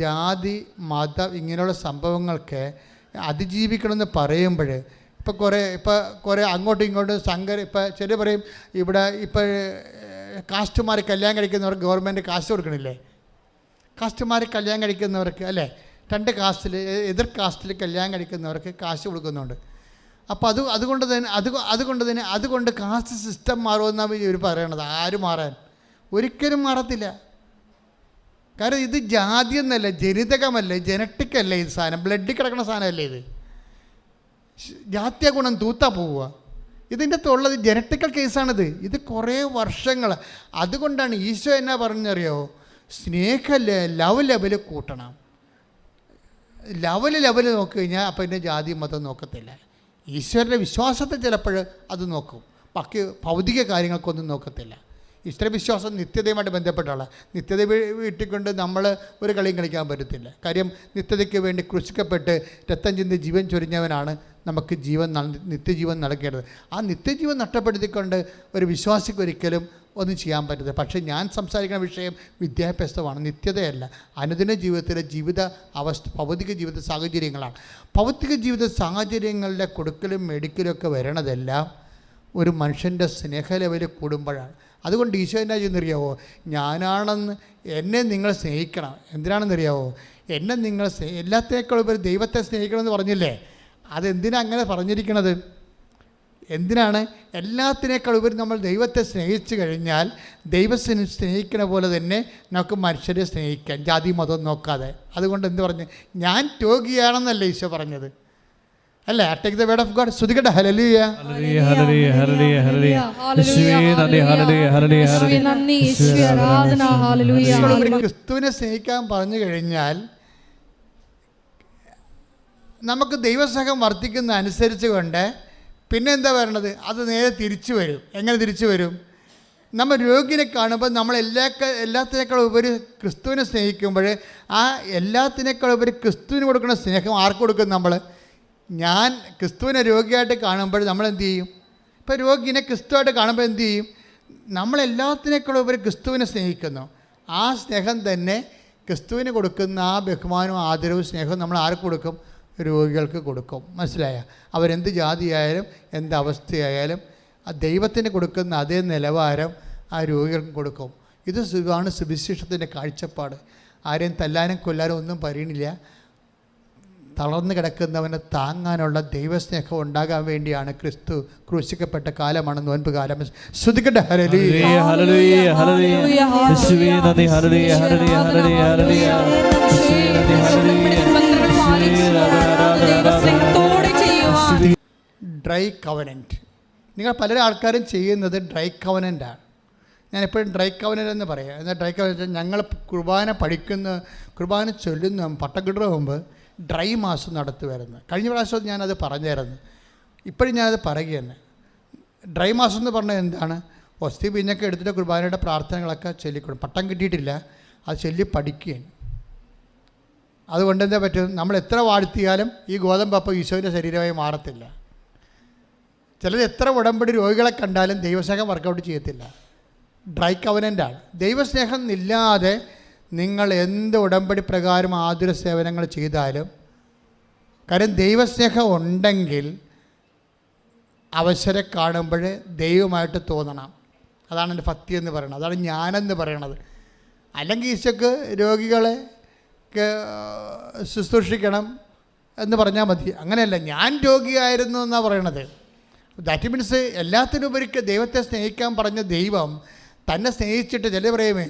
ജാതി മതം ഇങ്ങനെയുള്ള സംഭവങ്ങൾക്ക് അതിജീവിക്കണമെന്ന് പറയുമ്പോൾ ഇപ്പോൾ അങ്ങോട്ടും ഇങ്ങോട്ടും ഇപ്പം ചില പറയും ഇവിടെ ഇപ്പോൾ കാസ്റ്റുമാർ കല്യാണം കഴിക്കുന്നവർക്ക് ഗവൺമെൻറ് കാസ്റ്റ് കൊടുക്കണില്ലേ? കാസ്റ്റുമാർ കല്യാണം കഴിക്കുന്നവർക്ക് അല്ലേ, 2 കാസ്റ്റിൽ എതിർ കാസ്റ്റിൽ കല്യാണം കഴിക്കുന്നവർക്ക് കാശ് കൊടുക്കുന്നുണ്ട്. അപ്പോൾ അതുകൊണ്ട് കാസ്റ്റ് സിസ്റ്റം മാറുമെന്നാണ് ഇവർ പറയണത്. ആര് മാറാൻ? ഒരിക്കലും മാറത്തില്ല. കാരണം ഇത് ജാതി എന്നല്ല, ജനിതകമല്ലേ, ജനറ്റിക്കല്ലേ ഇത് സാധനം, ബ്ലഡിൽ കിടക്കുന്ന സാധനമല്ലേ ഇത്. ജാത്യ ഗുണം തൂത്താ പോവുക. ഇതിൻ്റെ ഉള്ളത് ജനറ്റിക്കൽ കേസാണിത്. ഇത് കുറേ വർഷങ്ങൾ. അതുകൊണ്ടാണ് ഈശോ എന്നാ പറഞ്ഞറിയോ, ലവ് ലെവല് കൂട്ടണം. ലെവല് നോക്കി കഴിഞ്ഞാൽ അപ്പോൾ ഇതിൻ്റെ ജാതി മതം നോക്കത്തില്ല. ഈശ്വരൻ്റെ വിശ്വാസത്തെ ചിലപ്പോൾ അത് നോക്കും, ബാക്കി ഭൗതിക കാര്യങ്ങൾക്കൊന്നും നോക്കത്തില്ല. ഈശ്വരവിശ്വാസം നിത്യതയുമായിട്ട് ബന്ധപ്പെട്ടുള്ള നിത്യത വീട്ടിക്കൊണ്ട് നമ്മൾ ഒരു കളിയും കളിക്കാൻ പറ്റത്തില്ല. കാര്യം നിത്യതയ്ക്ക് വേണ്ടി ക്രൂശിക്കപ്പെട്ട് രക്തം ചിന്തി ജീവൻ ചൊരിഞ്ഞവനാണ് നമുക്ക് നിത്യജീവൻ നൽകേണ്ടത്. ആ നിത്യജീവൻ നഷ്ടപ്പെടുത്തിക്കൊണ്ട് ഒരു വിശ്വാസിക്ക് ഒരിക്കലും ഒന്നും ചെയ്യാൻ പറ്റത്തില്ല. പക്ഷേ ഞാൻ സംസാരിക്കുന്ന വിഷയം വിദ്യാഭ്യാസമാണ്, നിത്യതയല്ല. അനുദിന ജീവിതത്തിലെ ഭൗതിക ജീവിത സാഹചര്യങ്ങളാണ്. ഭൗതിക ജീവിത സാഹചര്യങ്ങളുടെ കൊടുക്കലും മെഡിക്കലും ഒക്കെ വരണതെല്ലാം ഒരു മനുഷ്യൻ്റെ സ്നേഹ ലെവലിൽ കൂടുമ്പോഴാണ്. അതുകൊണ്ട് ഈശോ എന്നാ ചെയ്യുന്നറിയാവോ? ഞാനാണെന്ന് എന്നെ നിങ്ങൾ സ്നേഹിക്കണം. എന്തിനാണെന്നറിയാവോ? എന്നെ നിങ്ങൾ എല്ലാത്തേക്കാളും ഉപരി ദൈവത്തെ സ്നേഹിക്കണമെന്ന് പറഞ്ഞില്ലേ? അതെന്തിനാണ് അങ്ങനെ പറഞ്ഞിരിക്കണത്? എന്തിനാണ്? എല്ലാത്തിനേക്കാൾ ഉപരി നമ്മൾ ദൈവത്തെ സ്നേഹിച്ചു കഴിഞ്ഞാൽ ദൈവത്തിനെ സ്നേഹിക്കുന്ന പോലെ തന്നെ നമുക്ക് മനുഷ്യരെ സ്നേഹിക്കാം, ജാതി മതം നോക്കാതെ. അതുകൊണ്ട് എന്ത് പറഞ്ഞു? ഞാൻ രോഗിയാണെന്നല്ലേ ഈശോ പറഞ്ഞത്? അല്ലേ? Take the word of God. സ്തുതിക്കട്ടെ. ഹല്ലേലൂയ. ക്രിസ്തുവിനെ സ്നേഹിക്കാൻ പറഞ്ഞു കഴിഞ്ഞാൽ നമുക്ക് ദൈവസ്നേഹം വർദ്ധിക്കുന്ന അനുസരിച്ച് കൊണ്ട് പിന്നെ എന്താ വരണത്? അത് നേരെ തിരിച്ചു വരും. എങ്ങനെ തിരിച്ചു വരും? നമ്മൾ രോഗിനെ കാണുമ്പോൾ നമ്മൾ എല്ലാത്തിനേക്കാളും ഉപരി ക്രിസ്തുവിനെ സ്നേഹിക്കുമ്പോൾ ആ എല്ലാത്തിനേക്കാളും ഉപരി ക്രിസ്തുവിന് കൊടുക്കുന്ന സ്നേഹം ആർക്ക് കൊടുക്കും? നമ്മൾ ഞാൻ ക്രിസ്തുവിനെ രോഗിയായിട്ട് കാണുമ്പോൾ നമ്മൾ എന്ത് ചെയ്യും? ഇപ്പോൾ രോഗിനെ ക്രിസ്തുവായിട്ട് കാണുമ്പോൾ എന്ത് ചെയ്യും? നമ്മളെല്ലാത്തിനേക്കാളും ഉപരി ക്രിസ്തുവിനെ സ്നേഹിക്കുന്നു. ആ സ്നേഹം തന്നെ ക്രിസ്തുവിന് കൊടുക്കുന്ന ആ ബഹുമാനവും ആദരവും സ്നേഹവും നമ്മൾ ആർക്ക് കൊടുക്കും? രോഗികൾക്ക് കൊടുക്കും. മനസ്സിലായ? അവരെന്ത് ജാതിയായാലും എന്ത് അവസ്ഥയായാലും ആ ദൈവത്തിന് കൊടുക്കുന്ന അതേ നിലവാരം ആ രോഗികൾക്ക് കൊടുക്കും. ഇത് ആണ് സുവിശേഷത്തിൻ്റെ കാഴ്ചപ്പാട്. ആരെയും തല്ലാനും കൊല്ലാനും ഒന്നും പറയണില്ല. തളർന്നു കിടക്കുന്നവനെ താങ്ങാനുള്ള ദൈവസ്നേഹം ഉണ്ടാകാൻ വേണ്ടിയാണ് ക്രിസ്തു ക്രൂശിക്കപ്പെട്ട കാലമാണ് നോൻപ് കാലം. ശ്രുതിക്കട്ടെ. Dry covenant. നിങ്ങൾ പല ആൾക്കാരും ചെയ്യുന്നത് ഡ്രൈ കവനൻ്റാണ്. ഞാൻ എപ്പോഴും ഡ്രൈ കവനൻ്റ് എന്ന് പറയാം. എന്നാൽ ഡ്രൈ കവനൻ്റ് ഞങ്ങൾ കുർബാന ചൊല്ലുന്ന പട്ടം കിട്ടുന്ന മുമ്പ് ഡ്രൈ മാസം നടത്തുമായിരുന്നു. കഴിഞ്ഞ പ്രാവശ്യം ഞാനത് പറഞ്ഞായിരുന്നു. ഇപ്പോഴും ഞാനത് പറയുകയാണ്. ഡ്രൈ മാസം എന്ന് പറഞ്ഞാൽ എന്താണ്? ഒസ്തി പിന്നൊക്കെ എടുത്തിട്ട് കുർബാനയുടെ പ്രാർത്ഥനകളൊക്കെ ചൊല്ലിക്കൊടുക്കും. പട്ടം കിട്ടിയിട്ടില്ല, അത് ചൊല്ലി പഠിക്കുകയാണ്. അതുകൊണ്ട് എന്താ പറ്റും? നമ്മൾ എത്ര വാഴ്ത്തിയാലും ഈ ഗോതമ്പപ്പം ഈശോയുടെ ശരീരമായി മാറത്തില്ല. ചിലർ എത്ര ഉടമ്പടി രോഗികളെ കണ്ടാലും ദൈവസ്നേഹം വർക്കൗട്ട് ചെയ്യത്തില്ല. ഡ്രൈ കവനൻ്റാണ്. ദൈവസ്നേഹം ഇല്ലാതെ നിങ്ങൾ എന്ത് ഉടമ്പടി പ്രകാരം ആതുര സേവനങ്ങൾ ചെയ്താലും, കാര്യം ദൈവസ്നേഹം ഉണ്ടെങ്കിൽ അവസരം കാണുമ്പോൾ ദൈവമായിട്ട് തോന്നണം. അതാണ് എൻ്റെ ഭക്തി എന്ന് പറയുന്നത്. അതാണ് ഞാനെന്ന് പറയണത്. അല്ലെങ്കിൽ ഈശോക്ക് രോഗികളെ ശുശ്രൂഷിക്കണം എന്ന് പറഞ്ഞാൽ മതി. അങ്ങനെയല്ല, ഞാൻ രോഗിയായിരുന്നു എന്നാണ് പറയണത്. ദാറ്റ് മീൻസ് എല്ലാത്തിനുപരി ദൈവത്തെ സ്നേഹിക്കാൻ പറഞ്ഞ ദൈവം തന്നെ സ്നേഹിച്ചിട്ട് ചില പറയുമേ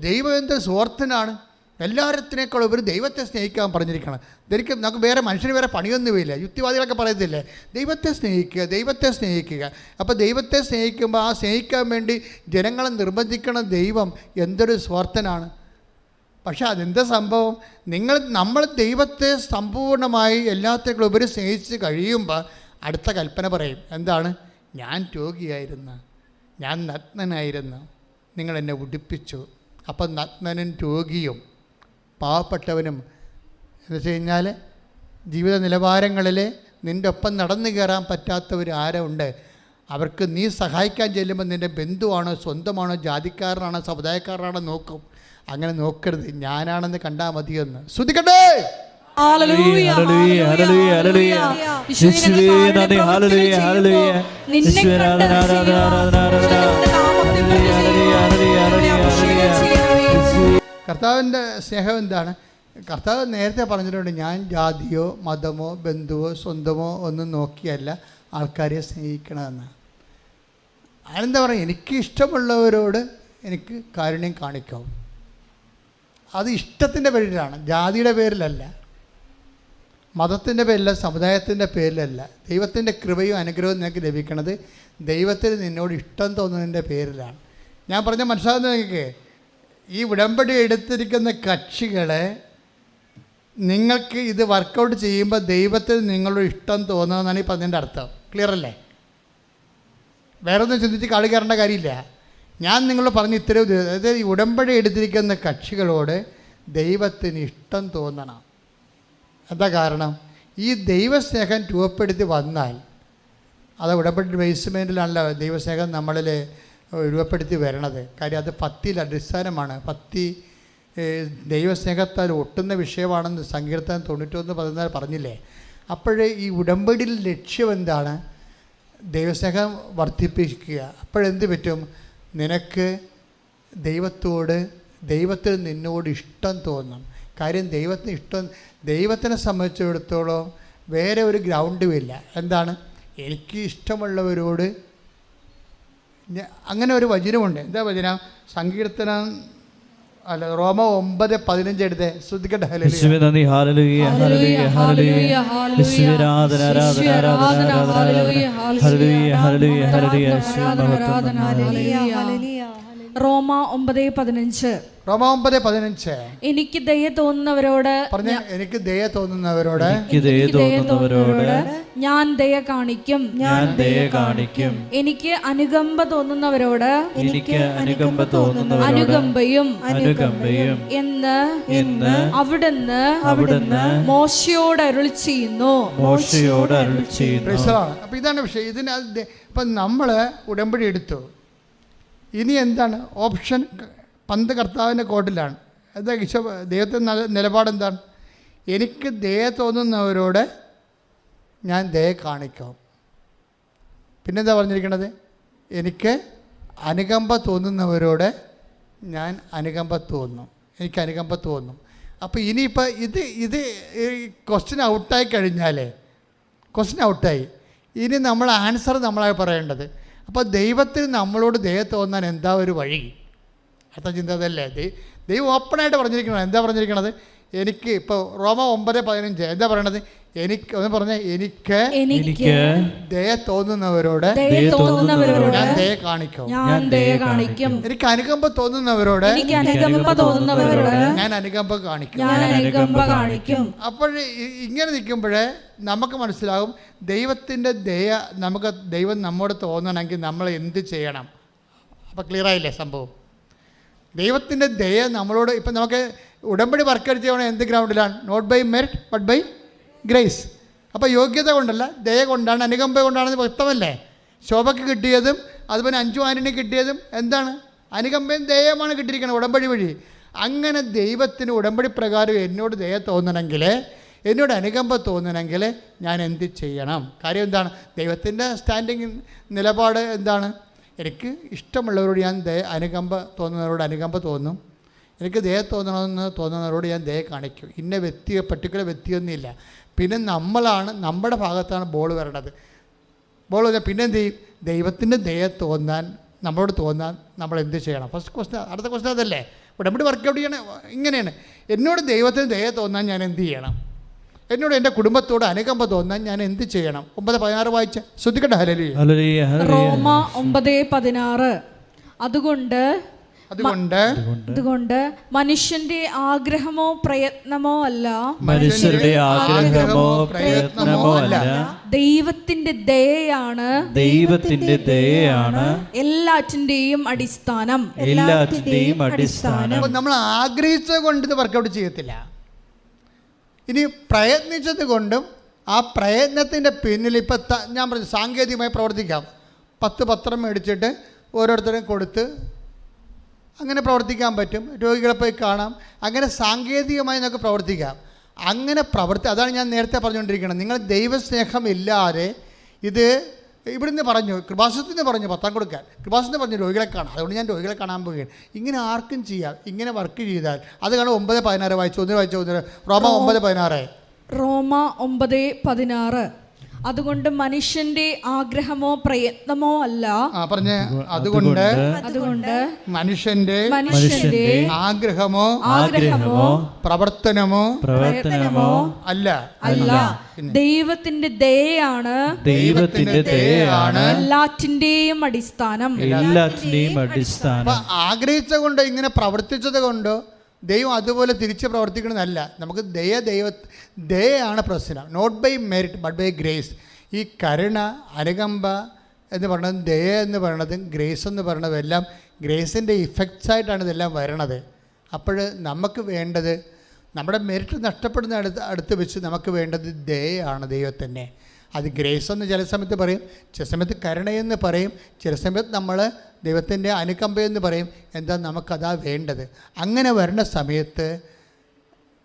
ദൈവം എന്ത് സ്വാർത്ഥനാണ്, എല്ലാത്തിനേക്കാളും ഉപരി ദൈവത്തെ സ്നേഹിക്കാൻ പറഞ്ഞിരിക്കണം. ഇതെനിക്ക് നമുക്ക് വേറെ മനുഷ്യന് വേറെ പണിയൊന്നുമില്ല. യുക്തിവാദികളൊക്കെ പറയത്തില്ലേ ദൈവത്തെ സ്നേഹിക്കുക, ദൈവത്തെ സ്നേഹിക്കുക. അപ്പോൾ ദൈവത്തെ സ്നേഹിക്കുമ്പോൾ ആ സ്നേഹിക്കാൻ വേണ്ടി ജനങ്ങളെ നിർബന്ധിക്കണ ദൈവം എന്തൊരു സ്വാർത്ഥനാണ്. പക്ഷെ അതെന്താ സംഭവം? നമ്മൾ ദൈവത്തെ സമ്പൂർണ്ണമായി എല്ലാത്തിനേക്കാളും ഉപരി സ്നേഹിച്ച് കഴിയുമ്പോൾ അടുത്ത കൽപ്പന പറയും. എന്താണ്? ഞാൻ രോഗിയായിരുന്നു, ഞാൻ നഗ്നനായിരുന്നു, നിങ്ങളെന്നെ ഉടുപ്പിച്ചു. അപ്പം നഗ്നനും രോഗിയും പാവപ്പെട്ടവനും എന്ന് വെച്ച് കഴിഞ്ഞാൽ ജീവിത നിലവാരങ്ങളിൽ നിൻ്റെ ഒപ്പം നടന്നു കയറാൻ പറ്റാത്തവർ ആരുണ്ട്? അവർക്ക് നീ സഹായിക്കാൻ ചെല്ലുമ്പോൾ നിൻ്റെ ബന്ധുവാണോ, സ്വന്തമാണോ, ജാതിക്കാരനാണോ, സമുദായക്കാരനാണോ നോക്കും. അങ്ങനെ നോക്കരുത്, ഞാനാണെന്ന് കണ്ടാൽ മതിയെന്ന്. ശ്രുതിക്കട്ടെ. കർത്താവിൻ്റെ സ്നേഹം എന്താണ്? കർത്താവ് നേരത്തെ പറഞ്ഞിട്ടുണ്ട്, ഞാൻ ജാതിയോ മതമോ ബന്ധുവോ സ്വന്തമോ ഒന്നും നോക്കിയല്ല ആൾക്കാരെ സ്നേഹിക്കണമെന്ന്. അതെന്താ പറയുക? എനിക്ക് ഇഷ്ടമുള്ളവരോട് എനിക്ക് കാരുണ്യം കാണിക്കാം. അത് ഇഷ്ടത്തിൻ്റെ പേരിലാണ്, ജാതിയുടെ പേരിലല്ല, മതത്തിൻ്റെ പേരിലല്ല, സമുദായത്തിൻ്റെ പേരിലല്ല. ദൈവത്തിൻ്റെ കൃപയും അനുഗ്രഹവും നിനക്ക് ലഭിക്കണത് ദൈവത്തിന് നിന്നോട് ഇഷ്ടം തോന്നുന്നതിൻ്റെ പേരിലാണ്. ഞാൻ പറഞ്ഞ മനസ്സിലാകുന്ന നിങ്ങൾക്ക് ഈ ഉടമ്പടി എടുത്തിരിക്കുന്ന കക്ഷികളെ നിങ്ങൾക്ക് ഇത് വർക്കൗട്ട് ചെയ്യുമ്പോൾ ദൈവത്തിന് നിങ്ങളോട് ഇഷ്ടം തോന്നുന്നതെന്നാണ് ഈ പറഞ്ഞതിൻ്റെ അർത്ഥം. ക്ലിയർ അല്ലേ? വേറെ ഒന്നും ചിന്തിച്ച് കളി കയറേണ്ട കാര്യമില്ല. ഞാൻ നിങ്ങളോട് പറഞ്ഞ ഇത്തരം, അതായത് ഈ ഉടമ്പടി എടുത്തിരിക്കുന്ന കക്ഷികളോട് ദൈവത്തിന് ഇഷ്ടം തോന്നണം. എന്താ കാരണം? ഈ ദൈവസ്നേഹം രൂപപ്പെടുത്തി വന്നാൽ, അത് ഉടമ്പടി ബേസ്മെൻറ്റിലാണല്ലോ ദൈവസ്നേഹം നമ്മളിൽ രൂപപ്പെടുത്തി വരണത്. കാര്യം അത് ഭക്തിയിൽ അടിസ്ഥാനമാണ്. ഭക്തി ദൈവസ്നേഹത്താൽ ഒട്ടുന്ന വിഷയമാണെന്ന് സങ്കീർത്തനം 91:14 പറഞ്ഞില്ലേ. അപ്പോഴേ ഈ ഉടമ്പടിയിൽ ലക്ഷ്യം എന്താണ്? ദൈവസ്നേഹം വർദ്ധിപ്പിക്കുക. അപ്പോഴെന്ത് പറ്റും? നിനക്ക് ദൈവത്തിന് നിന്നോട് ഇഷ്ടം തോന്നും. കാര്യം ദൈവത്തിനെ സംബന്ധിച്ചിടത്തോളം വേറെ ഒരു ഗ്രൗണ്ടും ഇല്ല. എന്താണ്? എനിക്ക് ഇഷ്ടമുള്ളവരോട് അങ്ങനെ ഒരു വചനമുണ്ട്. എന്താ വചനം? സങ്കീർത്തനം റോമ 9:15 എടുത്തേ. ശ്രദ്ധിക്കട്ടെ. റോമ 9:15. റോമ 9:15. എനിക്ക് ദയ തോന്നുന്നവരോട് പറഞ്ഞ എനിക്ക് ദയ തോന്നുന്നവരോട് ഞാൻ ദയ കാണിക്കും. എനിക്ക് അനുകമ്പ തോന്നുന്നവരോട് അനുകമ്പയും എന്ന് അവിടുന്ന് മോശയോട് അരുളി ചെയ്യുന്നു. അപ്പൊ ഇതാണ് വിഷയം. ഇപ്പം നമ്മൾ ഉടമ്പടി എടുത്തു. ഇനി എന്താണ് ഓപ്ഷൻ? പന്ത് കർത്താവിൻ്റെ കോട്ടിലാണ്. എന്താ ദൈവത്തിൻ്റെ നിലപാടെന്താണ്? എനിക്ക് ദയ തോന്നുന്നവരോട് ഞാൻ ദയ കാണിക്കാം. പിന്നെന്താ പറഞ്ഞിരിക്കണത്? എനിക്ക് അനുകമ്പ തോന്നുന്നവരോട് ഞാൻ അനുകമ്പ തോന്നും. അപ്പോൾ ഇനിയിപ്പോൾ ഇത് ക്വസ്റ്റ്യൻ ഔട്ടായി കഴിഞ്ഞാൽ ഇനി നമ്മൾ ആൻസർ നമ്മളായി പറയേണ്ടത്. അപ്പോൾ ദൈവത്തിന് നമ്മളോട് ദയ തോന്നാൻ എന്താ ഒരു വഴി? അടുത്ത ചിന്ത അതല്ലേ. ദൈവം ഓപ്പണായിട്ട് പറഞ്ഞിരിക്കണം. എന്താ പറഞ്ഞിരിക്കണത്? എനിക്ക് ഇപ്പോൾ റോമ 9:15 എന്താ പറയണത്? ഒന്ന് പറഞ്ഞ എനിക്ക് ദയ തോന്നുന്നവരോട് ഞാൻ ദയ കാണിക്കും. എനിക്ക് അനുകമ്പ തോന്നുന്നവരോട് ഞാൻ അനുകമ്പ കാണിക്കും. അപ്പോൾ ഇങ്ങനെ നിൽക്കുമ്പോഴേ നമുക്ക് മനസ്സിലാകും ദൈവത്തിൻ്റെ ദയ ദൈവം നമ്മോട് തോന്നണമെങ്കിൽ നമ്മൾ എന്ത് ചെയ്യണം. അപ്പോൾ ക്ലിയറായില്ലേ സംഭവം? ദൈവത്തിൻ്റെ ദയ നമ്മളോട് ഇപ്പം നമുക്ക് ഉടമ്പടി വർക്കൗട്ട് ചെയ്യണം. എന്ത് ഗ്രൗണ്ടിലാണ്? Not by merit but by grace. അപ്പോൾ യോഗ്യത കൊണ്ടല്ല, ദയ കൊണ്ടാണ്, അനുകമ്പ കൊണ്ടാണെന്ന് വ്യക്തമല്ലേ? ശോഭയ്ക്ക് കിട്ടിയതും അതുപോലെ അഞ്ചു ആന്റണി കിട്ടിയതും എന്താണ്? അനുകമ്പയും ദയമാണ് കിട്ടിയിരിക്കുന്നത് ഉടമ്പടി വഴി. അങ്ങനെ ദൈവത്തിന് ഉടമ്പടി പ്രകാരം എന്നോട് ദയ തോന്നണമെങ്കിൽ, എന്നോട് അനുകമ്പ തോന്നണമെങ്കിൽ ഞാൻ എന്ത് ചെയ്യണം? കാര്യം എന്താണ്? ദൈവത്തിൻ്റെ സ്റ്റാൻഡിങ് നിലപാട് എന്താണ്? എനിക്ക് ഇഷ്ടമുള്ളവരോട് ഞാൻ അനുകമ്പ തോന്നും. എനിക്ക് ദയ തോന്നുന്നവരോട് ഞാൻ ദയ കാണിക്കും. ഇന്ന പർട്ടിക്കുലർ വ്യക്തിയൊന്നുമില്ല. പിന്നെ നമ്മുടെ ഭാഗത്താണ് ബോൾ വരേണ്ടത്. ബോൾ വന്നാൽ പിന്നെ എന്ത് ചെയ്യും? ദൈവത്തിൻ്റെ ദയ നമ്മളോട് തോന്നാൻ നമ്മൾ എന്ത് ചെയ്യണം? First question. അടുത്ത ക്വസ്റ്റ്യൻ അതല്ലേ? ഉടമ്പടി വർക്കൗട്ട് ചെയ്യണേ ഇങ്ങനെയാണ്. എന്നോട് ദൈവത്തിന് ദയ തോന്നാൻ ഞാൻ എന്ത് ചെയ്യണം? എന്നോട് എൻ്റെ കുടുംബത്തോട് അനുകമ്പ തോന്നാൻ ഞാൻ എന്ത് ചെയ്യണം? 9:16 വായിച്ച ശ്രദ്ധിക്കട്ടെ. ഹല്ലേലൂയ. റോമ 9:16. അതുകൊണ്ട് മനുഷ്യന്റെ ആഗ്രഹമോ പ്രയത്നമോ അല്ല, ദൈവത്തിന്റെ ദയയാണ് എല്ലാറ്റിന്റെയും അടിസ്ഥാനം. നമ്മൾ ആഗ്രഹിച്ചത് കൊണ്ട് ഇത് വർക്കൗട്ട് ചെയ്യത്തില്ല. ഇനി പ്രയത്നിച്ചത് കൊണ്ടും ആ പ്രയത്നത്തിൻ്റെ പിന്നിൽ ഇപ്പം ഞാൻ പറഞ്ഞു സാങ്കേതികമായി പ്രവർത്തിക്കാം. 10 പത്രം മേടിച്ചിട്ട് ഓരോരുത്തരും കൊടുത്ത് അങ്ങനെ പ്രവർത്തിക്കാൻ പറ്റും. രോഗികളെ പോയി കാണാം. അങ്ങനെ സാങ്കേതികമായി നമുക്ക് പ്രവർത്തിക്കാം. അതാണ് ഞാൻ നേരത്തെ പറഞ്ഞുകൊണ്ടിരിക്കുന്നത്. നിങ്ങൾ ദൈവസ്നേഹം ഇല്ലാതെ ഇത് ഇവിടുന്ന് പറഞ്ഞു, കൃപാസനത്തിൽ പറഞ്ഞു പത്രം കൊടുക്കാൻ, കൃപാസനത്തിൽ പറഞ്ഞു രോഗികളെ കാണാം, അതുകൊണ്ട് ഞാൻ രോഗികളെ കാണാൻ പോവുകയാണ്. ഇങ്ങനെ ആർക്കും ചെയ്യാം. ഇങ്ങനെ വർക്ക് ചെയ്താൽ അത് കാണും. 9:16 വായിച്ചു. റോമ 9:16. റോമ 9:16. അതുകൊണ്ട് മനുഷ്യന്റെ ആഗ്രഹമോ പ്രയത്നമോ അല്ല. അതുകൊണ്ട് മനുഷ്യന്റെ ആഗ്രഹമോ പ്രവർത്തനമോ അല്ല, ദൈവത്തിന്റെ ദയയാണ് എല്ലാറ്റിന്റെയും അടിസ്ഥാനം. ആഗ്രഹിച്ച കൊണ്ട് ഇങ്ങനെ പ്രവർത്തിച്ചത് കൊണ്ടോ ദൈവം അതുപോലെ തിരിച്ച് പ്രവർത്തിക്കണമെന്നല്ല. നമുക്ക് ദയയാണ് പ്രശ്നം. Not by merit but by grace. ഈ കരുണ, അനുകമ്പ എന്ന് പറയുന്നത്, ദയ എന്ന് പറയുന്നതും ഗ്രേസ് എന്ന് പറയുന്നതും എല്ലാം ഗ്രേസിൻ്റെ ഇഫക്ട്സായിട്ടാണ് ഇതെല്ലാം വരണത്. അപ്പോൾ നമുക്ക് വേണ്ടത്, നമ്മുടെ മെറിറ്റ് നഷ്ടപ്പെടുന്ന അടുത്ത് വെച്ച് നമുക്ക് വേണ്ടത് ദയയാണ് ദൈവത്തിൻ്റെ. അത് ഗ്രേസ് എന്ന് ചില സമയത്ത് പറയും, ചില സമയത്ത് കരുണയെന്ന് പറയും, ചില സമയത്ത് നമ്മൾ ദൈവത്തിൻ്റെ അനുകമ്പയെന്ന് പറയും. എന്താ നമുക്കതാ വേണ്ടത്. അങ്ങനെ വരുന്ന സമയത്ത്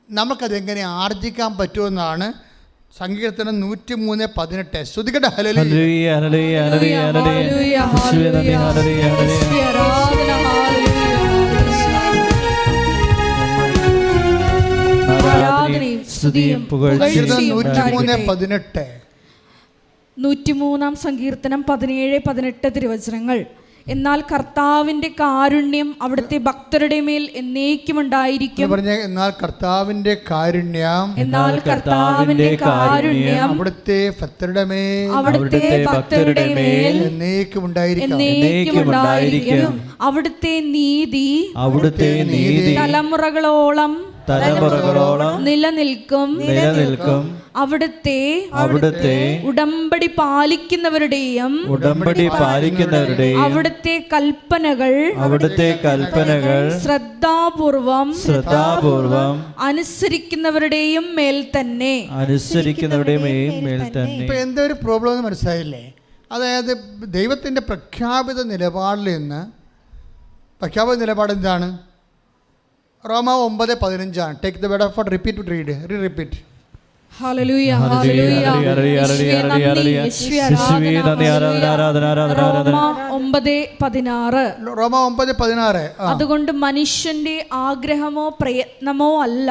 നമുക്കതെങ്ങനെ ആർജിക്കാൻ പറ്റുമെന്നാണ് സങ്കീർത്തനം 103:18. ശ്രുതികട ഹല്ലേലൂയ ഹല്ലേലൂയ ഹല്ലേലൂയ ഹല്ലേലൂയ യേശുവേ നന്ദി ഹല്ലേലൂയ ഹല്ലേലൂയ ആരാധനയും സ്തുതിയും പുകഴ്ചയും 103:18. 103-ാം സങ്കീർത്തനം 17-18 തിരുവചനങ്ങൾ. എന്നാൽ കർത്താവിന്റെ കാരുണ്യം അവിടുത്തെ ഭക്തരുടെ മേൽ എന്നേക്കും ഉണ്ടായിരിക്കും. എന്നാൽ കർത്താവിന്റെ കാരുണ്യം, എന്നാൽ കർത്താവിന്റെ കാരുണ്യം അവിടുത്തെ ഭക്തരുടെ മേൽ, അവിടുത്തെ ഭക്തരുടെ മേൽ എന്നേക്കും ഉണ്ടായിരിക്കും. അവിടുത്തെ നീതി, അവിടുത്തെ നീതി തലമുറകളോളം നിലനിൽക്കും. അവിടുത്തെ ഉടമ്പടി പാലിക്കുന്നവരുടെയും അവിടുത്തെ കൽപ്പനകൾ ശ്രദ്ധാപൂർവം അനുസരിക്കുന്നവരുടെയും മേൽ തന്നെ. ഇപ്പൊ എന്തൊരു പ്രോബ്ലം എന്ന് മനസ്സിലായില്ലേ? അതായത് ദൈവത്തിന്റെ പ്രഖ്യാപിത നിലപാടിൽ നിന്ന്, പ്രഖ്യാപിത നിലപാട് എന്താണ്? റോമ 9:15. Take the word of God, repeat, read. Hallelujah ഹല്ലേലൂയ യേശുവേ നന്ദി ആരാധന. 9:16. അതുകൊണ്ട് മനുഷ്യന്റെ ആഗ്രഹമോ പ്രയത്നമോ അല്ല,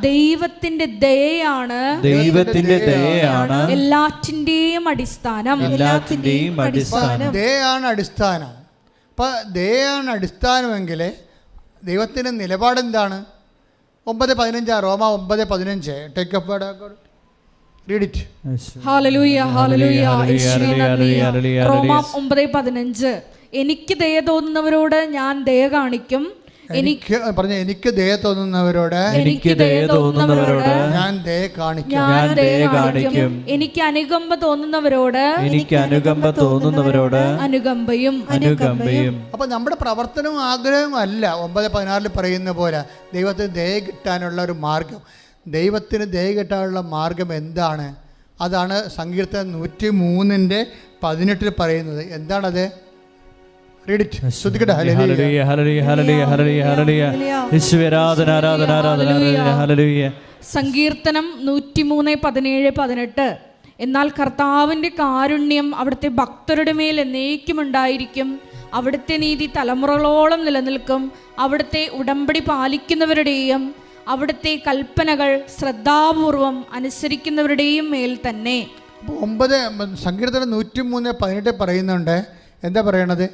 ദൈവത്തിന്റെ ദയയാണ് എല്ലാറ്റിന്റെയും അടിസ്ഥാനം. ദയയാണ് അടിസ്ഥാനം. അപ്പം ദയയാണ് അടിസ്ഥാനമെങ്കിൽ ദൈവത്തിൻ്റെ നിലപാടെന്താണ്? 9:15. റോമ 9:15. Take up word, read it. Hallelujah ഹല്ലേലൂയ യേശുവേ നന്ദി. റോമ 9:15. എനിക്ക് ദയ തോന്നുന്നവരോട് ഞാൻ ദയ കാണിക്കും. എനിക്ക് ദയ തോന്നുന്നവരോട് ഞാൻ ദയ കാണിക്കും. എനിക്ക് അനുകമ്പ തോന്നുന്നവരോട് അനുകമ്പയും. അപ്പൊ നമ്മുടെ പ്രവർത്തനവും ആഗ്രഹവും അല്ല 9:16 പറയുന്ന പോലെ ദൈവത്തിന് ദയ കിട്ടാനുള്ള ഒരു മാർഗം. ദൈവത്തിന് ദയ കിട്ടാനുള്ള മാർഗം എന്താണ്? അതാണ് സങ്കീർത്തനം 103:18 പറയുന്നത്. എന്താണത്? സങ്കീർത്തനം 103:17-18. എന്നാൽ കർത്താവിന്റെ കാരുണ്യം അവിടുത്തെ ഭക്തരുടെ മേൽ എന്നേക്കും ഉണ്ടായിരിക്കും. അവിടുത്തെ നീതി തലമുറകളോളം നിലനിൽക്കും. അവിടുത്തെ ഉടമ്പടി പാലിക്കുന്നവരുടെയും അവിടുത്തെ കൽപ്പനകൾ ശ്രദ്ധാപൂർവം അനുസരിക്കുന്നവരുടെയും മേൽ തന്നെ. സങ്കീർത്തനം 103:18 പറയുന്നുണ്ട്. എന്താ പറയണത്?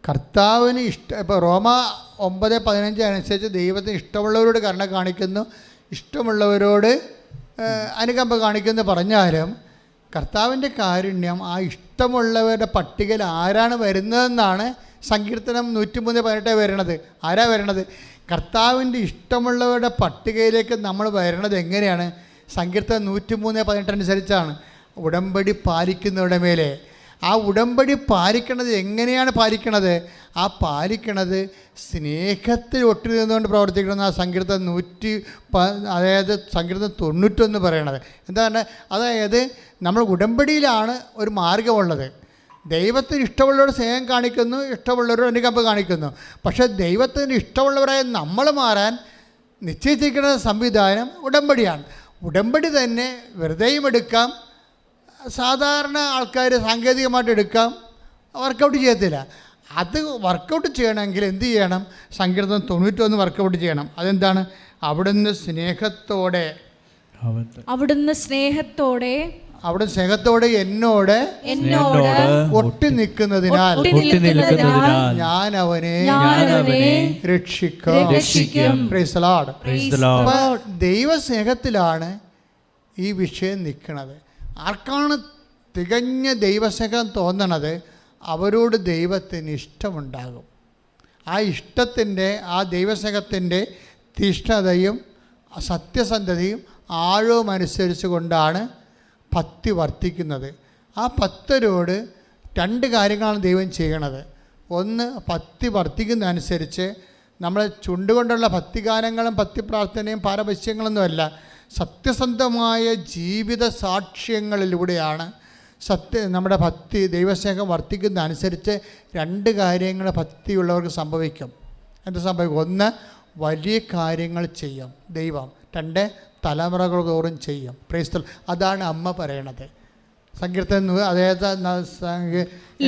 കർത്താവിന് ഇപ്പോൾ റോമ 9:15 അനുസരിച്ച് ദൈവത്തിന് ഇഷ്ടമുള്ളവരോട് കരുണ കാണിക്കുന്നു, ഇഷ്ടമുള്ളവരോട് അനുകമ്പ കാണിക്കുന്നു പറഞ്ഞാലും കർത്താവിൻ്റെ കാരുണ്യം ആ ഇഷ്ടമുള്ളവരുടെ പട്ടികയിൽ ആരാണ് വരുന്നതെന്നാണ് സങ്കീർത്തനം 103:18 വരുന്നത്. ആരാ വരണത്? കർത്താവിൻ്റെ ഇഷ്ടമുള്ളവരുടെ പട്ടികയിലേക്ക് നമ്മൾ വരണത് എങ്ങനെയാണ്? സങ്കീർത്തനം 103:18 അനുസരിച്ചാണ്. ഉടമ്പടി പാലിക്കുന്നവരുടെ മേലെ. ആ ഉടമ്പടി പാലിക്കണത് എങ്ങനെയാണ് പാലിക്കണത്? ആ പാലിക്കണത് സ്നേഹത്തിൽ ഒട്ടി നിന്നുകൊണ്ട് പ്രവർത്തിക്കണം. ആ സങ്കീർത്തനം 91 പറയണത് എന്താണ്? അതായത് നമ്മൾ ഉടമ്പടിയിലാണ് ഒരു മാർഗമുള്ളത്. ദൈവത്തിന് ഇഷ്ടമുള്ളവരോട് സ്നേഹം കാണിക്കുന്നു, ഇഷ്ടമുള്ളവരോട് അനുകമ്പ കാണിക്കുന്നു. പക്ഷേ ദൈവത്തിന് ഇഷ്ടമുള്ളവരായ നമ്മൾ മാറാൻ നിശ്ചയിച്ചിരിക്കുന്ന സംവിധാനം ഉടമ്പടിയാണ്. ഉടമ്പടി തന്നെ വെറുതെയും എടുക്കാം, സാധാരണ ആൾക്കാർ സാങ്കേതികമായിട്ട് എടുക്കാം, വർക്കൗട്ട് ചെയ്യത്തില്ല. അത് വർക്കൗട്ട് ചെയ്യണമെങ്കിൽ എന്ത് ചെയ്യണം? സങ്കീർത്തനം 91 വർക്കൗട്ട് ചെയ്യണം. അതെന്താണ്? അവിടുന്ന് സ്നേഹത്തോടെ എന്നോട് ഒട്ടി നിൽക്കുന്നതിനാൽ ഞാൻ അവനെ രക്ഷിക്കും. Praise the Lord. ദൈവസ്നേഹത്തിലാണ് ഈ വിഷയം നിൽക്കുന്നത്. ആർക്കാണ് തികഞ്ഞ ദൈവസ്നേഹം തോന്നണത്? അവരോട് ദൈവത്തിന് ഇഷ്ടമുണ്ടാകും. ആ ഇഷ്ടത്തിൻ്റെ, ആ ദൈവസ്നേഹത്തിൻ്റെ തീഷ്ണതയും സത്യസന്ധതയും ആഴവും അനുസരിച്ച് കൊണ്ടാണ് ഭക്തി വർദ്ധിക്കുന്നത്. ആ ഭക്തരോട് 2 കാര്യങ്ങളാണ് ദൈവം ചെയ്യണത്. ഒന്ന്, ഭക്തി വർദ്ധിക്കുന്നതനുസരിച്ച് നമ്മൾ ചുണ്ടുകൊണ്ടുള്ള ഭക്തിഗാനങ്ങളും ഭക്തി പ്രാർത്ഥനയും പാരവശ്യങ്ങളൊന്നുമല്ല. സത്യസന്ധമായ ജീവിത സാക്ഷ്യങ്ങളിലൂടെയാണ് നമ്മുടെ ഭക്തി ദൈവസ്നേഹം വർദ്ധിക്കുന്ന അനുസരിച്ച് 2 കാര്യങ്ങൾ ഭക്തിയുള്ളവർക്ക് സംഭവിക്കും. എന്ത് സംഭവിക്കും? 1, വലിയ കാര്യങ്ങൾ ചെയ്യും ദൈവം. 2, തലമുറകൾ തോറും ചെയ്യും. Praise the Lord. അതാണ് അമ്മ പറയണത്. സങ്കീർത്തനം അതായത്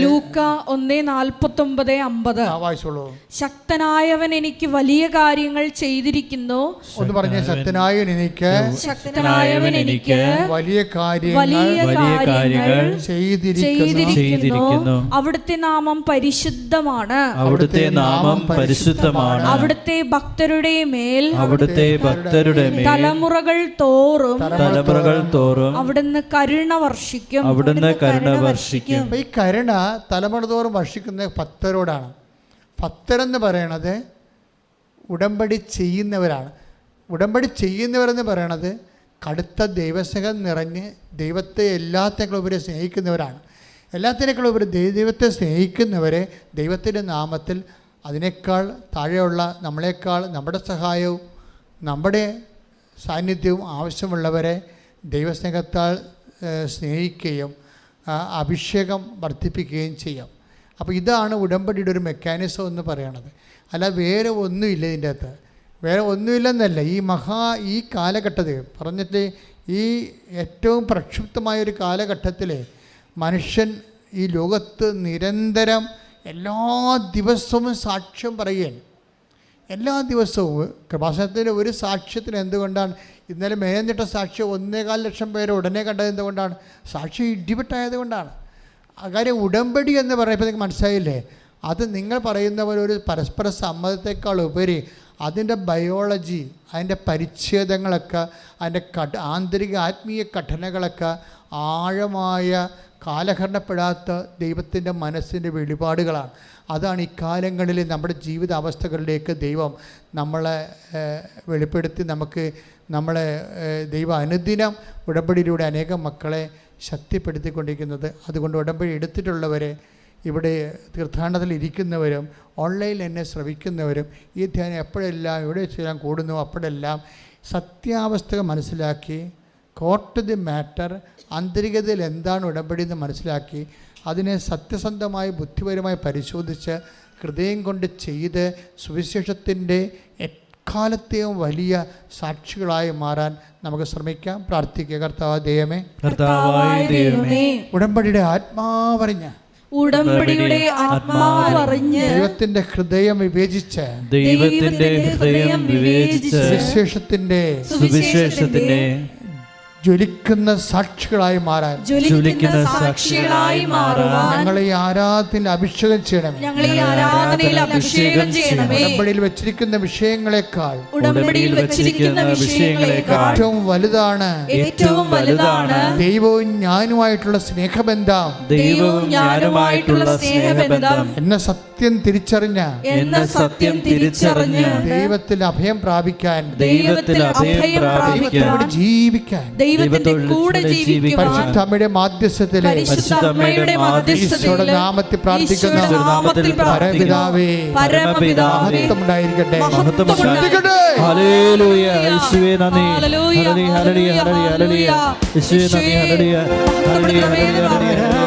ലൂക്ക 1:49-50. വായിച്ചോളൂ. ശക്തനായവൻ എനിക്ക് വലിയ കാര്യങ്ങൾ ചെയ്തിരിക്കുന്നു. ഒന്ന് പറഞ്ഞ ശക്തനായവൻ എനിക്ക് വലിയ കാര്യങ്ങൾ ചെയ്തിരിക്കുന്നു. അവിടുത്തെ നാമം പരിശുദ്ധമാണ്. അവിടുത്തെ ഭക്തരുടെ മേൽ തലമുറകൾ തോറും അവിടുന്ന് കരുണ വർഷിക്കും. ഈ കരുണ തലമുറ തോറും വർഷിക്കുന്ന ഭക്തരോടാണ്. ഭക്തരെന്ന് പറയണത് ഉടമ്പടി ചെയ്യുന്നവരാണ്. ഉടമ്പടി ചെയ്യുന്നവരെന്ന് പറയണത് കടുത്ത ദൈവസ്നേഹം നിറഞ്ഞ് ദൈവത്തെ എല്ലാത്തിനേക്കാളുപരി സ്നേഹിക്കുന്നവരാണ്. എല്ലാത്തിനേക്കാളുപരി ദൈവത്തെ സ്നേഹിക്കുന്നവരെ ദൈവത്തിൻ്റെ നാമത്തിൽ അതിനേക്കാൾ താഴെയുള്ള നമ്മളെക്കാൾ നമ്മുടെ സഹായവും നമ്മുടെ സാന്നിധ്യവും ആവശ്യമുള്ളവരെ ദൈവസ്നേഹത്താൽ സ്നേഹിക്കുകയും അഭിഷേകം വർദ്ധിപ്പിക്കുകയും ചെയ്യാം. അപ്പോൾ ഇതാണ് ഉടമ്പടിയുടെ ഒരു മെക്കാനിസം എന്ന് പറയണത്. അല്ല വേറെ ഒന്നുമില്ല ഇതിൻ്റെ അകത്ത്. വേറെ ഒന്നുമില്ലെന്നല്ല. ഈ കാലഘട്ടത്തിൽ പറഞ്ഞിട്ട് ഈ ഏറ്റവും പ്രക്ഷുബ്ധമായൊരു കാലഘട്ടത്തിൽ മനുഷ്യൻ ഈ ലോകത്ത് നിരന്തരം എല്ലാ ദിവസവും സാക്ഷ്യം പറയുകയാണ്. എല്ലാ ദിവസവും കൃപാസനത്തിൻ്റെ ഒരു സാക്ഷ്യത്തിന് എന്തുകൊണ്ടാണ് ഇന്നലെ മേഞ്ഞിട്ട സാക്ഷ്യം 1.25 ലക്ഷം പേര് ഉടനെ കണ്ടത്? എന്തുകൊണ്ടാണ്? സാക്ഷ്യം ഇടിപെട്ടായത് കൊണ്ടാണ്. ആ കാര്യം ഉടമ്പടി എന്ന് പറയുമ്പോൾ നിങ്ങൾക്ക് മനസ്സിലായില്ലേ? അത് നിങ്ങൾ പറയുന്ന പോലെ ഒരു പരസ്പര സമ്മതത്തെക്കാൾ ഉപരി അതിൻ്റെ ബയോളജി, അതിൻ്റെ പരിച്ഛേദങ്ങളൊക്കെ, അതിൻ്റെ ആന്തരിക ആത്മീയ ഘടനകളൊക്കെ ആഴമായ കാലഹരണപ്പെടാത്ത ദൈവത്തിൻ്റെ മനസ്സിൻ്റെ വെളിപാടുകളാണ്. അതാണ് ഇക്കാലങ്ങളിൽ നമ്മുടെ ജീവിത അവസ്ഥകളിലേക്ക് ദൈവം നമ്മളെ വെളിപ്പെടുത്തി നമ്മളെ ദൈവം അനുദിനം ഉടമ്പടിയിലൂടെ അനേകം മക്കളെ ശക്തിപ്പെടുത്തിക്കൊണ്ടിരിക്കുന്നത്. അതുകൊണ്ട് ഉടമ്പടി എടുത്തിട്ടുള്ളവരെ, ഇവിടെ തീർത്ഥാടനത്തിൽ ഇരിക്കുന്നവരും ഓൺലൈനിൽ എന്നെ ശ്രവിക്കുന്നവരും ഈ ധ്യാനം എപ്പോഴെല്ലാം എവിടെ ചെയ്യാൻ കൂടുന്നു അപ്പോഴെല്ലാം സത്യാവസ്ഥകൾ മനസ്സിലാക്കി, കോർട്ട് ദി മാറ്റർ, ആന്തരികതയിൽ എന്താണ് ഉടമ്പടി എന്ന് മനസ്സിലാക്കി അതിനെ സത്യസന്ധമായി ബുദ്ധിപരമായി പരിശോധിച്ച് ഹൃദയം കൊണ്ട് ചെയ്ത് സുവിശേഷത്തിൻ്റെ എക്കാലത്തെയും വലിയ സാക്ഷികളായി മാറാൻ നമുക്ക് ശ്രമിക്കാം. പ്രാർത്ഥിക്കുക. കർത്താവായ ദൈവമേ, ഉടമ്പടിയുടെ ആത്മാവറിഞ്ഞ് ദൈവത്തിന്റെ ഹൃദയം വിവേചിച്ച് സുവിശേഷത്തിന്റെ ജ്വലിക്കുന്ന സാക്ഷികളായി മാറാൻ ഞങ്ങളെ ഈ ആരാധനയിൽ അഭിഷേകം ചെയ്യണമേ. ഉടമ്പടിയിൽ വെച്ചിരിക്കുന്ന വിഷയങ്ങളെക്കാൾ ഏറ്റവും വലുതാണ് ദൈവവും ഞാനുമായിട്ടുള്ള സ്നേഹബന്ധം. എന്ന സത്യം തിരിച്ചറിഞ്ഞ ദൈവത്തിൽ അഭയം പ്രാപിക്കാൻ, ജീവിക്കാൻ പരിശുദ്ധമ്മയുടെ മാധ്യസ്ഥത്തിലെ ഈശോയുടെ നാമത്തിൽ പ്രാർത്ഥിക്കുന്ന പരമപിതാവേ, മഹത്വം ഉണ്ടായിരിക്കട്ടെ. ഹല്ലേലൂയ. യേശുവേ നന്ദി. ഹല്ലേലൂയ ഹല്ലേലൂയ ഹല്ലേലൂയ. യേശുവേ നന്ദി. ഹല്ലേലൂയ ഹല്ലേലൂയ ഹല്ലേലൂയ.